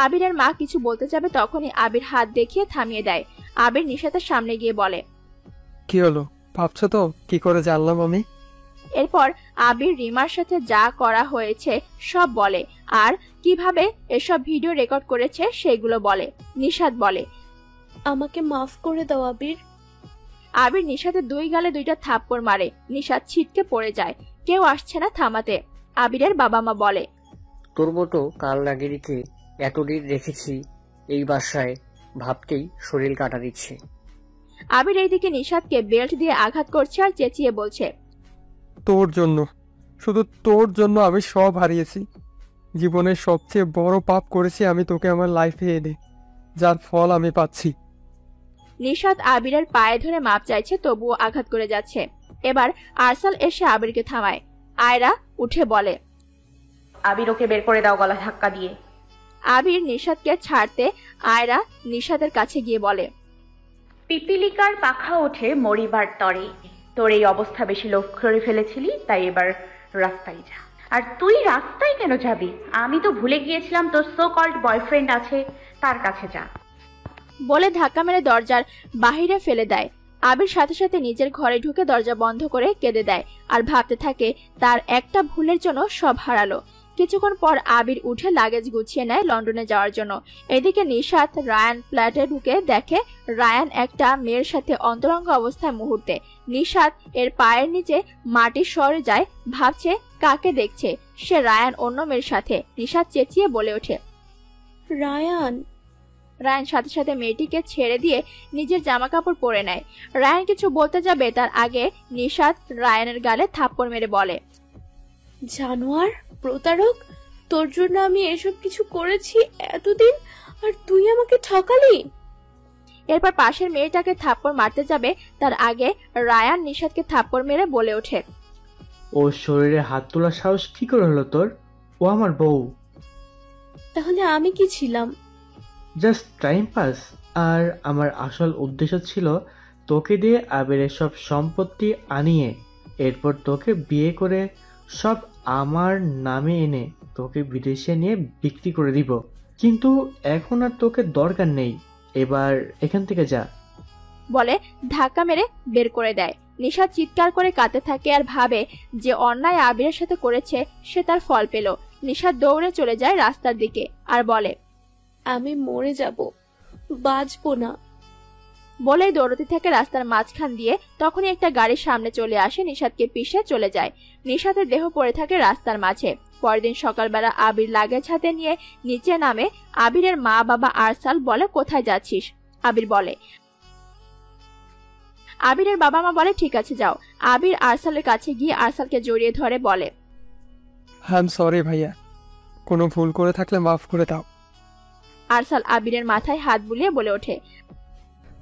আবিরের মা কিছু বলতে যাবে, তখনই আবির হাত দেখিয়ে থামিয়ে দেয়। আবির নিশাদের সামনে গিয়ে বলে, কি হলো, ভাবছো তো কি করে জানলাম আমি? এরপর আবির রিমার সাথে যা করা হয়েছে সব বলে আর কিভাবে এসব ভিডিও রেকর্ড করেছে সেগুলো বলে। নিশাদ বলে, আমাকে মাফ করে দাও আবির। আবির নিশাদের 2 গালে 2টা থাপ্পড় মারে। নিশাদ ছিটকে পড়ে যায়। কেউ আসছে না থামাতে। আবিরের বাবা মা বলে, তোর মতো কাল নাগিনীকে এতদিন রেখেছি এই বাসায়, ভাবতেই শরীর কাটা দিচ্ছে। আবির এইদিকে নিশাদকে বেল্ট দিয়ে আঘাত করছে আর চেঁচিয়ে বলছে, তোর জন্য শুধু তোর জন্য আমি সব হারিয়েছি। জীবনের সবচেয়ে বড় পাপ করেছি আমি তোকে আমার লাইফে এনে, যার ফল আমি পাচ্ছি। নিশাত আবিরের পায়ে ধরে মাপ চাইছে, তবুও আঘাত করে যাচ্ছে। এবার আরসাল এসে আবিরকে থামায়। আয়রা উঠে বলে, আবির ওকে বের করে দাও গলা ধাক্কা দিয়ে। আবির নিশাতকে ছাড়তে আয়রা নিশাতের কাছে গিয়ে বলে, পিপিলিকার পাখা ওঠে মরিবার তরে, তোর এই অবস্থা বেশি লোভ করে ফেলেছিলি, তাই এবার রাস্তায় যা। আর তুই রাস্তায় কেন যাবি? আমি তো ভুলে গিয়েছিলাম তোর সো কল্ড বয়ফ্রেন্ড আছে, তার কাছে যা। বলে ধাক্কা মেরে দরজার বাহিরে ফেলে দেয়। আবির সাথে সাথে নিজের ঘরে ঢুকে দরজা বন্ধ করে কেঁদে দেয় আর ভাবতে থাকে তার একটা ভুলের জন্য সব হারালো। কিছুক্ষণ পর আবির উঠে লাগেজ গুছিয়ে নেয় লন্ডনে যাওয়ার জন্য। এদিকে নিশাত রায়ান ফ্ল্যাটে ঢুকে দেখে রায়ান একটা মেয়ের সাথে অন্তরঙ্গ অবস্থায় মুহূর্তে। নিশাত এর পায়ের নিচে মাটি সরে যায়, ভাবছে কাকে দেখছে। সে রায়ান অন্য মেয়ের সাথে। নিশাত চেঁচিয়ে বলে ওঠে, রায়ান। রায়ান সাথে সাথে মেয়েটিকে ছেড়ে দিয়ে নিজের জামা কাপড় পরে নেয়। রায়ান কিছু বলতে যাবে তার আগে নিশাত রায়ানের গালে থাপ্পড় মেরে বলে, জানোয়ার, প্রতারক, তোর জন্য আমি এসব কিছু করেছি এতদিন, আর তুই আমাকে ঠকালি। এরপর পাশের মেয়েটাকে থাপ্পড় মারতে যাবে তার আগে রায়ান নিশাতকে থাপ্পড় মেরে বলে ওঠে, ওর শরীরে হাত তোলার সাহস কি করে হলো তোর? ও আমার বউ। তাহলে আমি কি ছিলাম? Just time pass. আর আমার আসল উদ্দেশ্য ছিল তোকে দিয়ে আবিরের সব সম্পত্তি আনিয়ে এরপর তোকে বিয়ে করে সব আমার নামে এনে তোকে বিদেশে নিয়ে বিক্রি করে দিব। কিন্তু এখন আর তোকে দরকার নেই, এবার এখান থেকে যা। বলে ধাক্কা মেরে বের করে দেয়। নিশাত চিৎকার করে কাঁদতে থাকে আর ভাবে যে অন্যায় আবিরের সাথে করেছে সে তার ফল পেল। নিশাত দৌড়ে চলে যায় রাস্তার দিকে আর বলে, আমি মরে যাব, বাঁচবো না। বলেই দৌড়তে থাকে রাস্তার মাঝখান দিয়ে। তখনই একটা গাড়ির সামনে চলে আসে, নিশাতকে পিষে চলে যায়। নিশাতের দেহ পড়ে থাকে রাস্তার মাঝে। পরদিন সকালবেলা আবির লাগেজ হাতে নিয়ে নিচে নামে। আবিরের মা বাবা আরসাল বলে, কোথায় যাচ্ছিস? আবির বলে, আবিরের বাবা মা বলে, ঠিক আছে যাও। আবির আরসালের কাছে গিয়ে আরসালকে জড়িয়ে ধরে বলে, আই এম সরি ভাইয়া, কোনো ভুল করে থাকলে মাফ করে দাও। আরসাল আবিরের মাথায় হাত বুলিয়ে বলে ওঠে,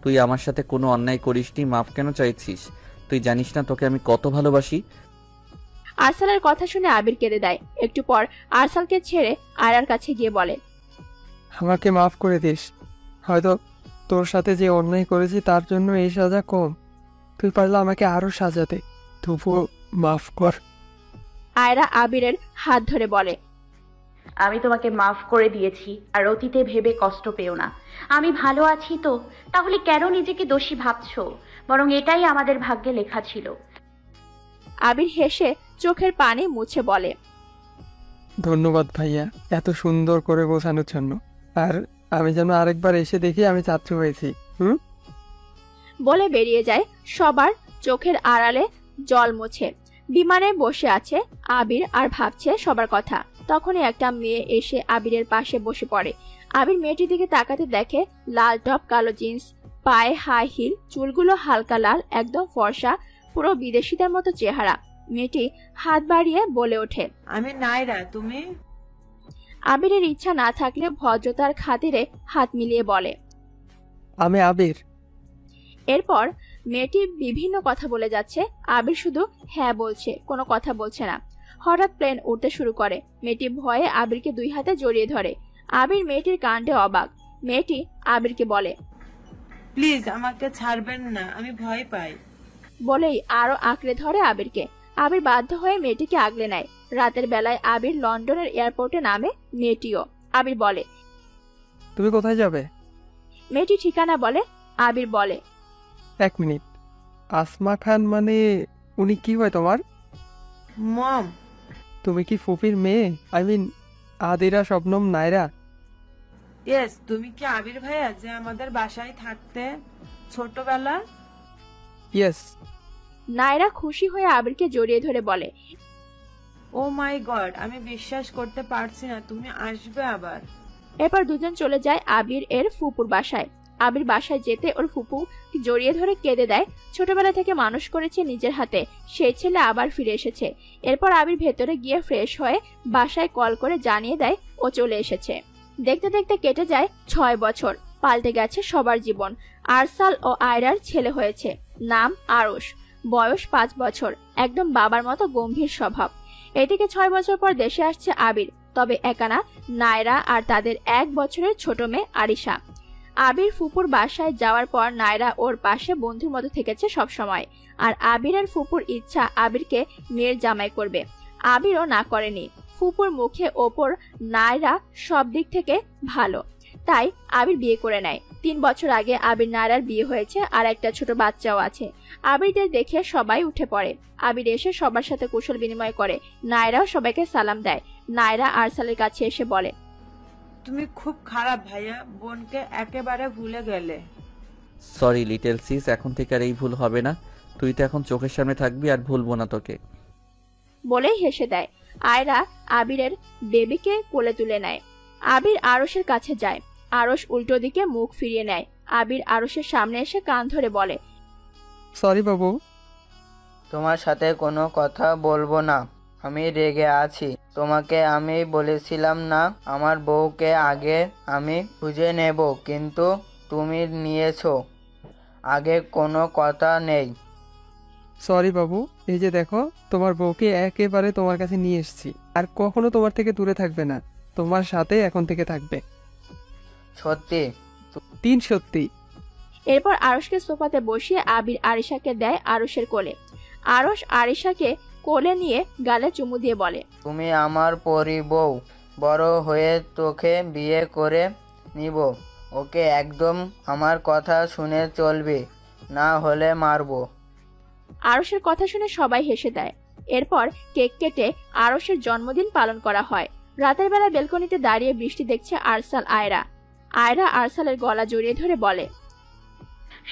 তুই আমার সাথে কোনো অন্যায় করিসনি, মাপ কেন চাইছিস? তুই জানিস না তোকে আমি কত ভালোবাসি? আরসালের কথা শুনে আবির কেঁদে দেয়। একটু পর আরসালকে ছেড়ে আয়রার কাছে গিয়ে বলে, আমাকে মাফ করে দিস। হয়তো তোর সাথে যে অন্যায় করেছি তার জন্য এই সাজা কম, তুই পারলে আমাকে আরো সাজাতে, তবুও মাফ কর। আয়রা আবিরের হাত ধরে বলে, আমি তোমাকে মাফ করে দিয়েছি, আর অতীতে ভেবে কষ্ট পেও না। আমি ভালো আছি তো, তাহলে কেন নিজেকে দোষী ভাবছো? বরং এটাই আমাদের ভাগ্যে লেখা ছিল। আবির হেসে চোখের পানি মুছে বলে, ধন্যবাদ ভাইয়া এত সুন্দর করে বোঝানোর জন্য। আর আমি যেন আরেকবার এসে দেখি আমি ছাত্র হয়েছি। বলে বেরিয়ে যায়। সবার চোখের আড়ালে জল মুছে বিমানে বসে আছে আবির আর ভাবছে সবার কথা। তখনই একটা মেয়ে এসে আবিরের পাশে বসে পড়ে। আবির মেয়েটির দিকে তাকাতে দেখে লাল টপ, কালো জিন্স, পায়ে হাই হিল, চুলগুলো হালকা লাল, একদম ফর্সা, পুরো বিদেশিদের মতো চেহারা। মেয়েটি হাত বাড়িয়ে বলে ওঠে, আমি নাইরা, তুমি? আবিরের ইচ্ছা না থাকলে ভদ্রতার খাতিরে হাত মিলিয়ে বলে, আমি আবির। এরপর মেয়েটি বিভিন্ন কথা বলে যাচ্ছে। আবির শুধু হ্যাঁ বলছে, কোনো কথা বলছে না। হঠাৎ প্লেন উঠতে শুরু করে। মেয়েটি ভয়ে আবিরকে দুই হাতে জড়িয়ে ধরে। আবির মেয়েটির কাণ্ডে অবাক। মেয়েটি আবিরকে বলে, প্লিজ আমাকে ছাড়বেন না, আমি ভয় পাই। বলেই আরো আঁকড়ে ধরে আবিরকে। আবির বাধ্য হয়ে মেয়েটিকে আগলে নেয়। রাতের বেলায় আবির লন্ডনের এয়ারপোর্টে নামে, মেয়েটিও। আবির বলে, তুমি কোথায় যাবে? মেয়েটি ঠিকানা বলে। আবির বলে, 1 মিনিট, আসমা খান মানে উনি কি হয় তোমার? মম। তুমি কি ফুপির মেয়ে? আই মিন আদিরা, শবনম, নাইরা? ইয়েস। তুমি কি আবির ভাইয়া যে আমাদের বাসায় থাকতে ছোটবেলা? ইয়েস। নাইরা খুশি হয়ে আবিরকে জড়িয়ে ধরে বলে, ও মাই গড, আমি বিশ্বাস করতে পারছি না তুমি আসবে আবার। এরপর দুজন চলে যায় আবির এর ফুপুর বাসায়। আবির বাসায় যেতে ওর ফুপু জড়িয়ে ধরে কেঁদে দেয়। ছোটবেলা থেকে মানুষ করেছে নিজের হাতে, সেই ছেলে আবার ফিরে এসেছে। এরপর আবির ভেতরে গিয়ে ফ্রেশ হয়ে বাসায় কল করে জানিয়ে দেয় ও চলে এসেছে। দেখতে দেখতে কেটে যায় 6 বছর। পাল্টে গেছে সবার জীবন। আরসাল ও আয়রার ছেলে হয়েছে, নাম আরশ, বয়স 5 বছর, একদম বাবার মতো গম্ভীর স্বভাব। এদিকে 6 বছর পর দেশে আসছে আবির, তবে একা না, নায়রা আর তাদের 1 বছরের ছোট মেয়ে আরিশা। আবির ফুপুর বাসায় যাওয়ার পর নায়রা ওর পাশে বন্ধুর মতো থেকেছে সব সময়। আর আবিরের ফুপুর ইচ্ছা আবিরকে মেয়ের জামাই করবে, আবিরও না করেনি। ফুপুর মুখে ওপর নায়রা সব দিক থেকে ভালো, তাই আবির বিয়ে করে নেয়। 3 বছর আগে আবির নায়রার বিয়ে হয়েছে আর একটা ছোট বাচ্চাও আছে। আবিরদের দেখে সবাই উঠে পড়ে। আবির এসে সবার সাথে কুশল বিনিময় করে। নায়রাও সবাইকে সালাম দেয়। নায়রা আরসালের কাছে এসে বলে, তুমি খুব খারাপ ভাইয়া, বোনকে একেবারে ভুলে গেলে। সরি লিটল সিস, এখন থেকে আর এই ভুল হবে না। তুই তো এখন চোখের সামনে থাকবি আর ভুলবো না তোকে। বলেই হেসে দেয়। আয়রা আবিরের বেবিকে কোলে তুলে নেয়। আবির আরশের কাছে যায়। আরশ উল্টো দিকে মুখ ফিরিয়ে নেয়। আবির আরশের সামনে এসে কান ধরে বলে, সরি বাবু। তোমার সাথে কোনো কথা বলবো না, আমি রেগে আছি। তোমাকে আমি বলেছিলাম না আমার বউকে আগে আমি খুঁজে নেব, কিন্তু তুমি নিয়েছো। আগে কোনো কথা নেই। সরি বাবু, এই যে দেখো, তোমার বউকে একেবারে তোমার কাছে নিয়ে এসেছি। আর কখনো তোমার থেকে দূরে থাকবে না, তোমার সাথে এখন থেকে থাকবে। সত্যি? 3 সত্যি। এরপর আরশকে সোফাতে বসিয়ে আবির আরিশাকে দেয় আরশের কোলে। আরশ আরিশাকে কোলে নিয়ে গালে চুমু দিয়ে বলে, তুমি আমার পরি বউ, বড় হয়ে তোকে বিয়ে করে নিব। ওকে একদম আমার কথা শুনে চলবি, না হলে মারবো। আরশের কথা শুনে সবাই হেসে দেয়। এরপর কেক কেটে আরশের জন্মদিন পালন করা হয়। রাতের বেলা বেলকনিতে দাঁড়িয়ে বৃষ্টি দেখছে আরসাল আয়রা। আয়রা আরসালের গলা জড়িয়ে ধরে বলে,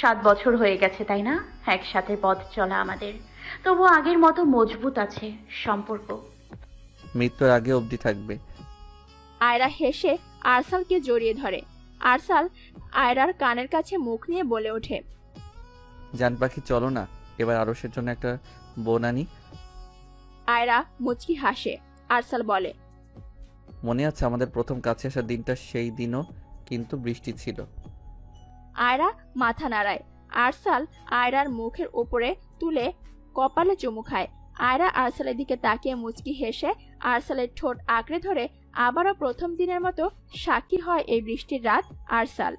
7 বছর হয়ে গেছে তাই না, একসাথে পথ চলা আমাদের, তবু আগের মতো মজবুত আছে সম্পর্ক। মৃত্যুর আগে অবধি থাকবে। আয়রা হেসে আরসালকে জড়িয়ে ধরে। আরসাল আয়রার কানের কাছে মুখ নিয়ে বলে ওঠে, জান পাখি চলো না, এবার আরশের জন্য একটা বোন আনি। আয়রা মুচকি হাসে। আরসাল বলে, মনে আছে আমাদের প্রথম কাছে আসার দিনটা? সেই দিনও কিন্তু বৃষ্টি ছিল। আয়রা মাথা নাড়ায়। আরসাল আয়রার মুখের উপরে তুলে কপালে চুমু খায়। আয়রা আরসালের দিকে তাকিয়ে মুচকি হেসে আরসালের ঠোঁট আঁকড়ে ধরে আবারও প্রথম দিনের মতো সাক্ষী হয় এই বৃষ্টির রাত আরসাল।